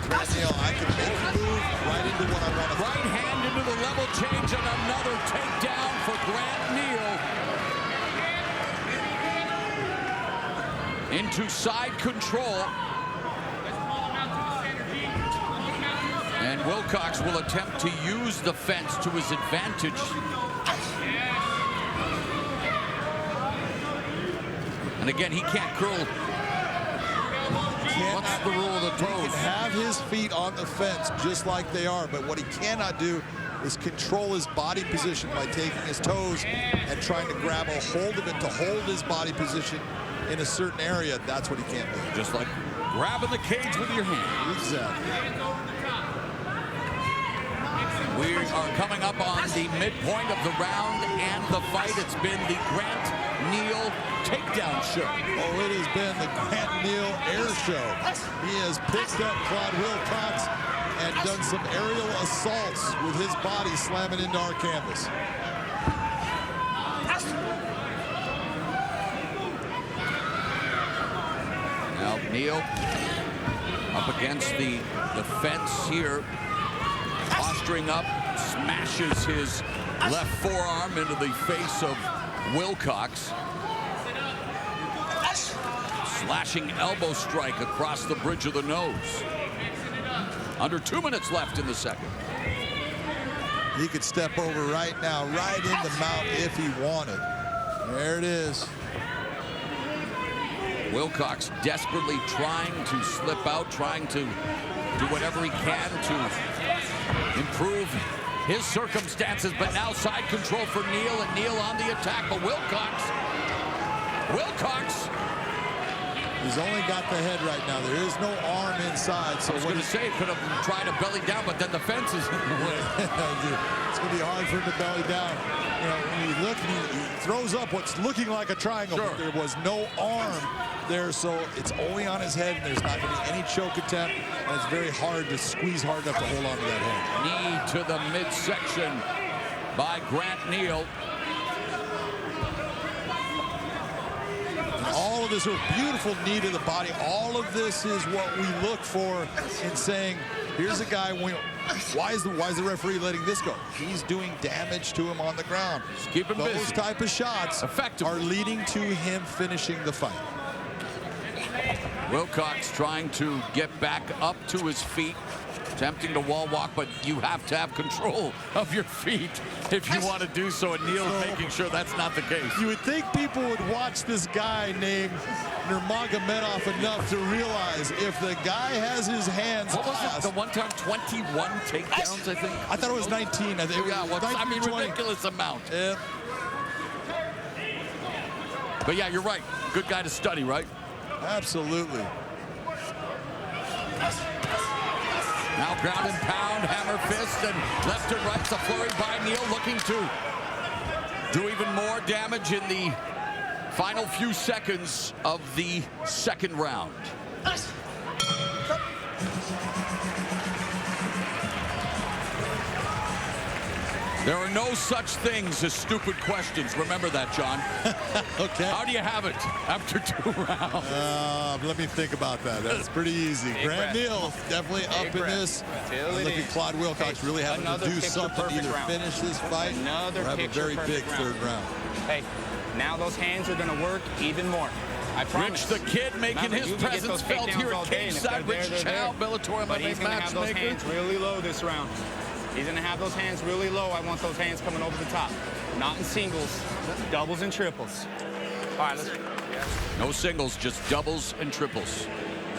Grant Neal, I can make a move right into what I want to. Right hand into the level change and another takedown for Grant Neal. Into side control. And Wilcox will attempt to use the fence to his advantage. And again, he can't curl. What's the rule of the toes? He can have his feet on the fence just like they are, but what he cannot do is control his body position by taking his toes and trying to grab a hold of it to hold his body position in a certain area. That's what he can't do. Just like grabbing the cage with your hand. Exactly. We are coming up on the midpoint of the round and the fight. It's been the Grant Neal takedown show. Oh, it has been the Grant Neal air show. He has picked up Claude Wilcox and done some aerial assaults with his body slamming into our canvas. Now Neal up against the fence here. Posturing up, smashes his left forearm into the face of Wilcox. Slashing elbow strike across the bridge of the nose. Under 2 minutes left in the second. He could step over right now, right in the mount if he wanted. There it is. Wilcox desperately trying to slip out, trying to do whatever he can to improve his circumstances, but now side control for Neal, and Neal on the attack, but Wilcox, he's only got the head right now. There is no arm inside. So I was going to say, could have tried to belly down, but then the fence is in the way. It's going to be hard for him to belly down. You know, when you look, he throws up what's looking like a triangle, but there was no arm there, so it's only on his head, and there's not going to be any choke attempt, and it's very hard to squeeze hard enough to hold on to that head. Knee to the midsection by Grant Neal. All of this, a beautiful knee to the body. All of this is what we look for in saying, here's a guy, Why is the referee letting this go? He's doing damage to him on the ground. Keep him busy. Those type of shots are leading to him finishing the fight. Wilcox trying to get back up to his feet, attempting to wall walk, but you have to have control of your feet if you want to do so, and Neal's making sure that's not the case. You would think people would watch this guy named Nurmagomedov enough to realize if the guy has his hands What was it, the one time 21 takedowns, I think? I thought it was 19. I think Yeah, well, I mean, 20. ridiculous amount. Yeah. But yeah, you're right. Good guy to study, right? Absolutely. Now ground and pound, hammer fist, and left and right's a flurry by Neal, looking to do even more damage in the final few seconds of the second round. There are no such things as stupid questions. Remember that, John. Okay. How do you have it after 2 rounds? Let me think about that. That's pretty easy. Grant Neal definitely up in this. Look at Claude Wilcox really having to do something to either finish this fight or have a very big third round. Hey, now those hands are going to work even more. I promise. Rich the Kid making his presence felt here at Cage Side. Rich Chow, Bellator But he's MMA going to have those matchmaker. hands really low this round. He's going to have those hands really low. I want those hands coming over the top. Not in singles, doubles and triples. All right, let's go. No singles, just doubles and triples.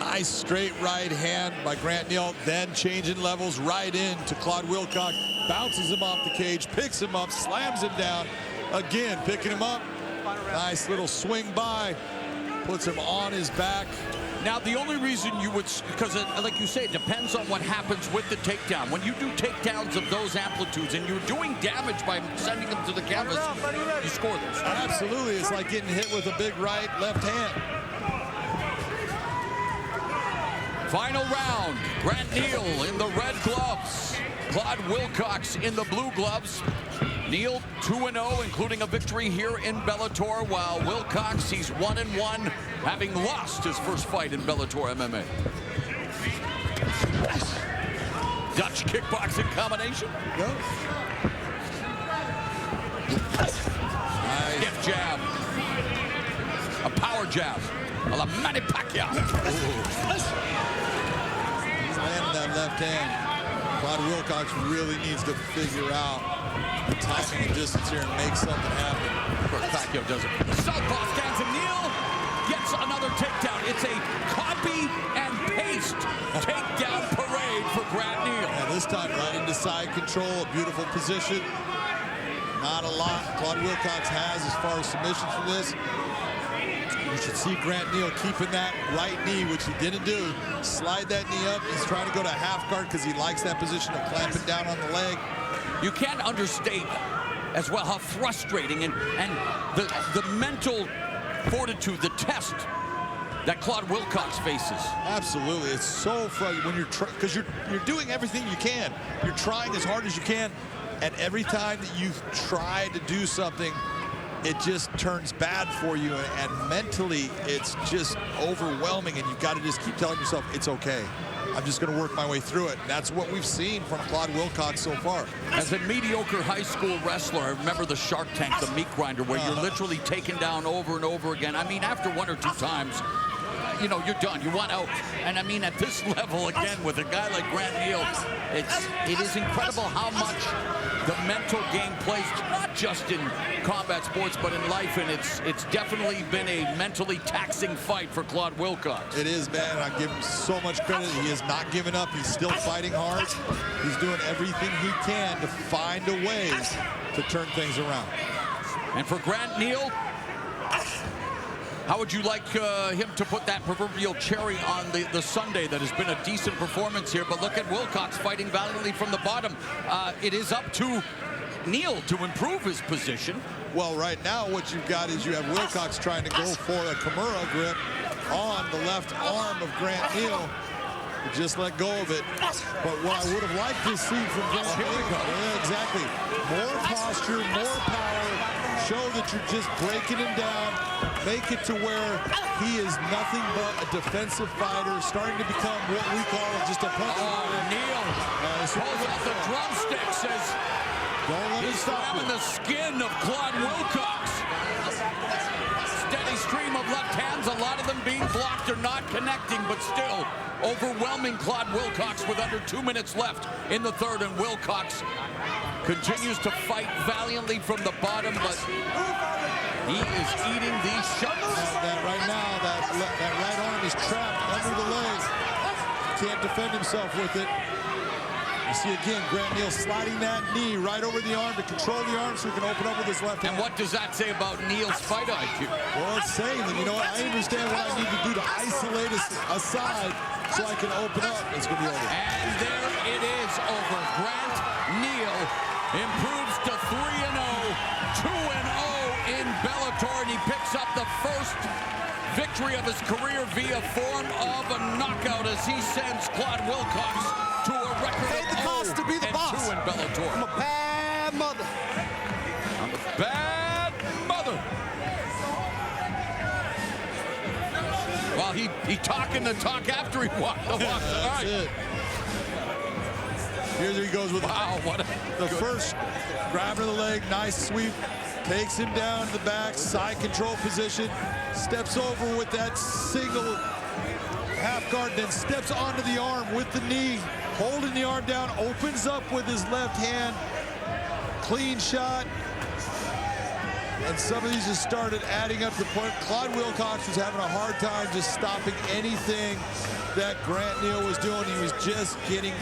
Nice straight right hand by Grant Neal, then changing levels right in to Claude Wilcox. Bounces him off the cage, picks him up, slams him down. Again, picking him up. Nice little swing by. Puts him on his back. Now, the only reason you would, because like you say, it depends on what happens with the takedown. When you do takedowns of those amplitudes and you're doing damage by sending them to the canvas, you score those. Absolutely. It's like getting hit with a big right, left hand. Final round. Grant Neal in the red gloves. Claude Wilcox in the blue gloves. Neal 2-0, including a victory here in Bellator, while Wilcox, he's 1-1, having lost his first fight in Bellator MMA. Dutch kickboxing combination. Go. Stiff jab. A power jab. A la Manny Pacquiao. He's landing that left hand. Claude Wilcox really needs to figure out the timing and distance here and make something happen. Of course, Pacquiao does it. Southpaw stands and Neal gets another takedown. It's a copy and paste takedown parade for Grant Neal. Yeah, this time right into side control, a beautiful position. Not a lot Claude Wilcox has as far as submissions from this. You should see Grant Neal keeping that right knee, which he didn't do. Slide that knee up. He's trying to go to half guard because he likes that position of clamping down on the leg. You can't understate as well how frustrating and the mental fortitude, the test that Claude Wilcox faces. Absolutely, it's so frustrating when because you're doing everything you can. You're trying as hard as you can, and every time that you try to do something, it just turns bad for you, and mentally it's just overwhelming, and you've got to just keep telling yourself it's okay. I'm just going to work my way through it. That's what we've seen from Claude Wilcox so far. As a mediocre high school wrestler, I remember the Shark Tank, the meat grinder, where you're literally taken down over and over again. I mean, after 1 or 2 times, you know, you're done. You want out. And I mean, at this level, again, with a guy like Grant Neal, it is incredible how much the mental game plays, not just in combat sports, but in life. And it's definitely been a mentally taxing fight for Claude Wilcox. It is, man. I give him so much credit. He has not given up. He's still fighting hard. He's doing everything he can to find a way to turn things around. And for Grant Neal, how would you like him to put that proverbial cherry on the sundae that has been a decent performance here? But look at Wilcox fighting valiantly from the bottom. It is up to Neal to improve his position. Well, right now what you've got is you have Wilcox trying to go for a Kimura grip on the left arm of Grant Neal. Just let go of it. But what I would have liked to see from Grant Neal, yeah, exactly. More posture, more power, Show that you're just breaking him down. Make it to where he is nothing but a defensive fighter, starting to become what we call just a puncher. Oh, Neal pulls out the drumsticks as he's grabbing the skin of Claude Wilcox. Steady stream of left hands, a lot of them being blocked or not connecting, but still overwhelming Claude Wilcox with under 2 minutes left in the third, and Wilcox continues to fight valiantly from the bottom, but he is eating these shots. Right now, that right arm is trapped under the leg. Can't defend himself with it. You see again, Grant Neal sliding that knee right over the arm to control the arm so he can open up with his left hand. And what does that say about Neal's fight IQ? Well, it's saying that, you know what, I understand what I need to do to isolate us aside so I can open up. It's going to be over. And there it is over. Grant Neal improves to 3-0, 2-0 in Bellator, and he picks up the first victory of his career via form of a knockout as he sends Claude Wilcox to a record of 0-2 in Bellator. I'm a bad mother. I'm a bad mother. Well, he talking the talk after he walked the walk. All right. It. Here he goes with the first grab of the leg, nice sweep, takes him down to the back, side control position, steps over with that single half guard, then steps onto the arm with the knee, holding the arm down, opens up with his left hand, clean shot. And some of these just started adding up to the point. Claude Wilcox was having a hard time just stopping anything that Grant Neal was doing. He was just getting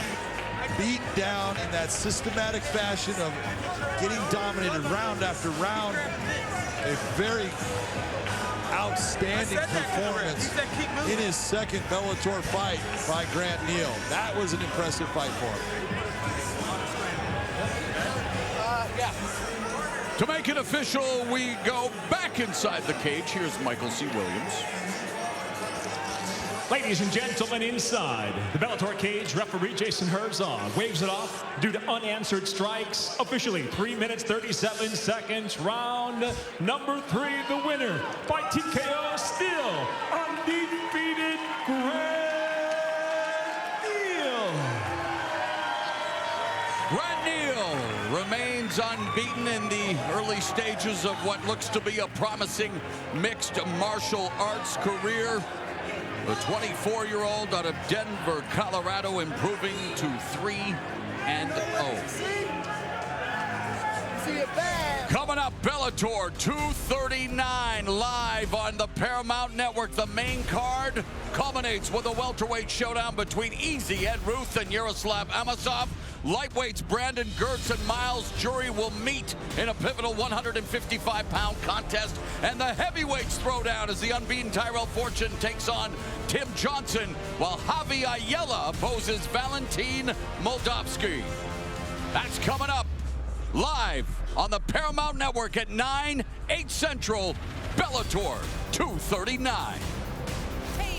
beat down in that systematic fashion of getting dominated round after round. A very outstanding performance in his second Bellator fight by Grant Neal. That was an impressive fight for him. To make it official, we go back inside the cage. Here's Michael C. Williams. Ladies and gentlemen, inside the Bellator cage, referee Jason Herzog waves it off due to unanswered strikes. Officially 3 minutes, 37 seconds. Round number 3, the winner by TKO, still undefeated Grant Neal. Grant Neal remains unbeaten in the early stages of what looks to be a promising mixed martial arts career. The 24-year-old out of Denver, Colorado, improving to 3-0. Coming up, Bellator 239 live on the Paramount Network. The main card culminates with a welterweight showdown between Easy Ed Ruth and Yaroslav Amosov. Lightweights Brandon Gertz and Miles Jury will meet in a pivotal 155-pound contest. And the heavyweights throw down as the unbeaten Tyrell Fortune takes on Tim Johnson, while Javi Ayala opposes Valentin Moldavsky. That's coming up live on the Paramount Network at 9, 8 Central, Bellator 239.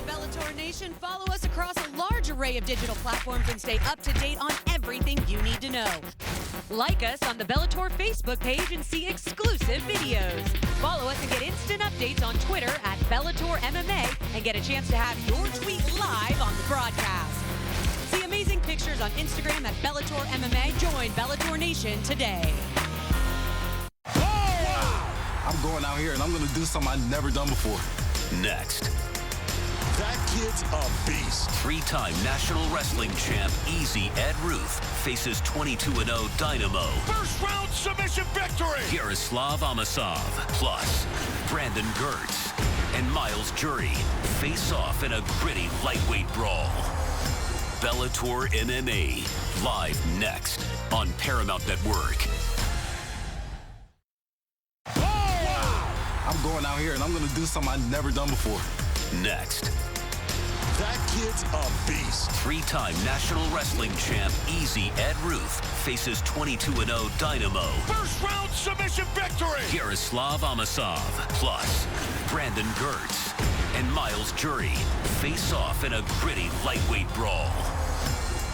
Bellator Nation, follow us across a large array of digital platforms and stay up to date on everything you need to know. Like us on the Bellator Facebook page and see exclusive videos. Follow us and get instant updates on Twitter at Bellator MMA and get a chance to have your tweet live on the broadcast. See amazing pictures on Instagram at Bellator MMA. Join Bellator Nation today. I'm going out here and I'm going to do something I've never done before. Next. That kid's a beast. 3-time national wrestling champ Easy Ed Ruth faces 22-0 Dynamo. First round submission victory. Yaroslav Amosov, plus Brandon Gertz and Miles Jury face off in a gritty lightweight brawl. Bellator MMA, live next on Paramount Network. I'm going out here and I'm going to do something I've never done before. Next. That kid's a beast. 3-time national wrestling champ Easy Ed Ruth faces 22-0 Dynamo. First round submission victory. Yaroslav Amosov, plus Brandon Gertz and Miles Jury face off in a gritty lightweight brawl.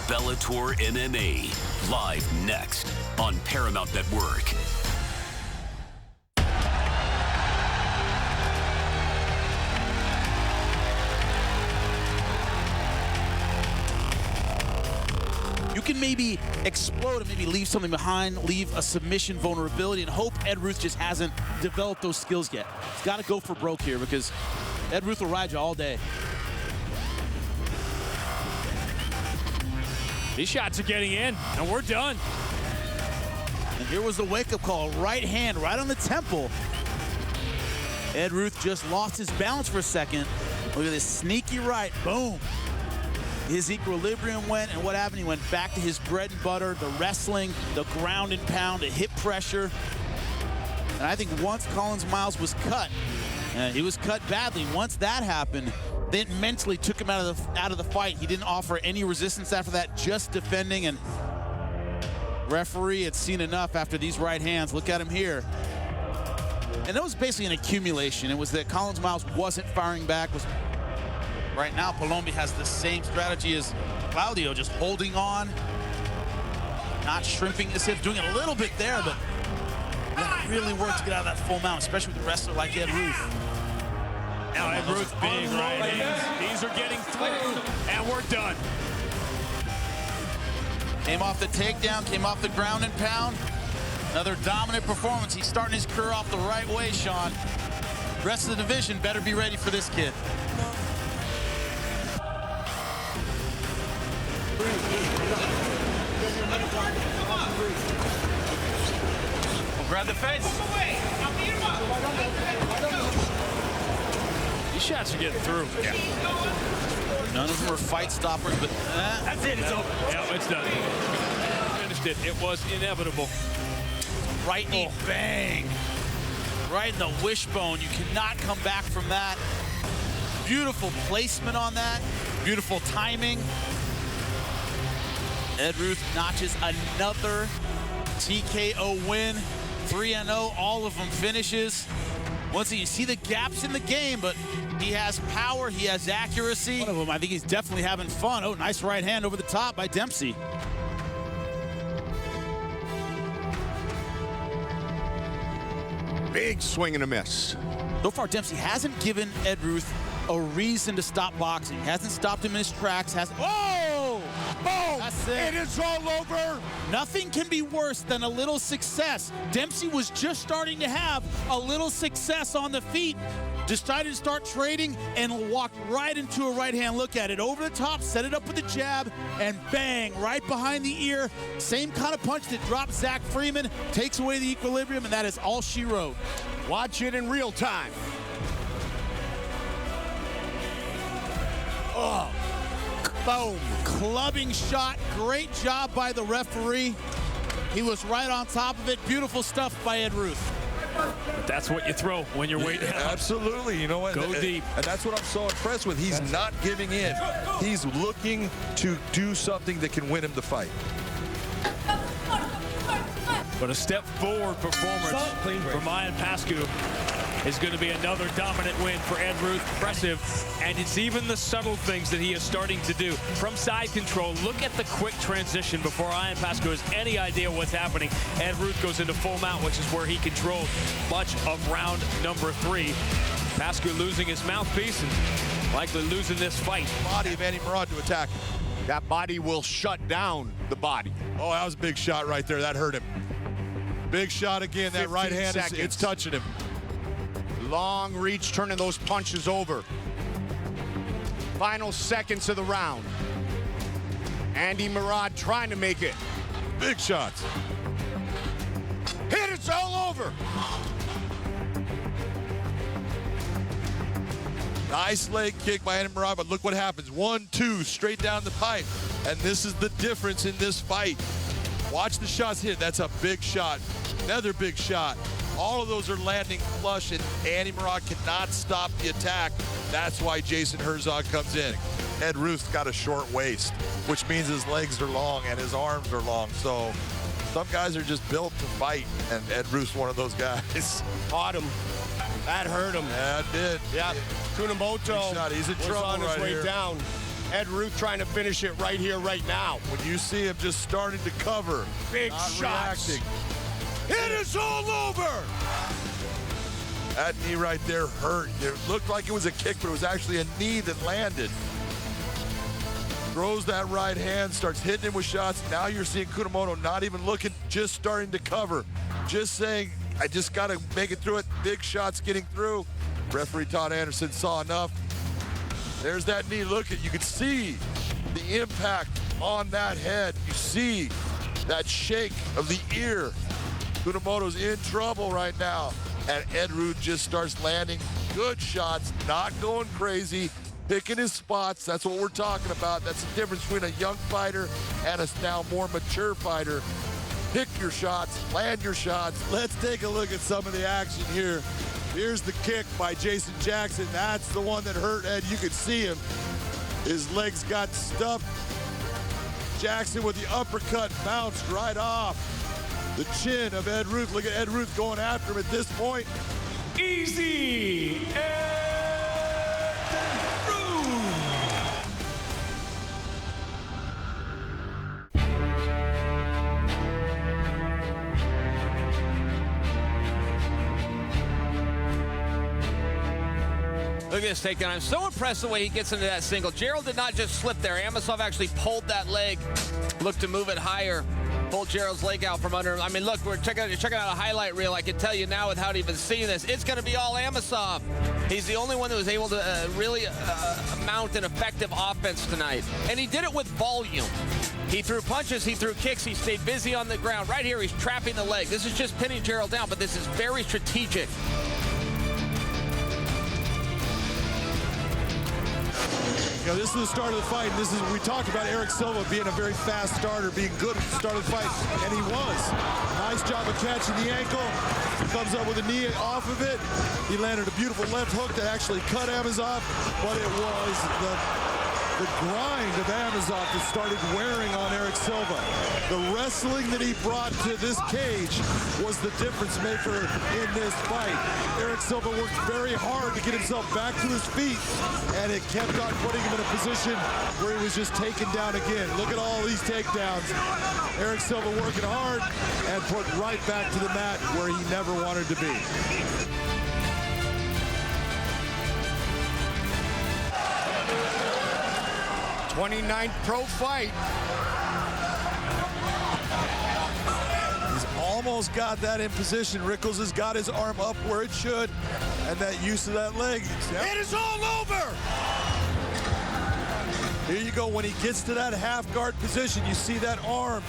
Bellator MMA, live next on Paramount Network. can maybe explode and maybe leave something behind, leave a submission vulnerability, and hope Ed Ruth just hasn't developed those skills yet. He's got to go for broke here because Ed Ruth will ride you all day. These shots are getting in, and we're done. And here was the wake-up call. Right hand, right on the temple. Ed Ruth just lost his balance for a second. Look at this sneaky right, boom. His equilibrium went, and what happened? He went back to his bread and butter, the wrestling, the ground and pound, the hip pressure. And I think once Collins Miles was cut, he was cut badly. Once that happened, then mentally took him out of the fight. He didn't offer any resistance after that, just defending, and referee had seen enough after these right hands. Look at him here. And it was basically an accumulation. It was that Collins Miles wasn't firing back. Right now, Palombi has the same strategy as Claudio, just holding on, not shrimping his hips, doing it a little bit there, but that really worked to get out of that full mount, especially with a wrestler like Ed Ruth. Now Ed Ruth, big right hands. These are getting through, and we're done. Came off the takedown, came off the ground and pound. Another dominant performance. He's starting his career off the right way, Sean. The rest of the division better be ready for this kid. We'll grab the fence. These shots are getting through. Yeah. None of them are fight stoppers, but that's it. It's over. Yeah, it's done. Finished it. It was inevitable. Right knee, bang. Right in the wishbone. You cannot come back from that. Beautiful placement on that. Beautiful timing. Ed Ruth notches another TKO win. 3-0, all of them finishes. Once again, you see the gaps in the game, but he has power, he has accuracy. One of them, I think he's definitely having fun. Oh, nice right hand over the top by Dempsey. Big swing and a miss. So far, Dempsey hasn't given Ed Ruth a reason to stop boxing. Hasn't stopped him in his tracks. Oh! Boom! That's it. It is all over. Nothing can be worse than a little success. Dempsey was just starting to have a little success on the feet. Decided to start trading and walked right into a right hand. Look at it. Over the top, set it up with a jab, and bang, right behind the ear. Same kind of punch that dropped Zach Freeman, takes away the equilibrium, and that is all she wrote. Watch it in real time. Oh, boom. Clubbing shot. Great job by the referee. He was right on top of it. Beautiful stuff by Ed Ruth. But that's what you throw when you're waiting. Absolutely. You know what? Go deep. And that's what I'm so impressed with. He's not giving in. He's looking to do something that can win him the fight. But a step forward performance from Ian Pascu is going to be another dominant win for Ed Ruth. Impressive. And it's even the subtle things that he is starting to do. From side control, look at the quick transition before Ian Pascu has any idea what's happening. Ed Ruth goes into full mount, which is where he controlled much of round number 3. Pascu losing his mouthpiece and likely losing this fight. Body of Andy Murad to attack. That body will shut down the body. Oh, that was a big shot right there. That hurt him. Big shot again. That right hand, it's touching him. Long reach, turning those punches over. Final seconds of the round. Andy Murad trying to make it. Big shots. Hit, it's all over. Nice leg kick by Andy Murad, but look what happens. 1, 2, straight down the pipe. And this is the difference in this fight. Watch the shots hit. That's a big shot. Another big shot. All of those are landing flush, and Andy Murad cannot stop the attack. That's why Jason Herzog comes in. Ed Ruth's got a short waist, which means his legs are long and his arms are long. So some guys are just built to fight, and Ed Ruth's one of those guys. Caught him. That hurt him. Yeah, it did. Yeah. Kunamoto He's in trouble on his right way here. down. Ed Ruth trying to finish it right here, right now. When you see him just starting to cover, big not shots. reacting. It is all over. That knee right there hurt. It looked like it was a kick, but it was actually a knee that landed. throws that right hand, starts hitting him with shots. Now you're seeing Kunamoto not even looking, just starting to cover. Just saying, I just got to make it through it. Big shots getting through. Referee Todd Anderson saw enough. There's that knee. Look at, you can see the impact on that head. You see that shake of the ear. Kunamoto's in trouble right now. And Ed Ruth just starts landing good shots, not going crazy, picking his spots. That's what we're talking about. That's the difference between a young fighter and a now more mature fighter. Pick your shots, land your shots. Let's take a look at some of the action here. Here's the kick by Jason Jackson. That's the one that hurt Ed. You could see him. His legs got stuffed. Jackson with the uppercut bounced right off the chin of Ed Ruth. Look at Ed Ruth going after him at this point. Easy, Ed Ruth. Look at this takedown. I'm so impressed the way he gets into that single. Gerald did not just slip there. Amosov actually pulled that leg, looked to move it higher, pulled Gerald's leg out from under him. I mean, look, you're checking out a highlight reel. I can tell you now without even seeing this, it's going to be all Amosov. He's the only one that was able to really mount an effective offense tonight. And he did it with volume. He threw punches, he threw kicks, he stayed busy on the ground. Right here, he's trapping the leg. This is just pinning Gerald down, but this is very strategic. You know, this is the start of the fight. This is, we talked about Eric Silva being a very fast starter, being good at the start of the fight, and he was. Nice job of catching the ankle. He comes up with a knee off of it. He landed a beautiful left hook that actually cut Amosov, but it was the grind of Amosov that started wearing on Eric Silva. The wrestling that he brought to this cage was the difference maker in this fight. Eric Silva worked very hard to get himself back to his feet, and it kept on putting him in a position where he was just taken down again. Look at all these takedowns. Eric Silva working hard and put right back to the mat where he never wanted to be. 29th pro fight. He's almost got that in position. Rickles has got his arm up where it should, and that use of that leg. It is all over! Here you go. When he gets to that half guard position, you see that arm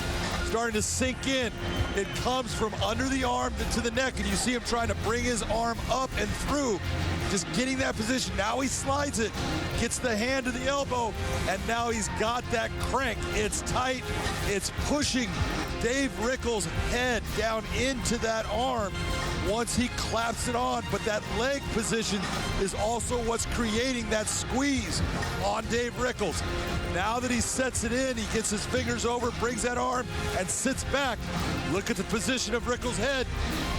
starting to sink in. It comes from under the arm to the neck, and you see him trying to bring his arm up and through, just getting that position. Now he slides it, gets the hand to the elbow, and now he's got that crank. It's tight, it's pushing Dave Rickles' head down into that arm once he claps it on, but that leg position is also what's creating that squeeze on Dave Rickles. Now that he sets it in, he gets his fingers over, brings that arm, and sits back. Look at the position of Rickles' head.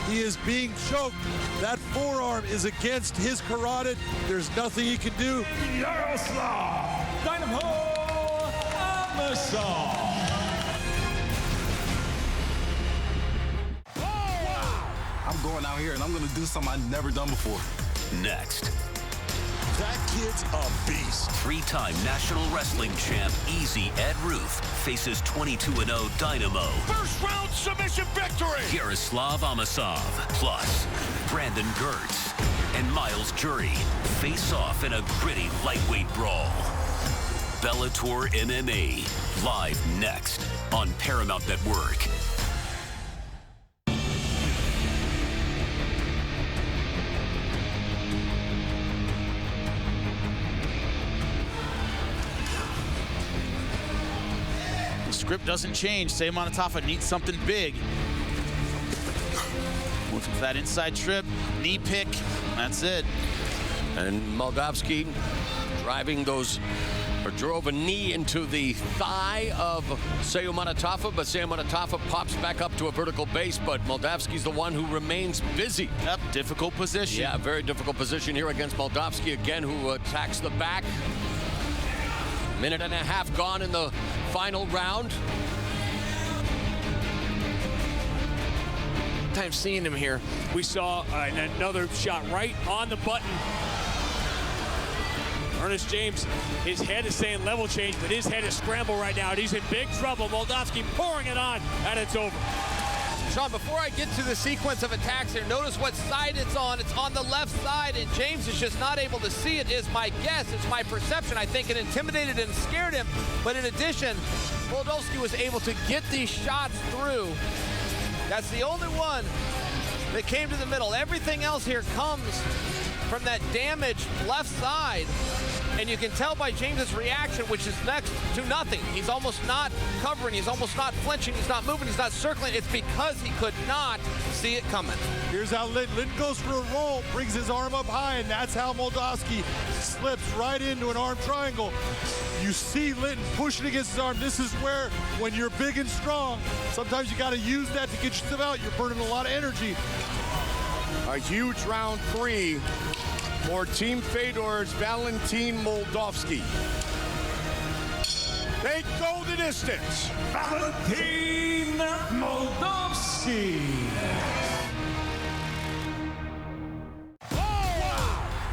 He is being choked. That forearm is against his carotid. There's nothing he can do. Yaroslav Dynamo Amosov. I'm going out here and I'm going to do something I've never done before. Next. That kid's a beast. Three-time national wrestling champ Easy Ed Ruth faces 22-0 Dynamo. First round submission victory! Yaroslav Amosov, plus Brandon Gertz and Miles Jury face off in a gritty lightweight brawl. Bellator MMA, live next on Paramount Network. Script doesn't change. Sam Onatafa needs something big. Looking for that inside trip, knee pick, that's it. And Moldavsky driving those, or drove a knee into the thigh of Sam Onatafa, but Sam Onatafa pops back up to a vertical base, but Moldavsky's the one who remains busy. Yep, difficult position. Yeah, very difficult position here against Moldavsky again, who attacks the back. Minute and a half gone in the final round. Time seeing him here. We saw another shot right on the button Ernest James, his head is saying level change, but his head is scrambled right now, and he's in big trouble. Moldavsky pouring it on, and it's over. Sean, before I get to the sequence of attacks here, notice what side it's on. It's on the left side, and James is just not able to see it, is my guess. It's my perception. I think it intimidated and scared him. But in addition, Moldavsky was able to get these shots through. That's the only one that came to the middle. Everything else here comes from that damaged left side. And you can tell by James's reaction, which is next to nothing. He's almost not covering. He's almost not flinching. He's not moving. He's not circling. It's because he could not see it coming. Here's how Linton goes for a roll, brings his arm up high, and that's how Moldavsky slips right into an arm triangle. You see Linton pushing against his arm. This is where, when you're big and strong, sometimes you got to use that to get yourself out. You're burning a lot of energy. A huge round 3 for Team Fedor's Valentin Moldavsky. They go the distance. Valentin Moldavsky.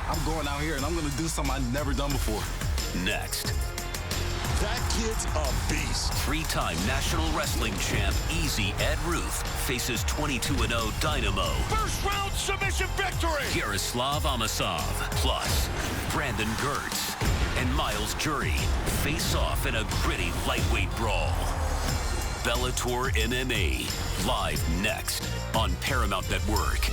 I'm going out here and I'm going to do something I've never done before. Next. That kid's a beast. 3-time National Wrestling Champ Easy Ed Ruth faces 22-0 Dynamo. First round submission victory. Yaroslav Amosov plus Brandon Gertz and Miles Jury face off in a gritty lightweight brawl. Bellator MMA live next on Paramount Network.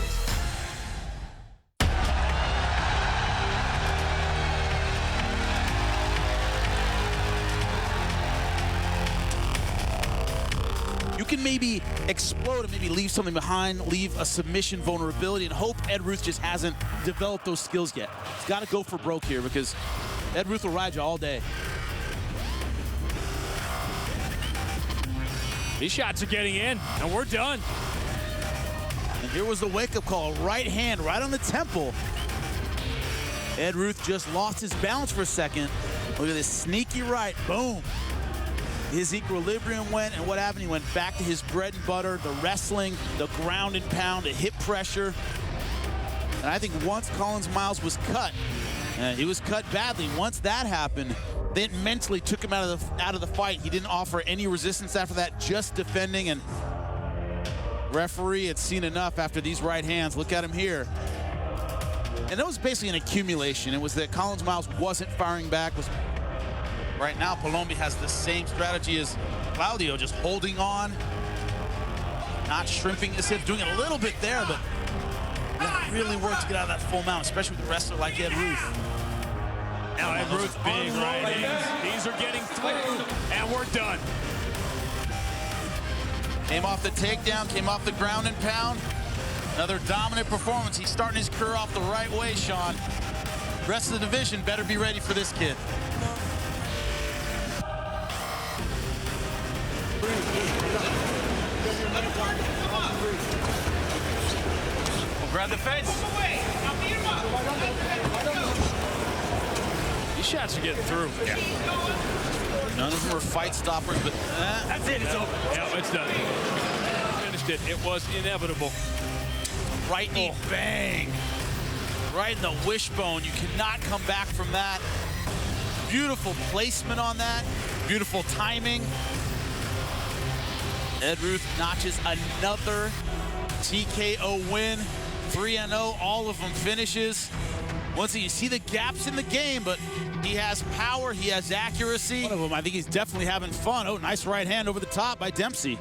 You can maybe explode and maybe leave something behind, leave a submission vulnerability, and hope Ed Ruth just hasn't developed those skills yet. He's got to go for broke here because Ed Ruth will ride you all day. These shots are getting in, and we're done. And here was the wake-up call. Right hand, right on the temple. Ed Ruth just lost his balance for a second. Look at this sneaky right, boom. His equilibrium went, and what happened? He went back to his bread and butter, the wrestling, the ground and pound, the hip pressure. And I think once Collins Miles was cut, and he was cut badly, once that happened, then mentally took him out of the fight. He didn't offer any resistance after that, just defending, and referee had seen enough after these right hands. Look at him here. And that was basically an accumulation. It was that Collins Miles wasn't firing back. Right now, Palombi has the same strategy as Claudio, just holding on, not shrimping his hips, doing it a little bit there, but really work to get out of that full mount, especially with a wrestler like Ed Ruth. Now Ed Ruth big right hands. These are getting through, and we're done. Came off the takedown, came off the ground and pound. Another dominant performance. He's starting his career off the right way, Sean. Rest of the division better be ready for this kid. We'll grab the fence. These shots are getting through. Yeah. None of them were fight stoppers, but that's it. It's over. Yeah, it's done. Finished it. It was inevitable. Right knee, bang. Right in the wishbone. You cannot come back from that. Beautiful placement on that. Beautiful timing. Ed Ruth notches another TKO win. 3-0, all of them finishes. Once again, you see the gaps in the game, but he has power, he has accuracy. One of them, I think he's definitely having fun. Oh, nice right hand over the top by Dempsey.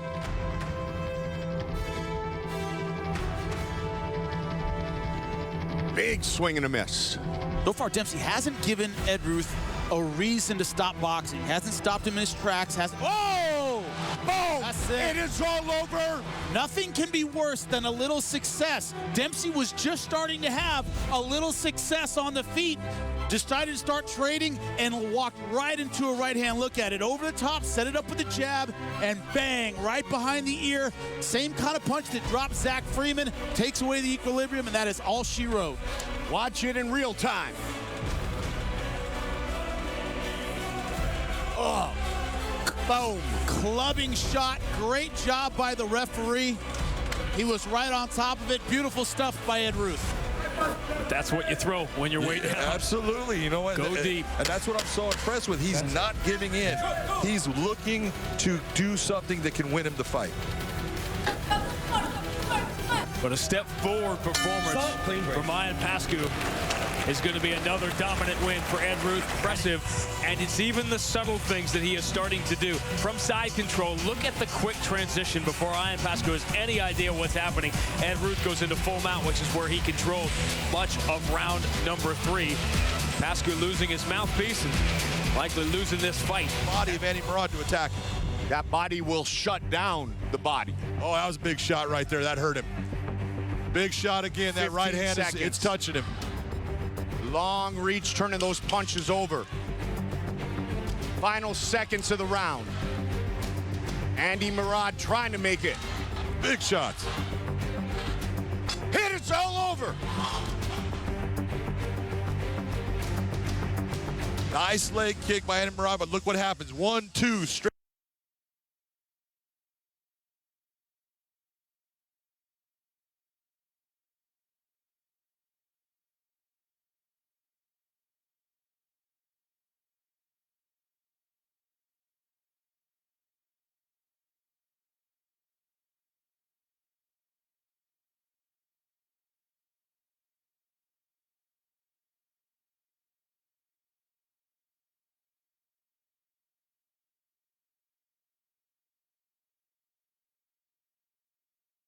Big swing and a miss. So far, Dempsey hasn't given Ed Ruth a reason to stop boxing. Hasn't stopped him in his tracks. Whoa! Boom! That's it. It is all over. Nothing can be worse than a little success. Dempsey was just starting to have a little success on the feet. Decided to start trading and walked right into a right hand. Look at it. Over the top, set it up with a jab, and bang, right behind the ear. Same kind of punch that dropped Zach Freeman, takes away the equilibrium, and that is all she wrote. Watch it in real time. Oh, boom. Clubbing shot. Great job by the referee. He was right on top of it. Beautiful stuff by Ed Ruth. But that's what you throw when you're way down. Absolutely. You know what? Go deep. And that's what I'm so impressed with. He's not giving in. He's looking to do something that can win him the fight. But a step forward performance from Ian Pascu is going to be another dominant win for Ed Ruth. Impressive. And it's even the subtle things that he is starting to do. From side control, look at the quick transition before Ian Pascu has any idea what's happening. Ed Ruth goes into full mount, which is where he controlled much of round number 3. Pascu losing his mouthpiece and likely losing this fight. Body of Andy Murad to attack him. That body will shut down the body. Oh, that was a big shot right there. That hurt him. Big shot again. That right hand, it's touching him. Long reach, turning those punches over. Final seconds of the round. Andy Murad trying to make it. Big shots. Hit, it's all over. Nice leg kick by Andy Murad, but look what happens. 1, 2, straight.